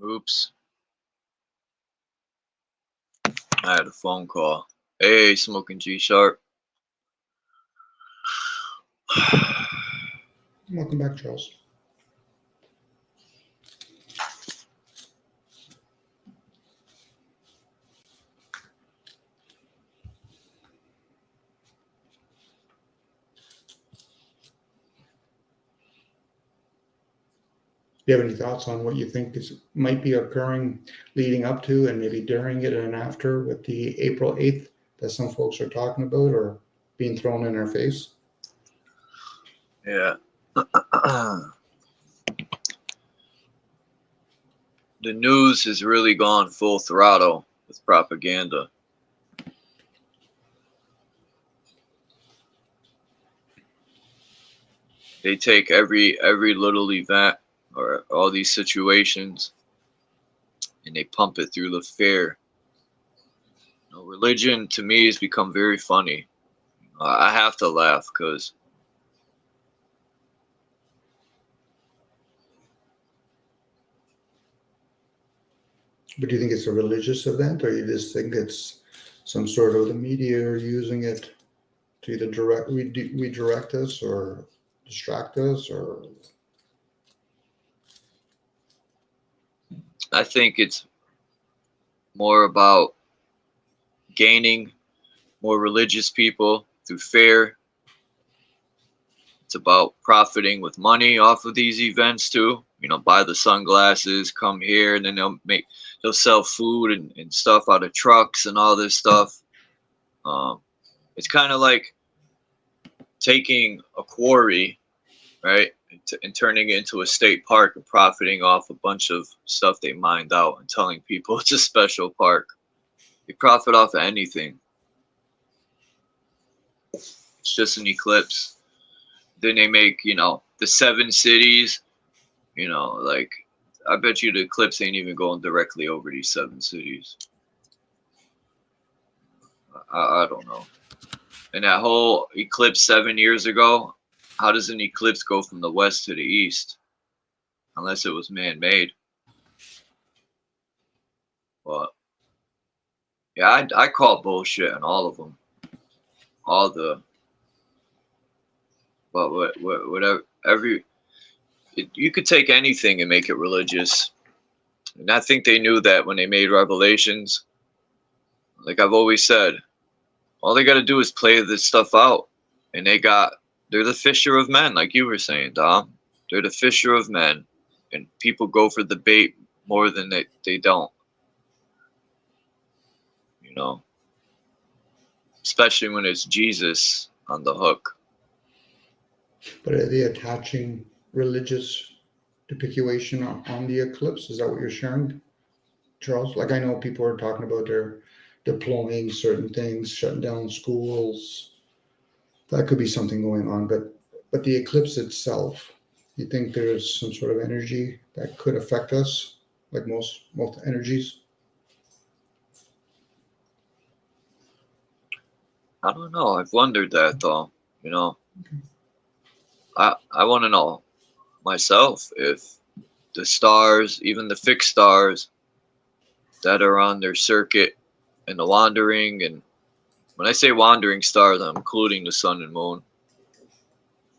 Oops. I had a phone call. Hey, Smoking G Sharp. Welcome back, Charles. Do you have any thoughts on what you think might be occurring leading up to and maybe during it and after with the April 8th that some folks are talking about or being thrown in our face? Yeah. The news has really gone full throttle with propaganda. They take every little event or all these situations and they pump it through the fear. You know, religion to me has become very funny. I have to laugh because But do you think it's a religious event, or you just think it's some sort of the media are using it to either redirect us or distract us, or? I think it's more about gaining more religious people through fear. It's about profiting with money off of these events too. You know, buy the sunglasses, come here, and then they'll sell food and stuff out of trucks and all this stuff. It's kind of like taking a quarry, right, and turning it into a state park and profiting off a bunch of stuff they mined out and telling people it's a special park. They profit off of anything. It's just an eclipse. Then they make, you know, the 7 cities, you know, like, I bet you the eclipse ain't even going directly over these 7 cities. I don't know. And that whole eclipse 7 years ago, how does an eclipse go from the west to the east? Unless it was man-made. But, yeah, I call bullshit on all of them. All the... But whatever, you could take anything and make it religious. And I think they knew that when they made Revelations. Like I've always said, all they got to do is play this stuff out. And they're the fisher of men, like you were saying, Dom. They're the fisher of men. And people go for the bait more than they don't. You know? Especially when it's Jesus on the hook. But are they attaching religious depiction on the eclipse? Is that what you're sharing, Charles? Like, I know people are talking about they're deploying certain things, shutting down schools. That could be something going on, but the eclipse itself, you think there's some sort of energy that could affect us, like most energies? I don't know. I've wondered that though, you know. I want to know myself if the stars, even the fixed stars that are on their circuit and the wandering, and when I say wandering stars, I'm including the sun and moon.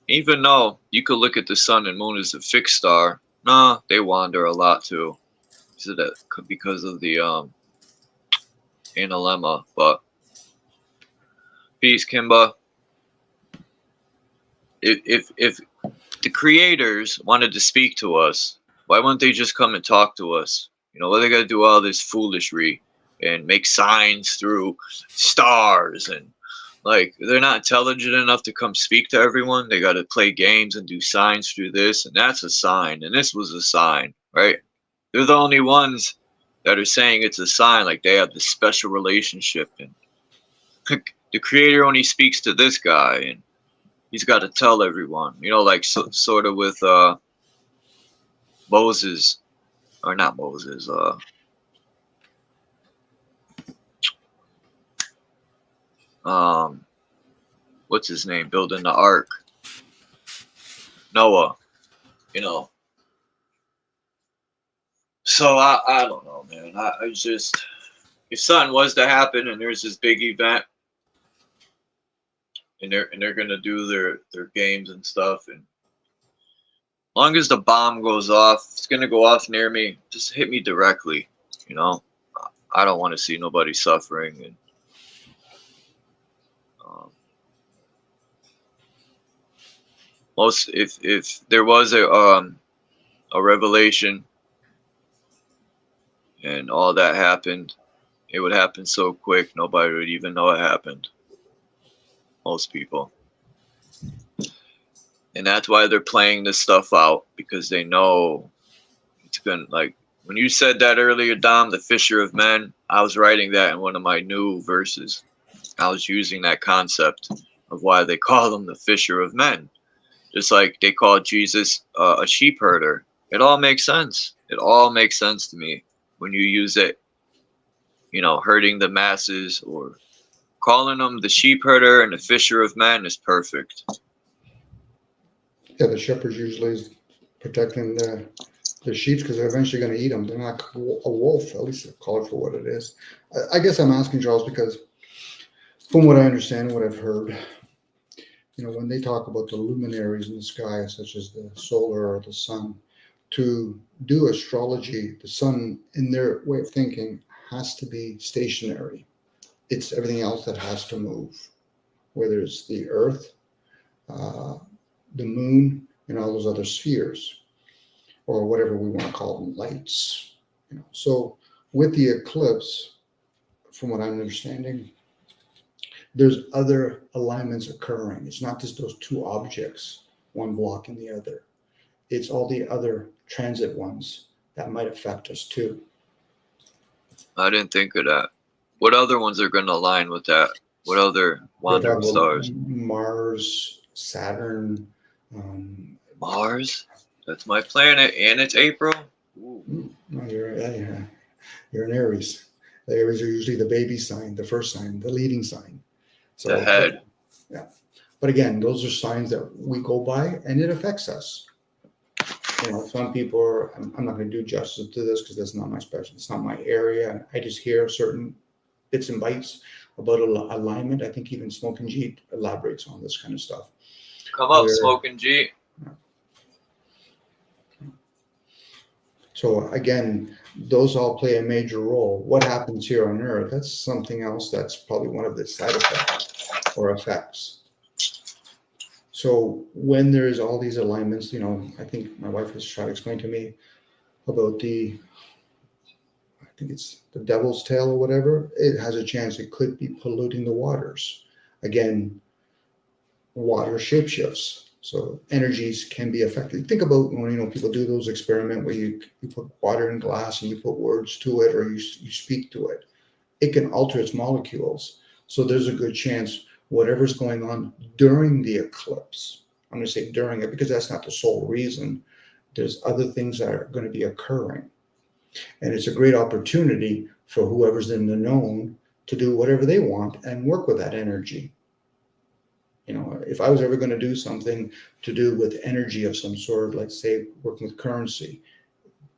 Even though you could look at the sun and moon as a fixed star, nah, they wander a lot too. So that because of the analemma. But peace, Kimba. If the creators wanted to speak to us, why wouldn't they just come and talk to us? You know, why they got to do all this foolishness and make signs through stars, and like they're not intelligent enough to come speak to everyone. They got to play games and do signs through this, and that's a sign, and this was a sign, right? They're the only ones that are saying it's a sign, like they have this special relationship, and the creator only speaks to this guy, and he's got to tell everyone, you know, like sort of with Moses, or not Moses, what's his name, building the ark, Noah, you know. So I don't know, man. I just, if something was to happen and there's this big event and they're gonna do their games and stuff, and as long as the bomb goes off, it's gonna go off near me. Just hit me directly, you know. I don't want to see nobody suffering, and most if there was a revelation and all that happened, it would happen so quick nobody would even know it happened. Most people. And that's why they're playing this stuff out, because they know it's gonna, like when you said that earlier, Dom, the fisher of men, I was writing that in one of my new verses. I was using that concept of why they call him the fisher of men. Just like they called Jesus a sheep herder. It all makes sense. It all makes sense to me when you use it, you know, herding the masses, or calling them the sheep herder and the fisher of men is perfect. Yeah, the shepherds usually is protecting the sheep because they're eventually going to eat them. They're not a wolf, at least call it for what it is. I guess I'm asking, Charles, because from what I understand, what I've heard, you know, when they talk about the luminaries in the sky, such as the solar or the sun, to do astrology, the sun, in their way of thinking, has to be stationary. It's everything else that has to move, whether it's the earth, the moon, and all those other spheres, or whatever we want to call them, lights. You know, so with the eclipse, from what I'm understanding, there's other alignments occurring. It's not just those two objects, one blocking the other. It's all the other transit ones that might affect us too. I didn't think of that. What other ones are going to align with that? What other wandering stars? Mars, Saturn. Mars? That's my planet, and it's April. No, you're an Aries. The Aries are usually the baby sign, the first sign, the leading sign. So, the head. Yeah. But again, those are signs that we go by, and it affects us. You know, some people are, I'm not going to do justice to this because that's not my specialty. It's not my area. I just hear certain bits and bytes about alignment. I think even Smoking G elaborates on this kind of stuff. Come up, Smoking G. So again, those all play a major role. What happens here on Earth, that's something else that's probably one of the side effects or effects. So when there's all these alignments, you know, I think my wife was trying to explain to me about I think it's the devil's tail or whatever. It has a chance it could be polluting the waters. Again, water shapeshifts. So energies can be affected. Think about when, you know, people do those experiments where you put water in glass and you put words to it, or you speak to it. It can alter its molecules. So there's a good chance whatever's going on during the eclipse, I'm going to say during it because that's not the sole reason. There's other things that are going to be occurring. And it's a great opportunity for whoever's in the known to do whatever they want and work with that energy. You know, if I was ever going to do something to do with energy of some sort, like say working with currency,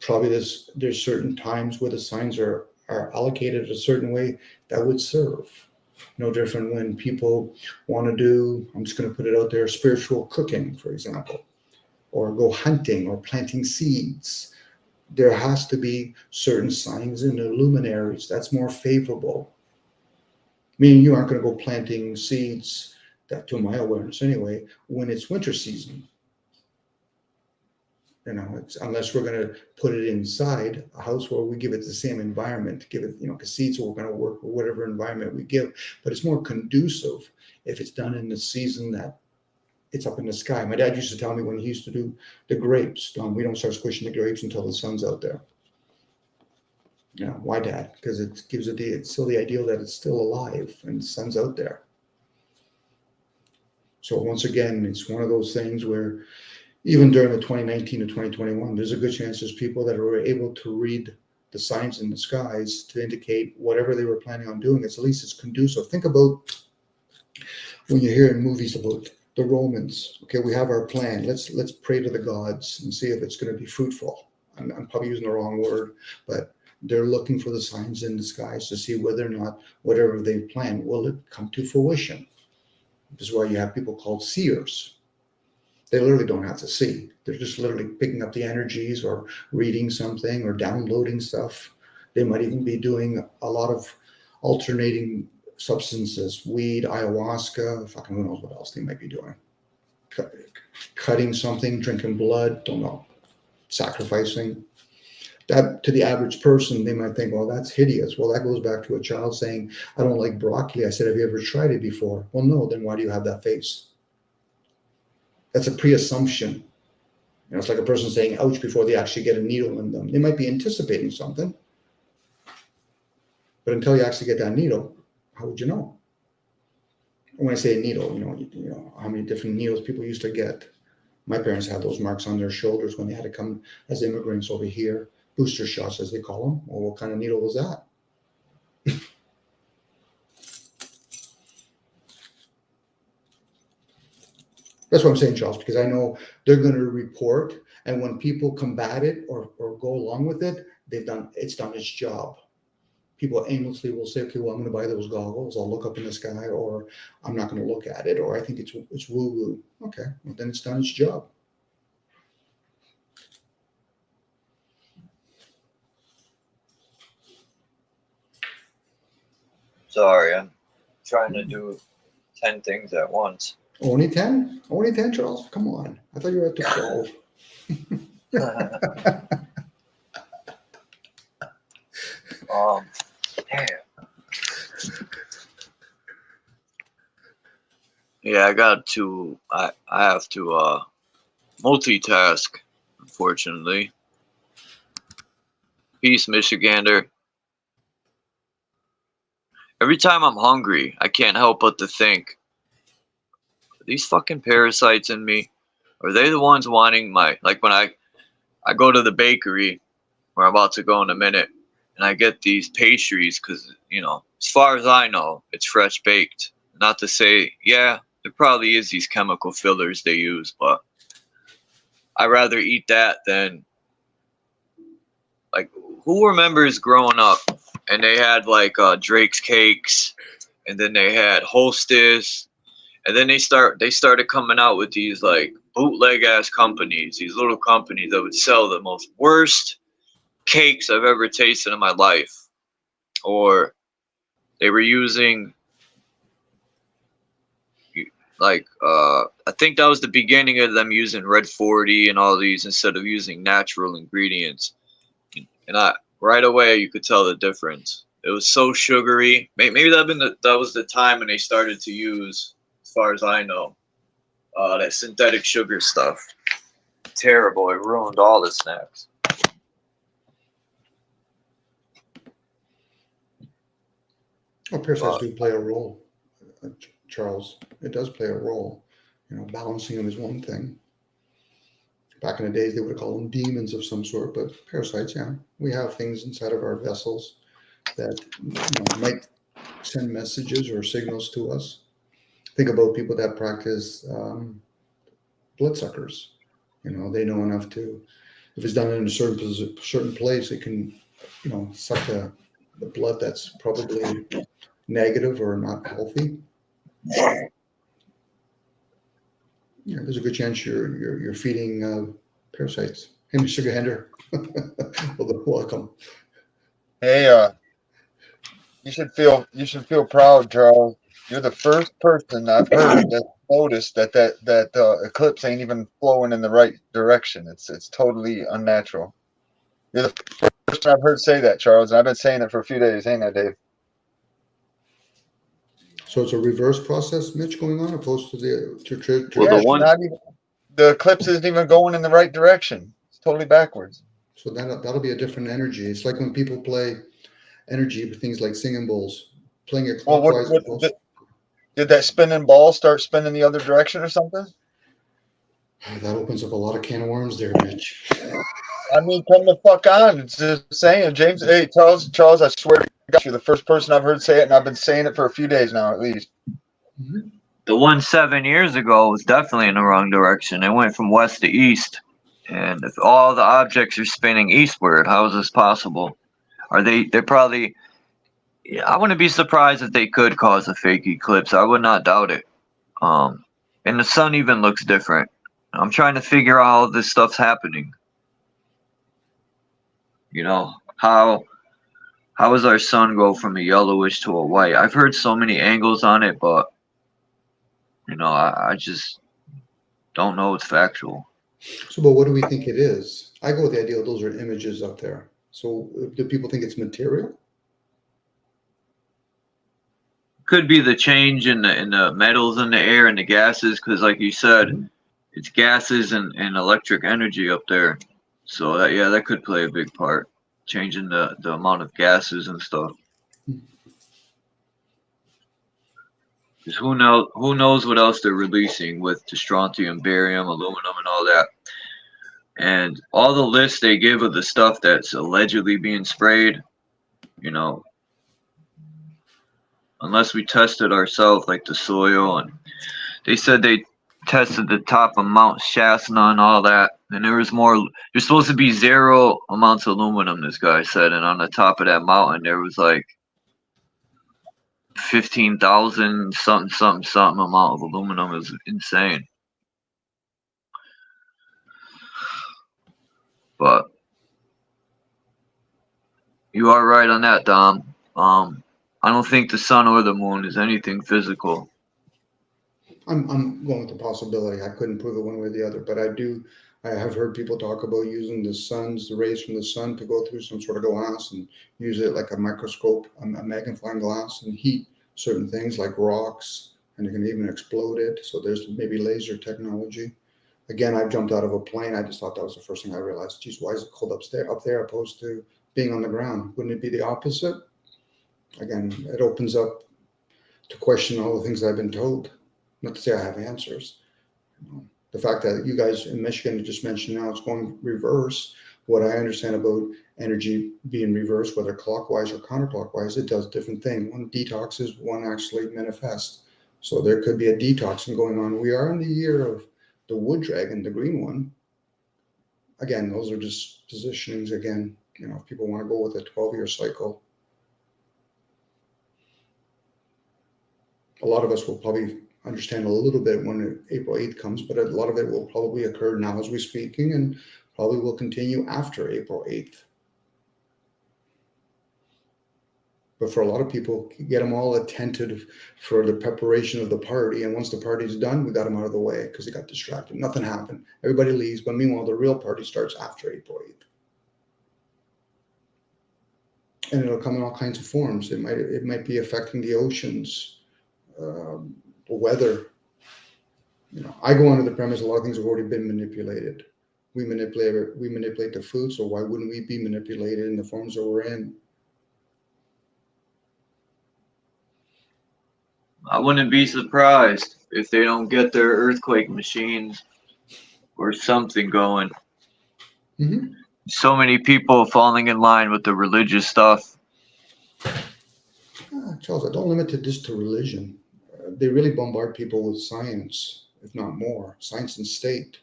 probably there's certain times where the signs are allocated a certain way that would serve. No different when people want to do, I'm just going to put it out there, spiritual cooking, for example, or go hunting or planting seeds. There has to be certain signs in the luminaries that's more favorable. Meaning you aren't going to go planting seeds, that to my awareness anyway, when it's winter season. You know, unless we're going to put it inside a house where we give it the same environment, give it, you know, because seeds are going to work with whatever environment we give, but it's more conducive if it's done in the season that it's up in the sky. My dad used to tell me when he used to do the grapes, we don't start squishing the grapes until the sun's out there. Yeah, why, Dad? Because it gives it it's still the ideal that it's still alive and the sun's out there. So once again, it's one of those things where even during the 2019 to 2021, there's a good chance there's people that were able to read the signs in the skies to indicate whatever they were planning on doing. At least it's conducive. Think about when you hear in movies about the Romans. Okay, we have our plan. Let's pray to the gods and see if it's going to be fruitful. I'm probably using the wrong word, but they're looking for the signs in the skies to see whether or not whatever they plan will it come to fruition. This is why you have people called seers. They literally don't have to see. They're just literally picking up the energies or reading something or downloading stuff. They might even be doing a lot of alternating substances, weed, ayahuasca, fucking who knows what else they might be doing. Cutting something, drinking blood, don't know. Sacrificing. That to the average person, they might think, well, that's hideous. Well, that goes back to a child saying, I don't like broccoli. I said, have you ever tried it before? Well, no, then why do you have that face? That's a pre-assumption. You know, it's like a person saying ouch before they actually get a needle in them. They might be anticipating something. But until you actually get that needle, how would you know? When I say needle, you know how many different needles people used to get. My parents had those marks on their shoulders when they had to come as immigrants over here. Booster shots, as they call them. Well, what kind of needle was that? That's what I'm saying, Charles, because I know they're going to report, and when people combat it or go along with it, it's done its job. People aimlessly will say, okay, well, I'm going to buy those goggles. I'll look up in the sky, or I'm not going to look at it, or I think it's woo-woo. Okay, well, then it's done its job. Sorry, I'm trying to do 10 things at once. Only 10? Only 10, Charles? Come on. I thought you were up to 12. Damn. Yeah, I have to multitask, unfortunately. Peace, Michigander. Every time I'm hungry, I can't help but to think, are these fucking parasites in me? Are they the ones wanting like when I go to the bakery, where I'm about to go in a minute, and I get these pastries because, as far as I know, it's fresh baked. Not to say, yeah, there probably is these chemical fillers they use, but I'd rather eat that than, like, who remembers growing up and they had like Drake's Cakes, and then they had Hostess, and then they started coming out with these like bootleg ass companies, these little companies that would sell the most worst cakes I've ever tasted in my life. Or they were using like I think that was the beginning of them using Red 40 and all these instead of using natural ingredients. And right away you could tell the difference. It was so sugary. Maybe that was the time when they started to use, as far as I know, that synthetic sugar stuff. Terrible. It ruined all the snacks. Well, parasites do play a role, Charles. It does play a role. Balancing them is one thing. Back in the days, they would call them demons of some sort, but parasites, yeah. We have things inside of our vessels that might send messages or signals to us. Think about people that practice bloodsuckers. They know enough to, if it's done in a certain place, it can, suck the blood that's probably negative or not healthy. Yeah, there's a good chance you're feeding parasites. Hey, Mr. Gander, welcome. Hey, you should feel proud, Charles. You're the first person I've heard that noticed that eclipse ain't even flowing in the right direction. It's totally unnatural. You're the first person I've heard say that, Charles, and I've been saying it for a few days, ain't I, Dave? So it's a reverse process, Mitch, going on, opposed to the the eclipse isn't even going in the right direction. It's totally backwards. So that'll be a different energy. It's like when people play energy with things like singing bowls, playing it clockwise. Did that spinning ball start spinning the other direction or something? That opens up a lot of can of worms there, Mitch. I mean, come the fuck on. It's just saying, James. Hey, Charles, I swear to God, you're the first person I've heard say it, and I've been saying it for a few days now, at least. The one 7 years ago was definitely in the wrong direction. It went from west to east. And if all the objects are spinning eastward, how is this possible? They're probably, yeah, I wouldn't be surprised if they could cause a fake eclipse. I would not doubt it. And the sun even looks different. I'm trying to figure out how this stuff's happening. You know, how does our sun go from a yellowish to a white? I've heard so many angles on it, but you know, I just don't know it's factual. So, but what do we think it is? I go with the idea those are images up there. So, do people think it's material? Could be the change in the metals in the air and the gases, because like you said, it's gases and electric energy up there. So that, yeah, that could play a big part, changing the amount of gases and stuff. Because who knows what else they're releasing with the strontium, barium, aluminum, and all that. And all the lists they give of the stuff that's allegedly being sprayed, you know, unless we tested ourselves, like the soil, and they said they tested the top of Mount Shasta and all that, and there was more. There's supposed to be 0 amounts of aluminum, this guy said, and on the top of that mountain there was like 15,000 something amount of aluminum. Is insane. But you are right on that, Dom. I don't think the sun or the moon is anything physical. I'm going with the possibility. I couldn't prove it one way or the other, but I have heard people talk about using the rays from the sun to go through some sort of glass and use it like a microscope, a magnifying glass, and heat certain things like rocks, and you can even explode it. So there's maybe laser technology. Again, I've jumped out of a plane. I just thought that was the first thing I realized. Geez, why is it cold up there opposed to being on the ground? Wouldn't it be the opposite? Again, it opens up to question all the things I've been told. Not to say I have answers. The fact that you guys in Michigan just mentioned now it's going reverse. What I understand about energy being reversed, whether clockwise or counterclockwise, it does different things. One detoxes, one actually manifests. So there could be a detoxing going on. We are in the year of the wood dragon, the green one. Again, those are just positionings. Again, you know, if people want to go with a 12-year cycle, a lot of us will probably understand a little bit when April 8th comes, but a lot of it will probably occur now as we're speaking and probably will continue after April 8th. But for a lot of people, get them all attentive for the preparation of the party. And once the party's done, we got them out of the way because they got distracted. Nothing happened. Everybody leaves. But meanwhile, the real party starts after April 8th. And it'll come in all kinds of forms. It might be affecting the oceans, the weather. You know, I go under the premise a lot of things have already been manipulated. We manipulate the food, so why wouldn't we be manipulated in the forms that we're in? I wouldn't be surprised if they don't get their earthquake machines or something going. Mm-hmm. So many people falling in line with the religious stuff. Charles, I don't limit it just to religion. They really bombard people with science, if not more. Science and state.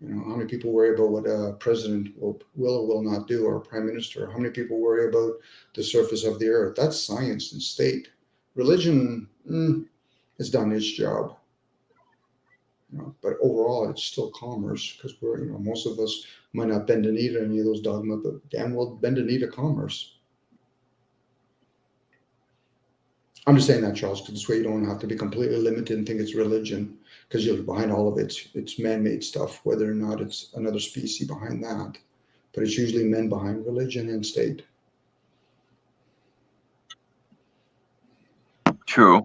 You know, how many people worry about what a president will or will not do, or a prime minister? How many people worry about the surface of the earth? That's science and state. Religion has done its job. You know, but overall, it's still commerce because we're, you know, most of us might not bend a knee to any of those dogma, but damn well bend a knee to commerce. I'm just saying that, Charles, because this way you don't have to be completely limited and think it's religion, because you're behind all of it's man-made stuff, whether or not it's another species behind that. But it's usually men behind religion and state. True.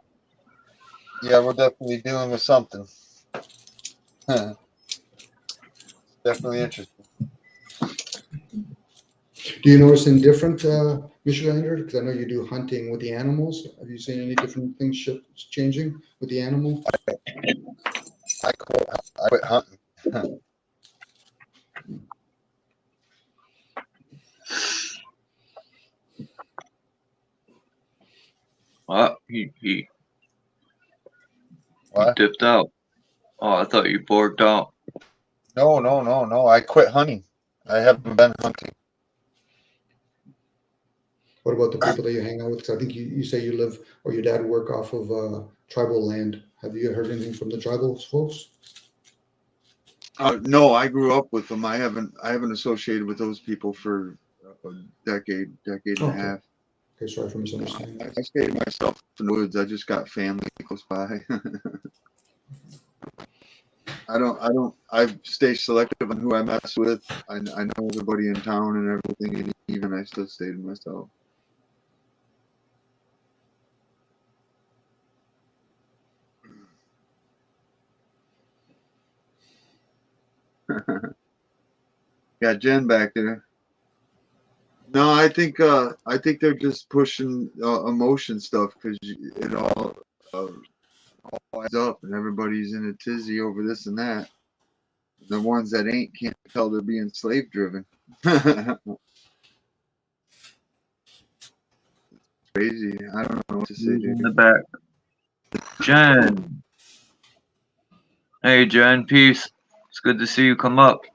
Yeah, we're definitely dealing with something. Definitely interesting. Do you notice in different Michigander? Because I know you do hunting with the animals. Have you seen any different things changing with the animal? I quit hunting. What? He What? dipped out. Oh, I thought you borked out. No. I quit hunting. I haven't been hunting. What about the people that you hang out with? 'Cause I think you say you live or your dad work off of tribal land. Have you heard anything from the tribal folks? No, I grew up with them. I haven't associated with those people for a decade and a half. Okay, sorry for misunderstanding. I stayed myself in the woods. I just got family close by. I stay selective on who I mess with. I know everybody in town and everything, and even I still stay to myself. Got Jen back there. No, I think they're just pushing emotion stuff because it all adds up and everybody's in a tizzy over this and that. The ones that ain't can't tell they're being slave driven. Crazy. I don't know what to say. In the back. Jen. Hey, Jen. Peace. It's good to see you come up.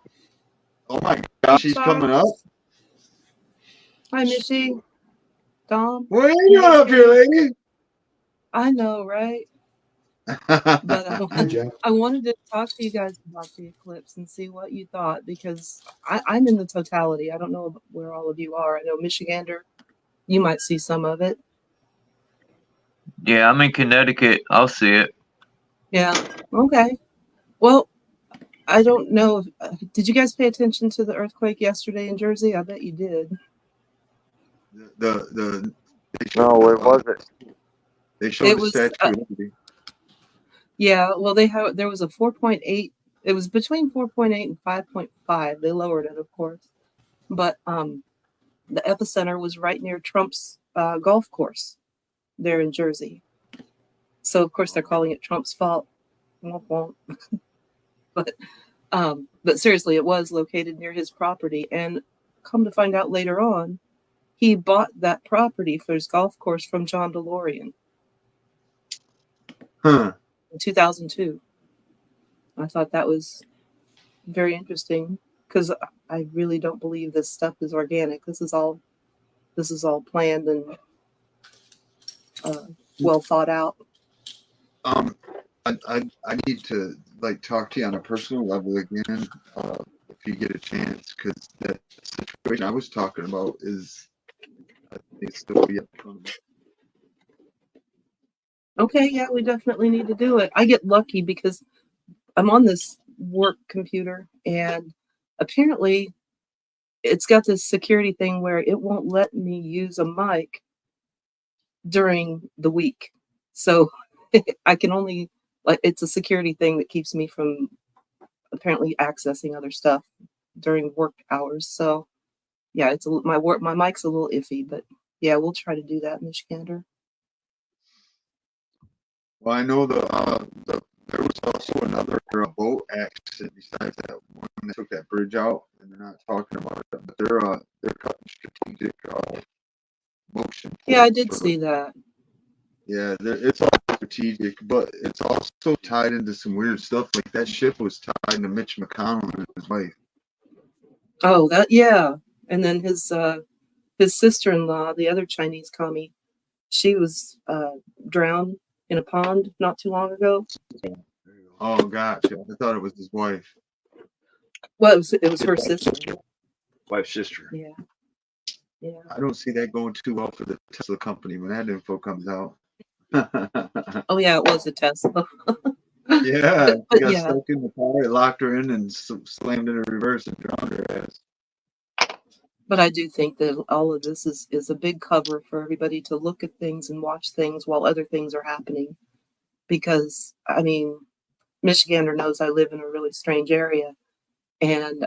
Oh my gosh, she's coming up. Hi, Missy. Dom. What are you doing up here, lady? I know, right? But I wanted to talk to you guys about the eclipse and see what you thought because I'm in the totality. I don't know where all of you are. I know Michigander, you might see some of it. Yeah, I'm in Connecticut. I'll see it. Yeah. Okay. Well, I don't know. Did you guys pay attention to the earthquake yesterday in Jersey? I bet you did. No, where was it? They showed the Statue of Liberty. Yeah, well, there was a 4.8. It was between 4.8 and 5.5. They lowered it, of course, but the epicenter was right near Trump's golf course there in Jersey. So of course they're calling it Trump's fault. But seriously, it was located near his property, and come to find out later on, he bought that property for his golf course from John DeLorean. Huh. In 2002. I thought that was very interesting because I really don't believe this stuff is organic. This is all planned and well thought out. I need to talk to you on a personal level again if you get a chance because that situation I was talking about is it's still be up front. Okay, yeah, we definitely need to do it. I get lucky because I'm on this work computer and apparently it's got this security thing where it won't let me use a mic during the week. So I can only it's a security thing that keeps me from apparently accessing other stuff during work hours. So yeah, my mic's a little iffy, but yeah, we'll try to do that, Michigander. Well, I know there was also another boat accident besides that one that took that bridge out, and they're not talking about it, but they're cutting strategic motion. Yeah, I did see that. Yeah, it's all strategic, but it's also tied into some weird stuff. Like that ship was tied into Mitch McConnell and his wife. Oh, yeah, and then his sister-in-law, the other Chinese commie, she was drowned in a pond not too long ago. Oh gotcha. I thought it was his wife. Well, it was her sister. Wife's sister. Yeah. Yeah. I don't see that going too well for the Tesla company when that info comes out. Oh yeah, it was a Tesla. Yeah, but got yeah. stuck in the car, it locked her in, and slammed in reverse and drowned her ass. But I do think that all of this is a big cover for everybody to look at things and watch things while other things are happening. Because, I mean, Michigander knows I live in a really strange area. And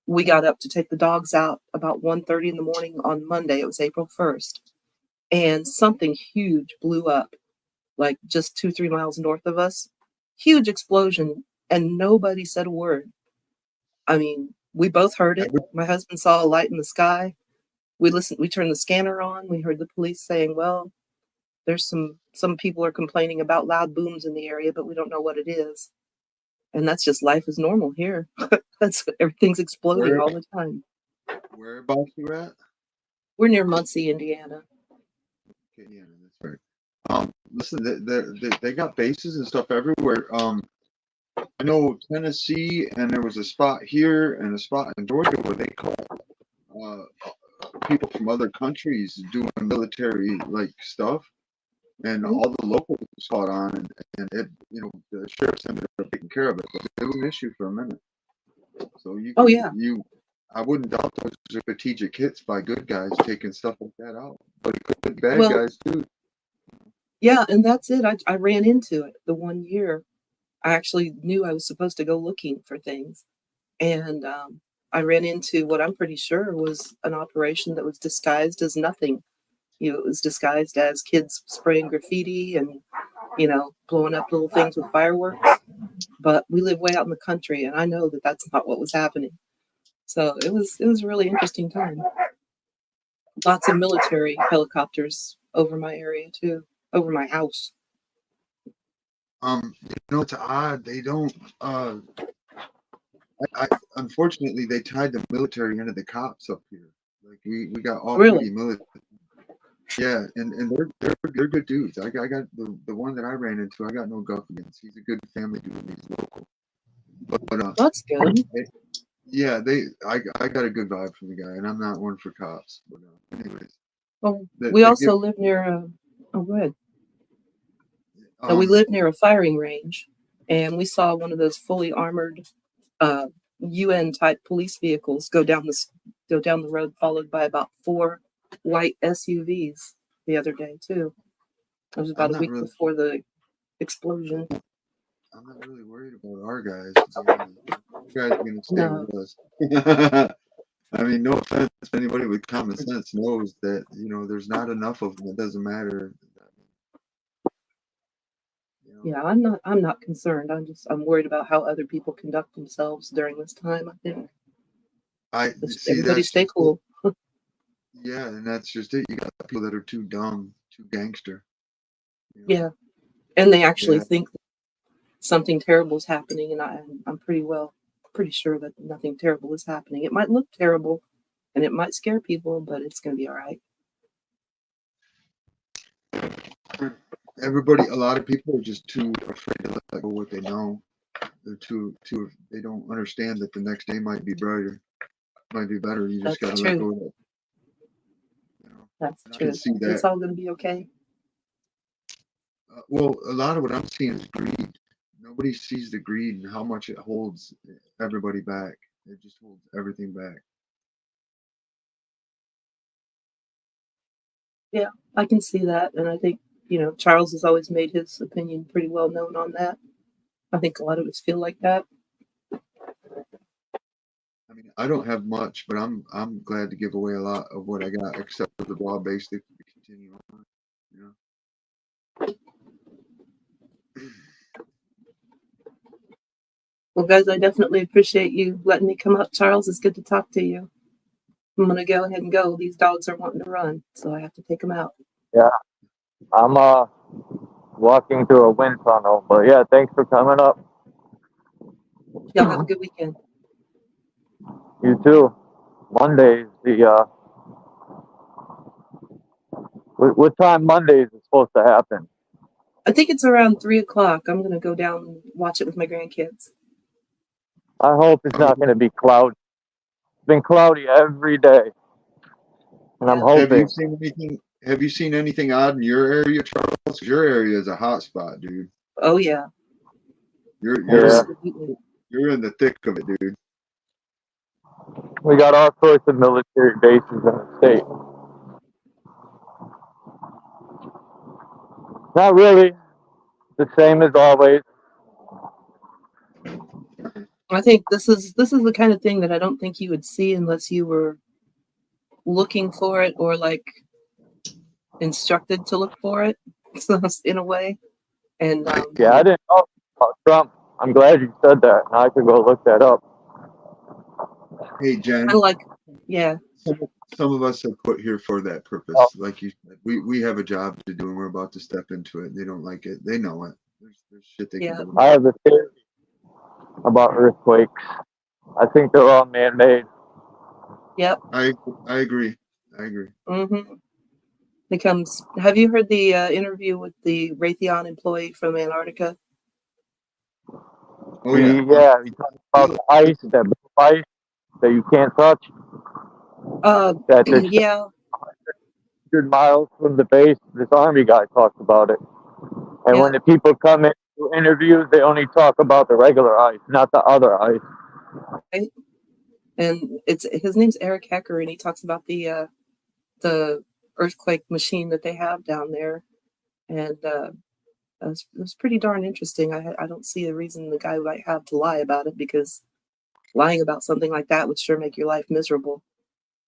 we got up to take the dogs out about 1:30 in the morning on Monday. It was April 1st. And something huge blew up, like just 2-3 miles north of us. Huge explosion. And nobody said a word. I mean, we both heard it. My husband saw a light in the sky. We turned the scanner on. We heard the police saying, well, there's some people are complaining about loud booms in the area, but we don't know what it is. And that's just life is normal here. That's everything's exploding Where all the time. whereabouts you at? We're near Muncie, Indiana. Okay, yeah, that's right. Listen, they got bases and stuff everywhere. I know Tennessee, and there was a spot here and a spot in Georgia where they caught people from other countries doing military like stuff, and all the locals caught on, and it, you know, the sheriff's ended up taking care of it, but it was an issue for a minute. So you, Oh yeah. I wouldn't doubt those are strategic hits by good guys taking stuff like that out, but it could be bad Well, guys too. yeah, and that's it. I ran into it the one year. I actually knew I was supposed to go looking for things, and I ran into what I'm pretty sure was an operation that was disguised as nothing. You know, it was disguised as kids spraying graffiti and, you know, blowing up little things with fireworks. But we live way out in the country, and I know that that's not what was happening. So it was a really interesting time. Lots of military helicopters over my area too, over my house. You know, it's odd. They don't. Unfortunately, they tied the military into the cops up here. Like we got Really? off-duty military. Yeah, and they're good dudes. I got the one that I ran into. I got no guff against. He's a good family dude. And he's local. But That's good. yeah, I got a good vibe from the guy, and I'm not one for cops. But anyways, Well, they, we they also give. live near oh, go ahead. No, we live near a firing range, and we saw one of those fully armored UN type police vehicles go down the road, followed by about 4 white SUVs the other day too. It was I'm about a not week really. before the explosion. I'm not really worried about our guys. To be honest. Our guys are gonna stay No. with us. I mean, no offense. Anybody with common sense knows that, you know, there's not enough of them. It doesn't matter. You know, Yeah, I'm not concerned. I'm worried about how other people conduct themselves during this time, I think. Just see everybody that's stay just it. cool. Yeah, and that's just it. You got people that are too dumb, too gangster. You know? Yeah. And they actually Yeah. think that something terrible is happening, and I'm pretty sure that nothing terrible is happening. It might look terrible and it might scare people, but it's gonna be all right. Everybody, a lot of people are just too afraid to let go what they know. They're too. They don't understand that the next day might be brighter, might be better. You just That's gotta let true. go of it. You know, That's and I true. can see It's that. all gonna be okay. Well, a lot of what I'm seeing is greed. Nobody sees the greed and how much it holds everybody back. It just holds everything back. Yeah, I can see that, and I think, you know, Charles has always made his opinion pretty well known on that. I think a lot of us feel like that. I mean, I don't have much, but I'm glad to give away a lot of what I got, except for the raw basic to continue on. You know. Well, guys, I definitely appreciate you letting me come up. Charles, it's good to talk to you. I'm gonna go ahead and go. These dogs are wanting to run, so I have to take them out. Yeah, I'm walking through a wind tunnel, but yeah, thanks for coming up. Y'all have a good weekend. You too. Monday's the what time Mondays is supposed to happen? I think it's around 3:00. I'm gonna go down and watch it with my grandkids. I hope it's not going to be cloudy. It's been cloudy every day, and I'm Have you hoping. seen anything? Have you seen anything odd in your area, Charles? 'Cause your area is a hot spot, dude. Oh yeah. You're Yeah, you're in the thick of it, dude. we got all sorts of military bases in the state. Not really the same as always. I think this is the kind of thing that I don't think you would see unless you were looking for it or like instructed to look for it. So in a way, and Yeah, I didn't know about Trump. I'm glad you said that. Now I could go look that up. Hey, Jen. I like, yeah. Some of us are put here for that purpose. Oh. Like you said, we have a job to do, and we're about to step into it. They don't like it. They know it. There's shit they Yeah. can do. I have a theory. about earthquakes. I think they're all man-made. Yep. I agree. I agree. Mm-hmm. Becomes. Have you heard the interview with the Raytheon employee from Antarctica? Oh yeah. Yeah, he talks about the ice, that blue ice that you can't touch. That there's Yeah. 100 miles from the base. This army guy talks about it. And when the people come in to interviews, they only talk about the regular ice, not the other ice. Right? And his name's Eric Hecker, and he talks about the earthquake machine that they have down there, and it was pretty darn interesting. I don't see a reason the guy might have to lie about it, because lying about something like that would sure make your life miserable,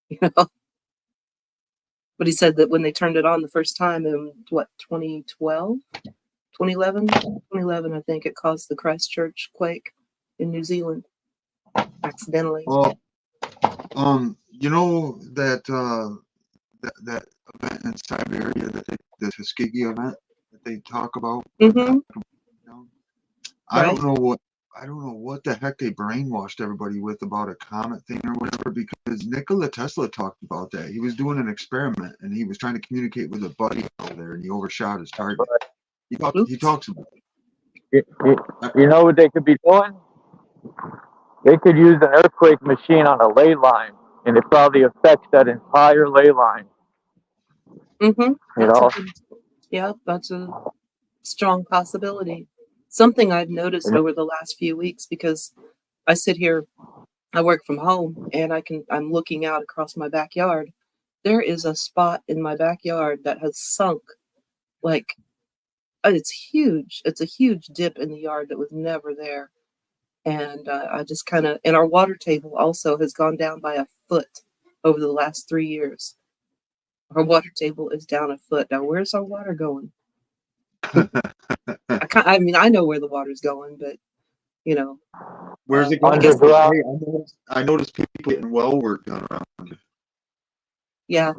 you know. But he said that when they turned it on the first time in 2011, I think, it caused the Christchurch quake in New Zealand accidentally. Well, you know that that event in Siberia, the Tuskegee event that they talk about. Mm-hmm. I don't know what the heck they brainwashed everybody with about a comet thing or whatever, because Nikola Tesla talked about that. He was doing an experiment and he was trying to communicate with a buddy over there, and he overshot his target. He talks about it. You know what they could be doing? They could use an earthquake machine on a ley line, and it probably affects that entire ley line. Mm-hmm. You know? Yeah, that's a strong possibility. Something I've noticed over the last few weeks, because I sit here, I work from home, and I'm looking out across my backyard. There is a spot in my backyard that has sunk, like, it's huge. It's a huge dip in the yard that was never there. And I just kind of, and our water table also has gone down by a foot over the last 3 years. Our water table is down a foot. Now, where's our water going? I mean, I know where the water's going, but, you know. Where's it going? Hey, I noticed people getting well work done around you. Yeah.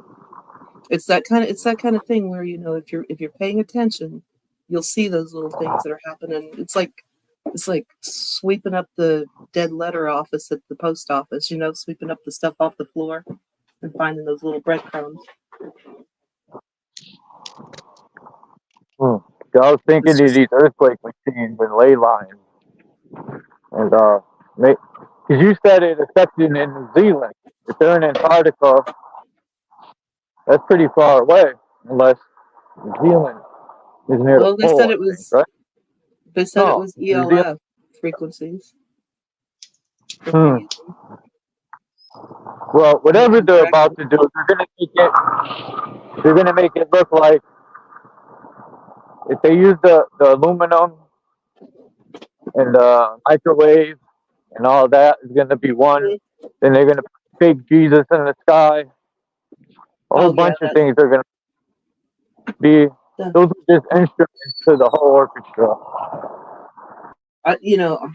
It's that kind of thing where, you know, if you're paying attention, you'll see those little things that are happening. It's like sweeping up the dead letter office at the post office, you know, sweeping up the stuff off the floor and finding those little breadcrumbs. I was thinking of these earthquake machines and ley lines. And, because you said it affected in New Zealand. If they're in Antarctica, that's pretty far away, unless New Zealand is near Well, the pole, said it was, right? They said it was New Zealand. ELF frequencies. Well, whatever they're about to do, they're gonna make it look like, if they use the aluminum and the microwave and all that is gonna be one, then they're gonna put fake Jesus in the sky. A whole bunch of things are gonna be. Those are just instruments to the whole orchestra. You know,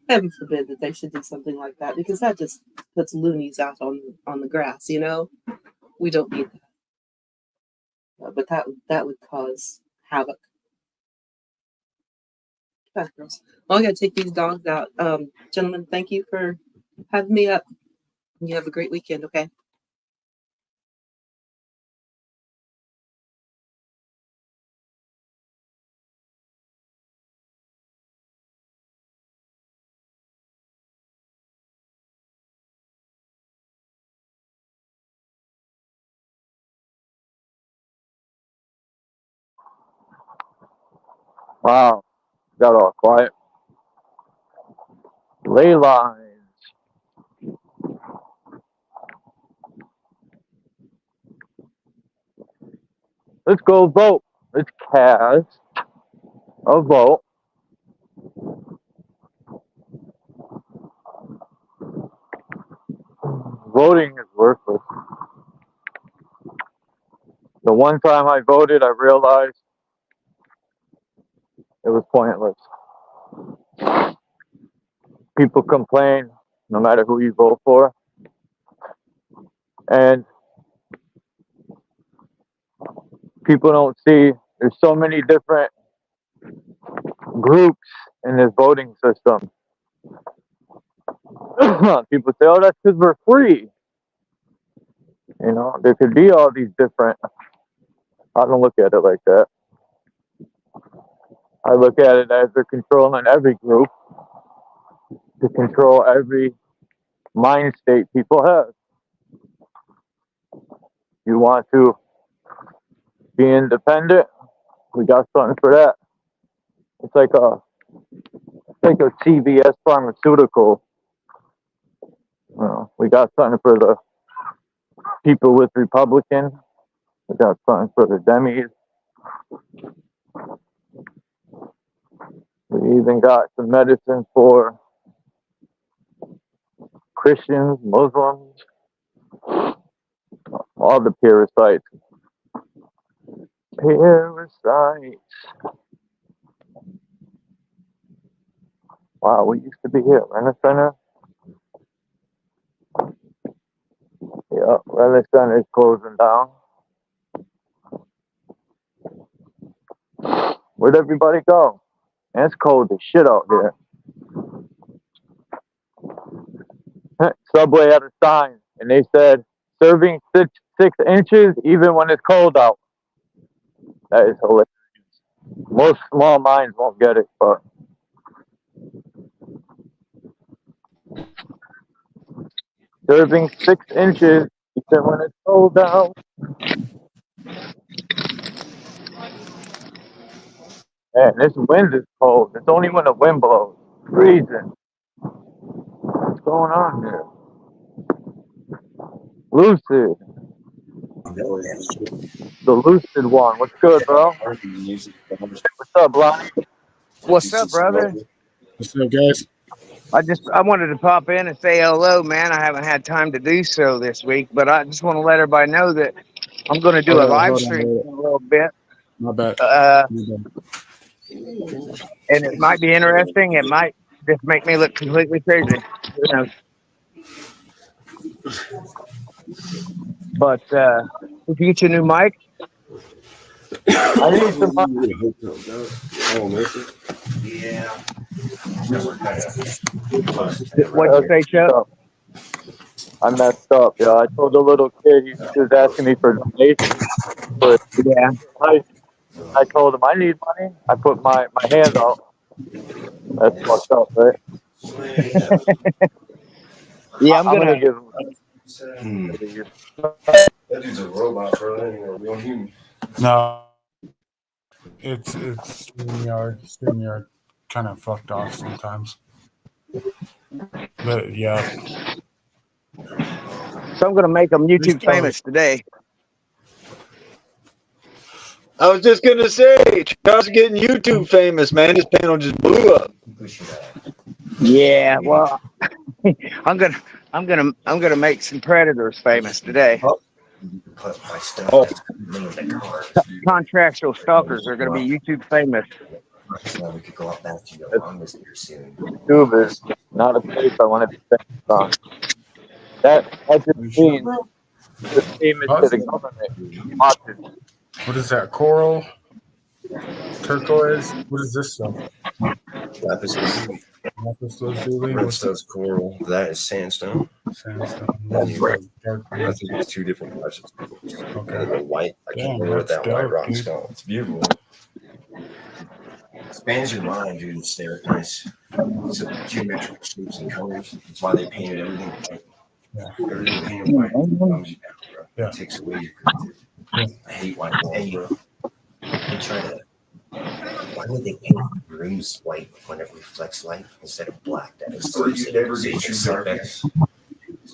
heaven forbid that they should do something like that, because that just puts loonies out on the grass. You know, we don't need that. But that would cause havoc. Bad girls. Well, I gotta take these dogs out. Gentlemen, thank you for having me up. You have a great weekend. Okay. Wow, got all quiet. Ley lines. Let's go vote. Let's cast a vote. Voting is worthless. The one time I voted, I realized it was pointless. People complain no matter who you vote for. And people don't see there's so many different groups in this voting system. People say, "Oh, that's because we're free." You know, there could be all these different. I don't look at it like that. I look at it as they're controlling every group to control every mind state people have. You want to be independent? We got something for that. It's like a CVS pharmaceutical. We got something for the people with Republican. We got something for the Demis. We even got some medicine for Christians, Muslims, all the parasites. Parasites. Wow, we used to be here, Renner Center. Yeah, Renner Center is closing down. Where'd everybody go? Man, it's cold as shit out here. Subway had a sign, and they said, serving 6 inches even when it's cold out. That is hilarious. Most small minds won't get it, but serving 6 inches even when it's cold out. Man, this wind is cold. It's only when the wind blows. Freezing. What's going on here? Lucid. The Lucid one. What's good, bro? What's up, Lonnie? What's up, brother? What's up, guys? I wanted to pop in and say hello, man. I haven't had time to do so this week, but I just want to let everybody know that I'm going to do a live stream in a little bit. My bad. And it might be interesting. It might just make me look completely crazy. Who knows? But if you get your new mic, I need some mic. Yeah. What'd you say, Chuck? I messed up, yeah. I told the little kid, he was asking me for donations. But yeah, I told him I need money. I put my hand out. That's fucked up, right? Yeah, I'm gonna give him. That dude's a robot, bro. That ain't a real human. No. It's StreamYard kind of fucked off sometimes. But yeah. So I'm gonna make them YouTube famous today. I was just gonna say, Charles getting YouTube famous, man. His panel just blew up. Yeah, well, I'm gonna make some predators famous today. Oh. Contractual stalkers are gonna be YouTube famous. YouTube is not a place I want to be famous on. That just means the famous to the government. What is that? Coral? Turquoise? What is this stuff? Lapis lazuli. Lapis lazuli. Redstone's coral. That is sandstone. Sandstone. That's right. I think there's two different types of crystals. Okay. The white. I can't remember what that white rock's called. It's beautiful. Expands your mind, dude. It's there. Nice. It's a geometric shapes and colors. That's why they painted everything white. Yeah. Everything painted white calms you down, bro. Yeah. It takes away your creativity. I hate white walls, bro. They try to. Why would they paint rooms white when it reflects light instead of black? That is so you never get true darkness.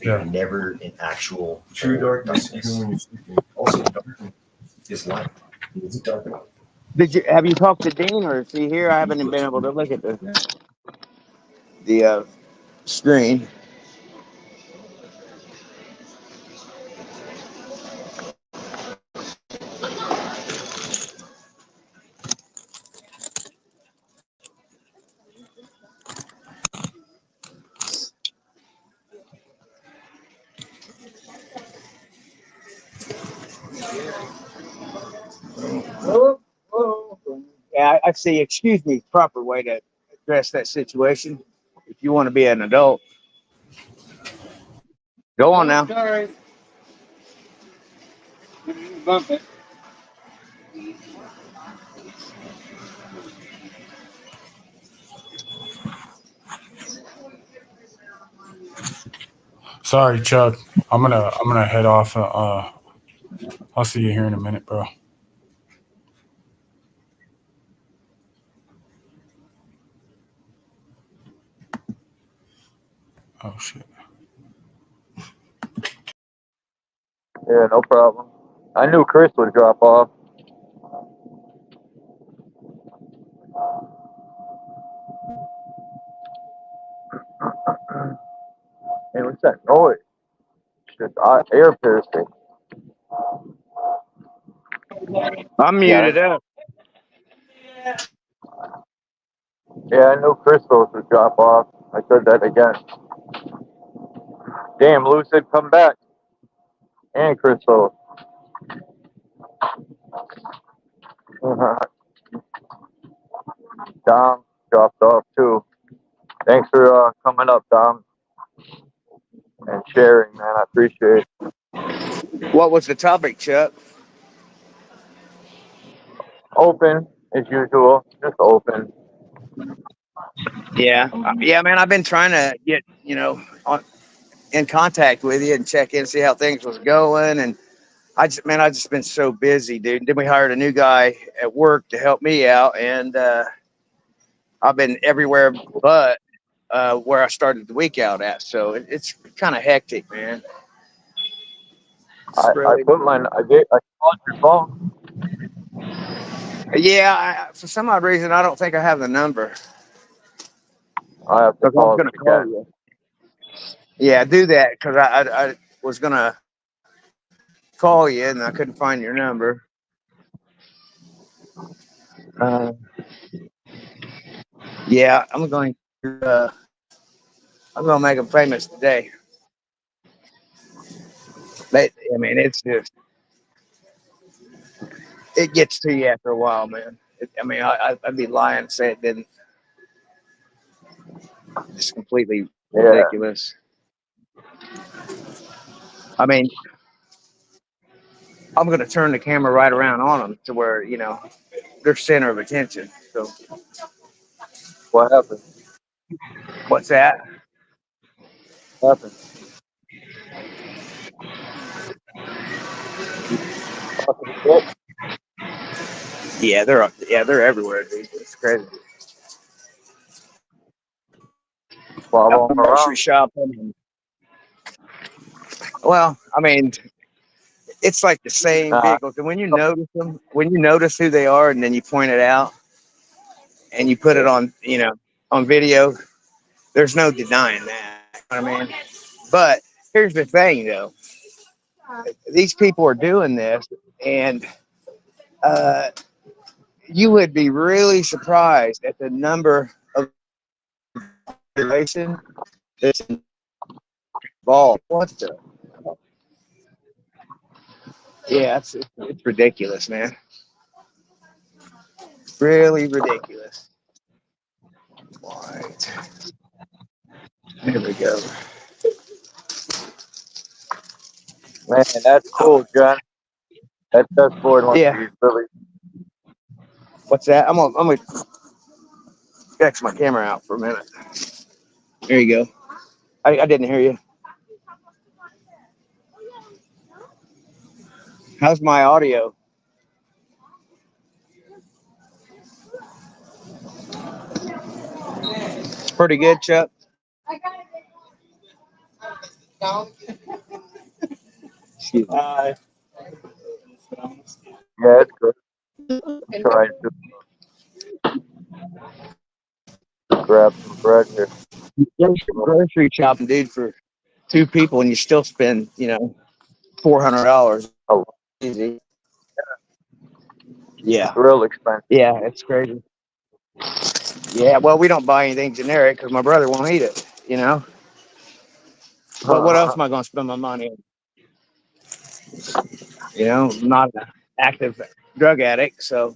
Yeah. Never an actual true darkness. Also, darkness is light. It's dark. Have you talked to Dean, or is he here? I haven't been able to look at the screen. Yeah, I see. Excuse me, proper way to address that situation. if you want to be an adult. Go on now. Sorry. Bump it. Sorry, Chuck. I'm gonna head off. I'll see you here in a minute, bro. Oh shit. Yeah, no problem. I knew Chris would drop off. Hey, what's that noise? Just air piercing. I'm muted up. Yeah, I knew Crystals would drop off. I said that again. Damn, Lucid, come back. And Crystal. Dom dropped off too. Thanks for coming up, Dom, and sharing, man. I appreciate it. What was the topic, Chuck? Open as usual, just open. Yeah, man. I've been trying to get in contact with you and check in, see how things was going, and I just been so busy, dude. Then we hired a new guy at work to help me out, and I've been everywhere but where I started the week out at. So it's kind of hectic, man. I called your phone. Yeah, for some odd reason, I don't think I have the number. I have to call it again. You. Yeah, do that, because I was gonna call you and I couldn't find your number. Yeah, I'm going to make them famous today. I mean, it's just, it gets to you after a while, man. I'd be lying to say it didn't. It's completely ridiculous. I mean, I'm going to turn the camera right around on them to where, they're center of attention. So, what happened? What's that? What happened? Yeah, they're everywhere, dude. It's crazy. Follow them grocery around. shopping. Well, I mean, it's like the same vehicles, and when you notice them, when you notice who they are, and then you point it out, and you put it on, on video, there's no denying that. You know what I mean? But here's the thing, though. These people are doing this, and you would be really surprised at the number of population that's involved. What the? Yeah, it's ridiculous, man. Really ridiculous. Right. There we go. Man, that's cool, John. That chessboard wants to be really. What's that? I'm gonna X my camera out for a minute. There you go. I didn't hear you. How's my audio? It's pretty good, Chuck. Yeah, it's good. I'm trying to grab some bread here. Grocery shopping, dude, for 2 people, and you still spend, $400. Oh, easy. Yeah. It's real expensive. Yeah, it's crazy. Yeah, well, we don't buy anything generic because my brother won't eat it, But what else am I going to spend my money on? I'm not an active drug addict, so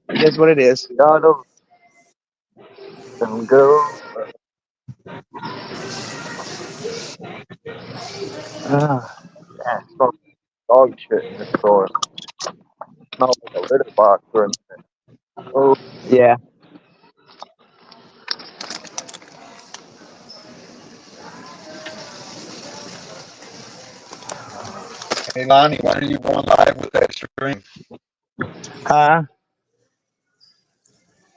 it is what it is. No, and go. Yeah, smells dog shit in the store. Smells like a litter box for a minute. Oh, yeah. Hey Lonnie, when are you going live with that stream?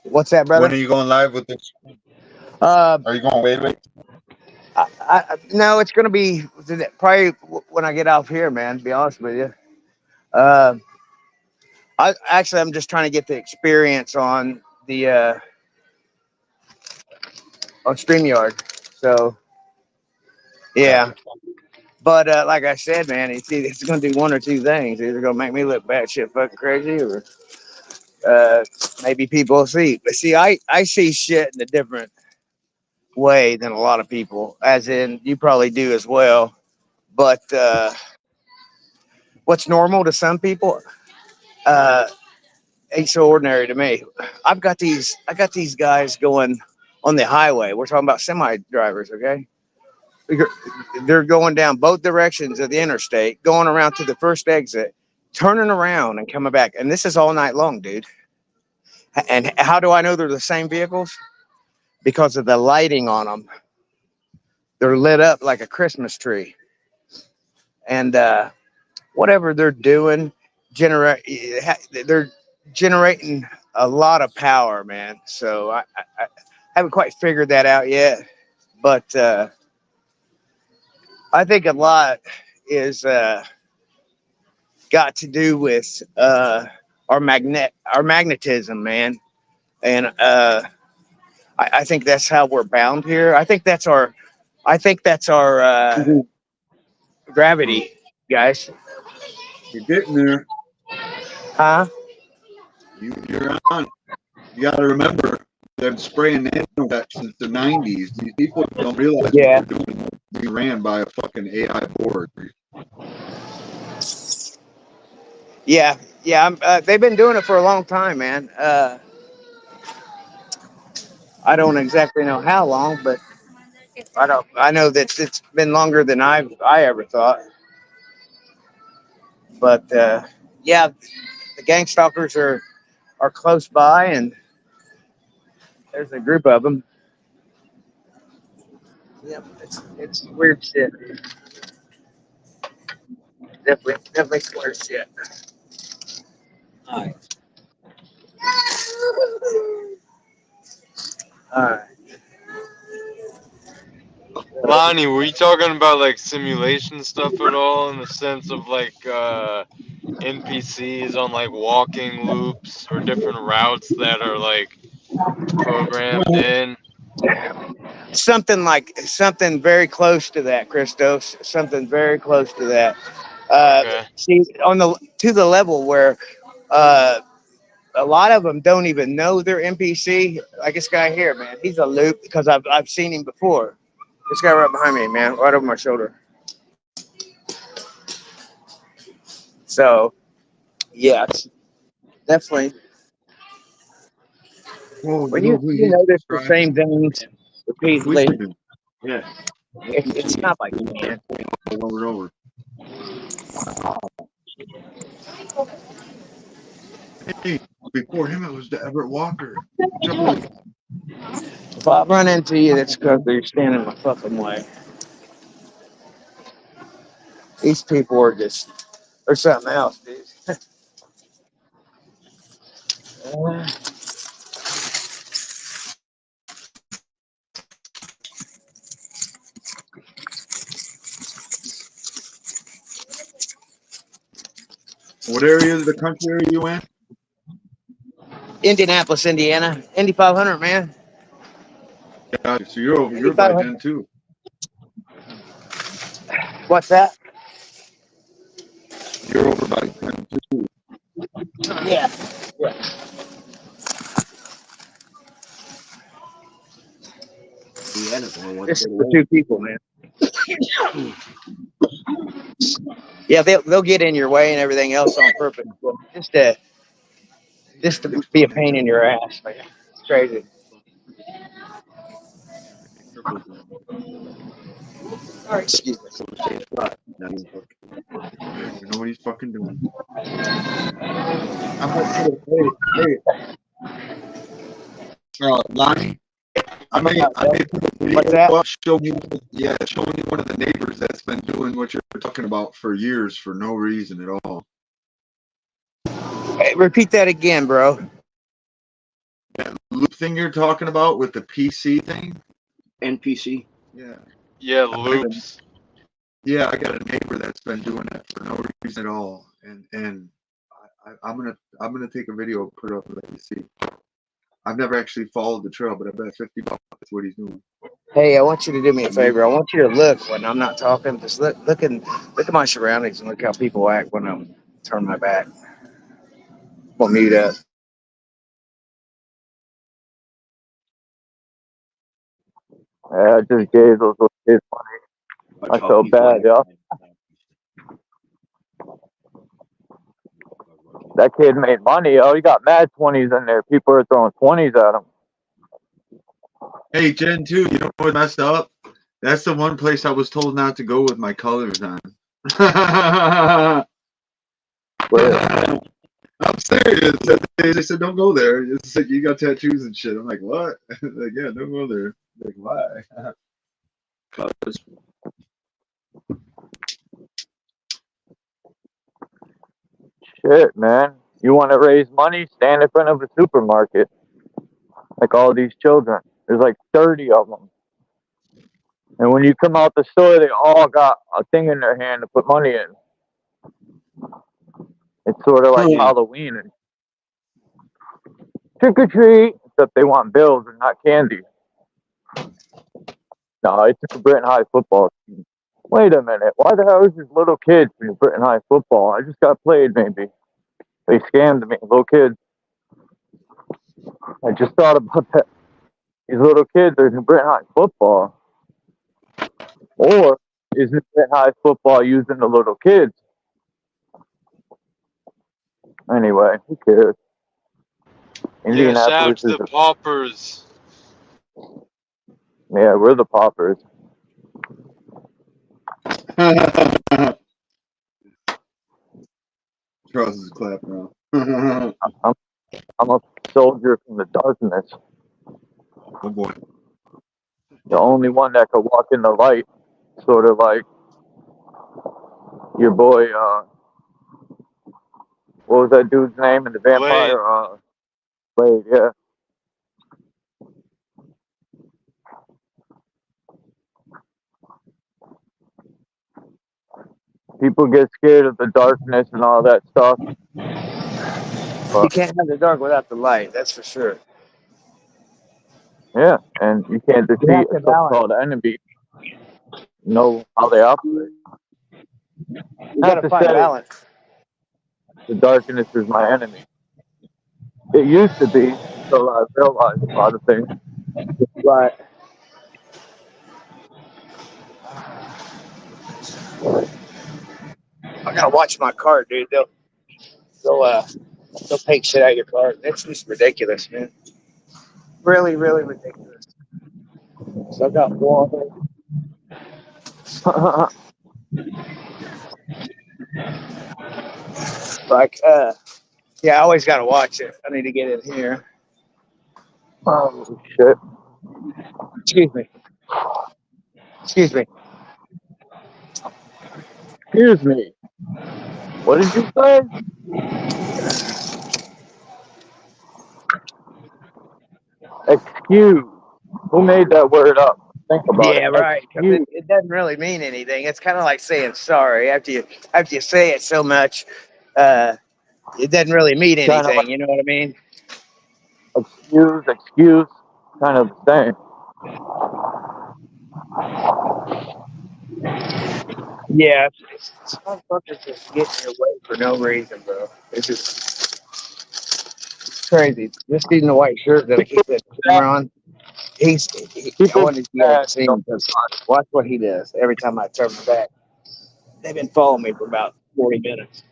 What's that, When brother? are you going live with this? Uh, Are you going wait? no, it's gonna be probably when I get off here, man. To be honest with you, I'm just trying to get the experience on the on StreamYard. So yeah, but like I said, man, it's gonna do one or two things. Either gonna make me look batshit fucking crazy, or maybe people will see. But see, I see shit in a different way than a lot of people, as in you probably do as well. But what's normal to some people ain't so ordinary to me. I got these guys going on the highway. We're talking about semi drivers, okay? They're going down both directions of the interstate, going around to the first exit, turning around and coming back. And this is all night long, dude. And how do I know they're the same vehicles? Because of the lighting on them. They're lit up like a Christmas tree. And whatever they're doing, they're generating a lot of power, man. So I haven't quite figured that out yet. But I think a lot is got to do with our magnetism, man. And I think that's how we're bound here. I think that's our gravity, guys. You're getting there. Huh? You're on. You got to remember they're spraying that since the 90s. These people don't realize what they're doing. We ran by a fucking AI board. Yeah. They've been doing it for a long time, man. I don't exactly know how long, but I know that it's been longer than I ever thought. But yeah, the gang stalkers are close by, and there's a group of them. Yep, it's weird shit. Definitely weird shit. All right. All right. Lonnie, were you talking about like simulation stuff at all, in the sense of like NPCs on like walking loops or different routes that are like programmed in? Something very close to that, Christos. Something very close to that. Okay. See, to the level where a lot of them don't even know they're NPC. Like this guy here, man. He's a loop because I've seen him before. This guy right behind me, man, right over my shoulder. So, yeah, it's definitely. When you notice the same things repeatedly, yeah, it's not like man. Over and over. Hey, before him, it was the Everett Walker. If I run into you, that's because you're standing in my fucking way. These people are just, they're something else, dude. What area of the country are you in? Indianapolis, Indiana. Indy 500, man. Gotcha. So you're by then too. What's that? You're over by then too. Yeah. This is for two people, man. Yeah, they'll get in your way and everything else on purpose, but just to be a pain in your ass, man. It's crazy. Excuse me. Not even fucking. I don't even know what he's fucking doing. I'm like, hey. Lonnie, I may put a video up, show me one of the neighbors that's been doing what you're talking about for years for no reason at all. Hey, repeat that again, bro. That loop thing you're talking about with the PC thing? NPC. Yeah. Yeah, loops. Yeah, I got a neighbor that's been doing that for no reason at all, and I'm gonna take a video and put it up and let you see. I've never actually followed the trail, but I bet $50 is what he's doing. Hey, I want you to do me a favor. I want you to look when I'm not talking. Just look at my surroundings and look how people act when I'm turning my back. We'll mute up. Yeah, I just gave those little kids money. I felt bad, y'all. That kid made money, yo. He got mad 20s in there. People are throwing 20s at him. Hey, Gen 2, you know what messed up? That's the one place I was told not to go with my colors on. I'm serious. They said, don't go there. It's like, you got tattoos and shit. I'm like, what? Like, yeah, don't go there. Like, why? Colors. Shit, man. You want to raise money? Stand in front of a supermarket. Like all these children. There's like 30 of them. And when you come out the store, they all got a thing in their hand to put money in. It's sort of like Halloween. And trick or treat, except they want bills and not candy. No, it's a Britton High football team. Wait a minute. Why the hell is this little kids in Britton High football? I just got played, maybe. They scammed me, little kids. I just thought about that. These little kids are in Britton High football. Or is it Britton High football using the little kids? Anyway, who cares? Yeah, shout out Indianapolis to is the paupers. Yeah, we're the paupers. Charles is clapping now. I'm a soldier from the darkness. Oh boy. The only one that could walk in the light. Sort of like your boy, what was that dude's name in the vampire? Blade, yeah. People get scared of the darkness and all that stuff. You can't have the dark without the light. That's for sure. Yeah, and you can't defeat have to a so-called enemy. Know how they operate. You gotta find balance. The darkness is my enemy. It used to be, until I realized a lot of things. Right. I gotta watch my car, dude. They'll take shit out of your car. It's just ridiculous, man. Really, really ridiculous. So I got water. Like, yeah, I always gotta watch it. I need to get in here. Oh shit. Excuse me. Excuse me. Excuse me. What did you say? Excuse. Who made that word up? Think about Yeah, it. right. 'Cause it doesn't really mean anything. It's kind of like saying sorry after you say it so much. It doesn't really mean Kinda anything. like- You know what I mean? Excuse. Kind of the same. Yeah, it's motherfuckers just get in your way for no reason, bro. It's just crazy. This dude in the white shirt that I keep that camera on, I wanted you guys to see him because watch what he does every time I turn my back. They've been following me for about 40 minutes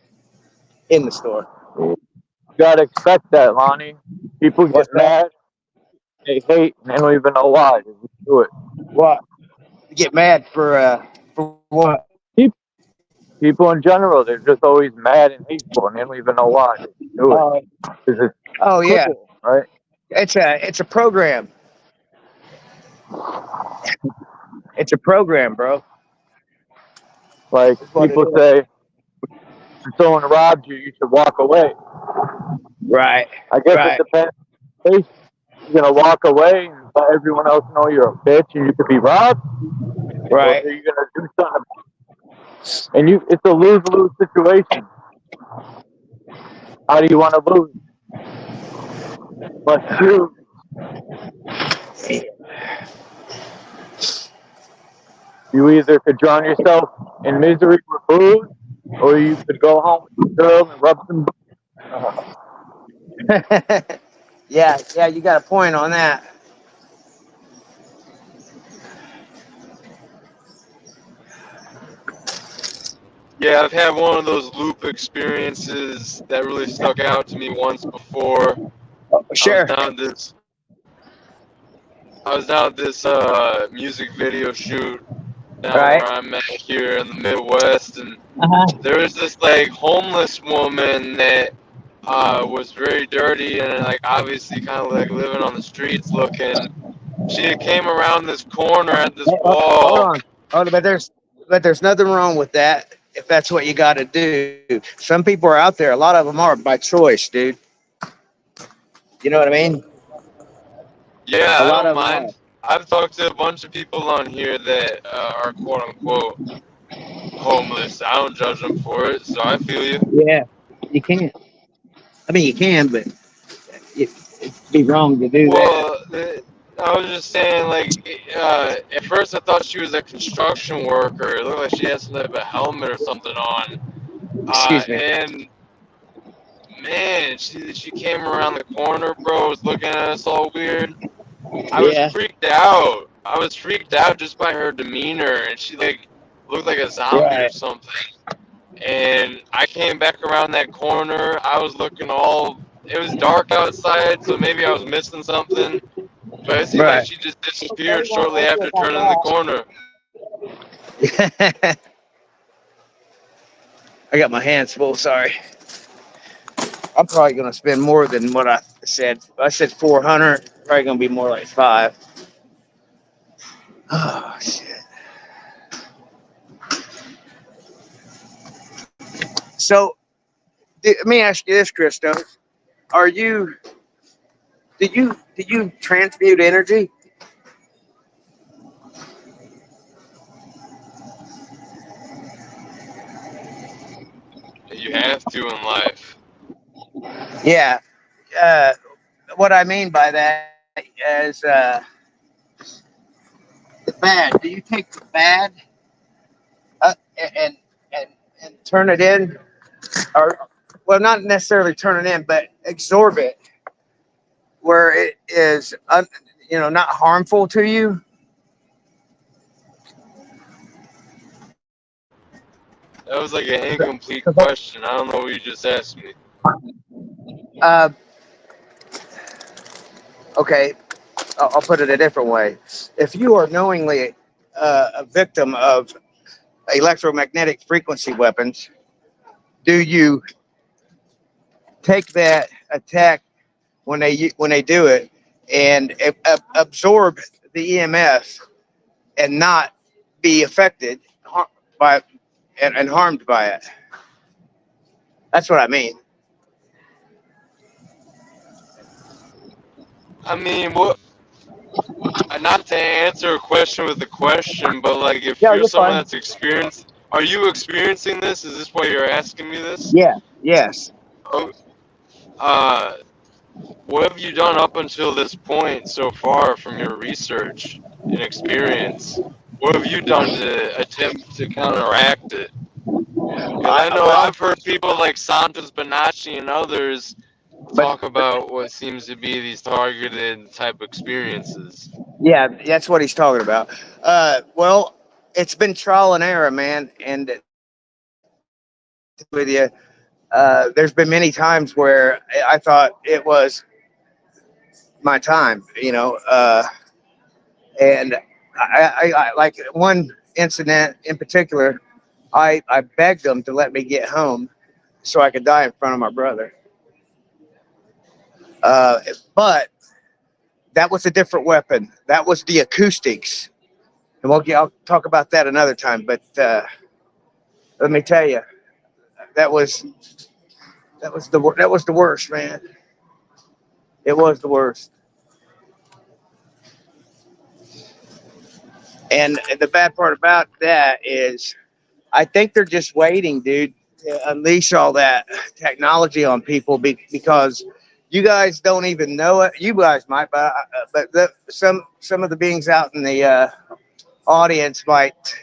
in the store. You gotta expect that, Lonnie. People get mad. they hate and they don't even know why. They just do it. What? You get mad for what? People in general, they're just always mad and hateful, and they don't even know why. They just do it. 'Cause it's Oh yeah, simple, right? it's a program. It's a program, bro. Like what people it is. say, if someone robbed you, you should walk away. Right. I guess Right. it depends. Hey, you're gonna walk away and let everyone else know you're a bitch and you could be robbed, Right. or are you gonna do something? And it's a lose-lose situation. How do you want to lose? But you either could drown yourself in misery with booze, or you could go home with your girl and rub some. Yeah, you got a point on that. Yeah, I've had one of those loop experiences that really stuck out to me once before. Sure. I was down at this music video shoot down Right. where I'm at here in the Midwest, and there was this like homeless woman that was very dirty and like obviously kind of like living on the streets looking. She came around this corner at this wall. Hold on. But there's nothing wrong with that if that's what you got to do. Some people are out there. A lot of them are by choice, dude. You know what I mean? Yeah, A I lot don't of them mind. I've talked to a bunch of people on here that are quote unquote homeless. I don't judge them for it, so I feel you. Yeah, you can. I mean, you can, but it'd be wrong to do that. Well, I was just saying, like, at first I thought she was a construction worker. It looked like she had some type of helmet or something on. Excuse me. And man, she came around the corner, bro. Was looking at us all weird. I was freaked out. I was freaked out just by her demeanor, and she like looked like a zombie or something. And I came back around that corner. I was looking all. It was dark outside, so maybe I was missing something. But it seemed like she just disappeared shortly after turning the corner. I got my hands full. Sorry. I'm probably gonna spend more than what I said. I said 400. Probably gonna be more like 5. Oh shit. So, let me ask you this, Christo. Did you transmute energy? You have to in life. Yeah. What I mean by that is the bad. Do you take the bad and turn it in, or well, not necessarily turn it in, but absorb it where it is, not harmful to you? That was like an incomplete question. I don't know what you just asked me. Okay, I'll put it a different way. If you are knowingly a victim of electromagnetic frequency weapons, do you take that attack when they do it and absorb the EMF and not be affected by and harmed by it? That's what I mean. I mean, what? Not to answer a question with a question, but like, if you're someone that's experienced, are you experiencing this? Is this why you're asking me this? Yeah. Yes. What have you done up until this point so far from your research and experience? What have you done to attempt to counteract it? Because I know I've heard people like Santos Bonacci and others talk about what seems to be these targeted type experiences. Yeah, that's what he's talking about. Well, it's been trial and error, man. And with you, there's been many times where I thought it was my time, you know. And I like one incident in particular, I begged them to let me get home so I could die in front of my brother. But that was a different weapon. That was the acoustics. And I'll talk about that another time. But let me tell you, that was the worst, man. It was the worst. And the bad part about that is I think they're just waiting, dude, to unleash all that technology on people because you guys don't even know it. You guys might, but some of the beings out in the audience might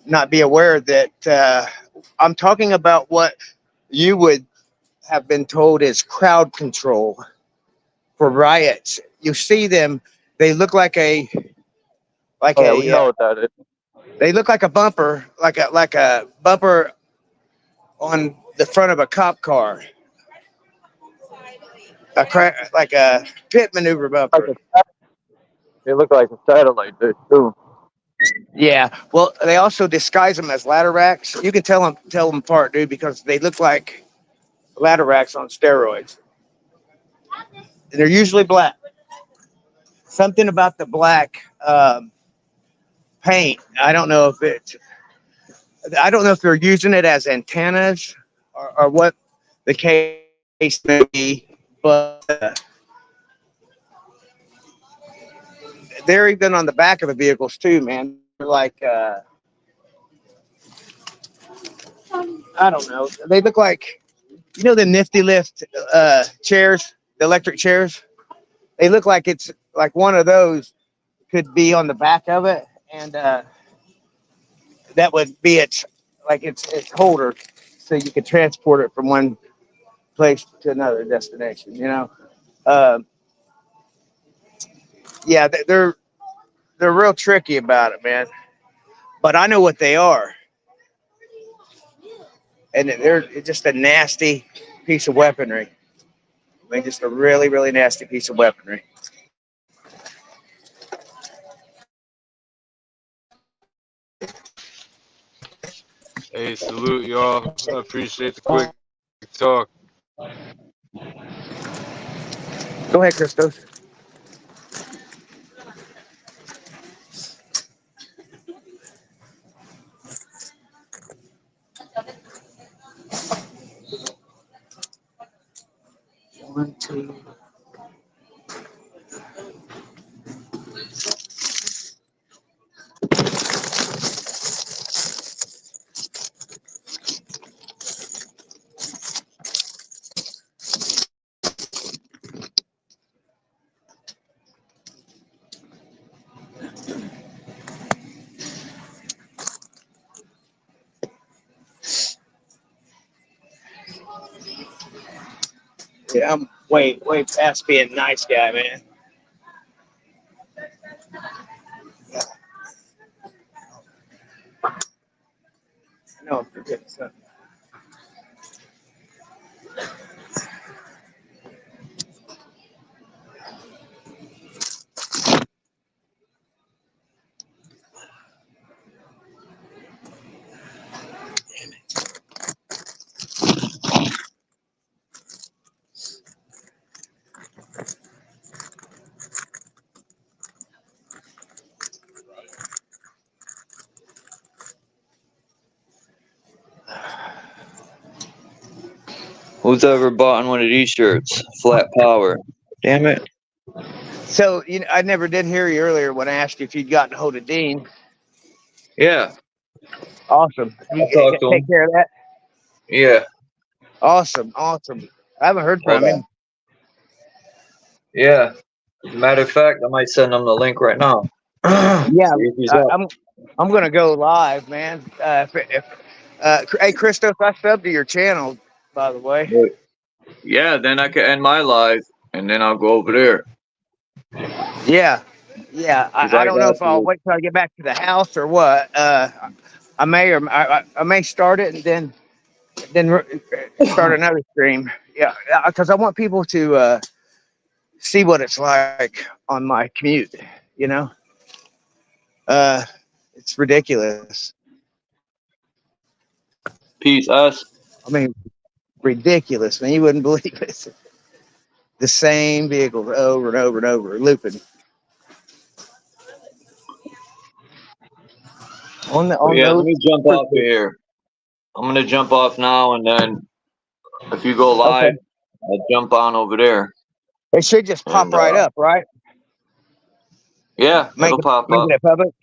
not be aware that I'm talking about what you would have been told is crowd control for riots. You see them; they look like we know what that is. They look like a bumper, like a bumper on the front of a cop car. Like a pit maneuver bumper. They look like a satellite dish too. Yeah. Well, they also disguise them as ladder racks. You can tell them apart, dude, because they look like ladder racks on steroids. And they're usually black. Something about the black paint. I don't know if they're using it as antennas or what the case may be, but they're even on the back of the vehicles too, man. They're like I don't know. They look like, you know, the Nifty Lift chairs, the electric chairs. They look like it's like one of those could be on the back of it, and that would be its holder, so you could transport it from one place to another destination. You know, yeah, they're real tricky about it, man. But I know what they are, and they're just a nasty piece of weaponry. I mean, just a really, really nasty piece of weaponry. Hey, salute y'all. I appreciate the quick talk. Go ahead, Christos. One, two. Yeah, I'm way past being a nice guy, man. No, I'm forgetting something. Who's ever bought one of these shirts? Flat Power. Damn it. So, you know, I never did hear you earlier when I asked you if you'd gotten a hold of Dean. Yeah. Awesome. You talked to take him. care of that. Yeah. Awesome. I haven't heard from him. Yeah. Matter of fact, I might send them the link right now. Yeah, See if he's up. I'm gonna go live, man. Hey, Christoph, I subbed to your channel, by the way. Yeah, then I can end my live, and then I'll go over there. Yeah. I don't know if I'll wait till I get back to the house or what. I may start it and then start another stream. Yeah, because I want people to see what it's like on my commute. You know, it's ridiculous. Peace, us. I mean, ridiculous, man. You wouldn't believe it. The same vehicle over and over and over, looping. On the Yeah, let me jump off here. I'm gonna jump off now, and then if you go live, Okay. I'll jump on over there. It should just pop And, right up, right? Yeah, it'll pop up. Make it public.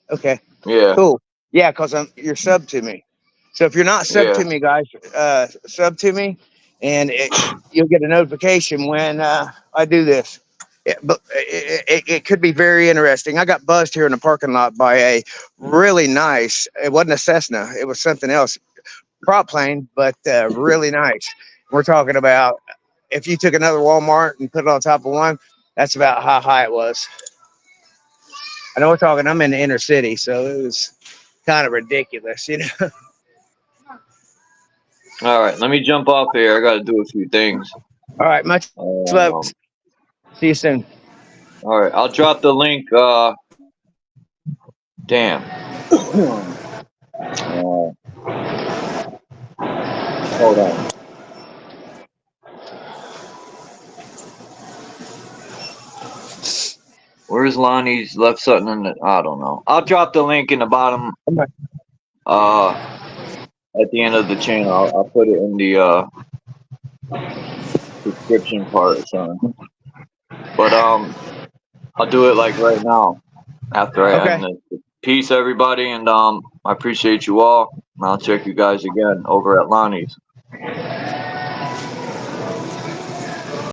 Okay. Yeah. Cool. Yeah, because you're sub to me. So if you're not sub to Yeah. me, guys, sub to me, and you'll get a notification when I do this. But it could be very interesting. I got buzzed here in the parking lot by a really nice. It wasn't a Cessna. It was something else, prop plane, but really nice. We're talking about if you took another Walmart and put it on top of one, that's about how high it was. I know we're talking. I'm in the inner city, so it was kind of ridiculous, you know. All right, let me jump off here. I got to do a few things. All right, much love. See you soon. All right, I'll drop the link. Damn. Hold on. Where's Lonnie's left something in the? I don't know. I'll drop the link in the bottom. At the end of the channel, I'll put it in the description part or something. But I'll do it like right now after I end this. Peace, everybody, and I appreciate you all. And I'll check you guys again over at Lonnie's.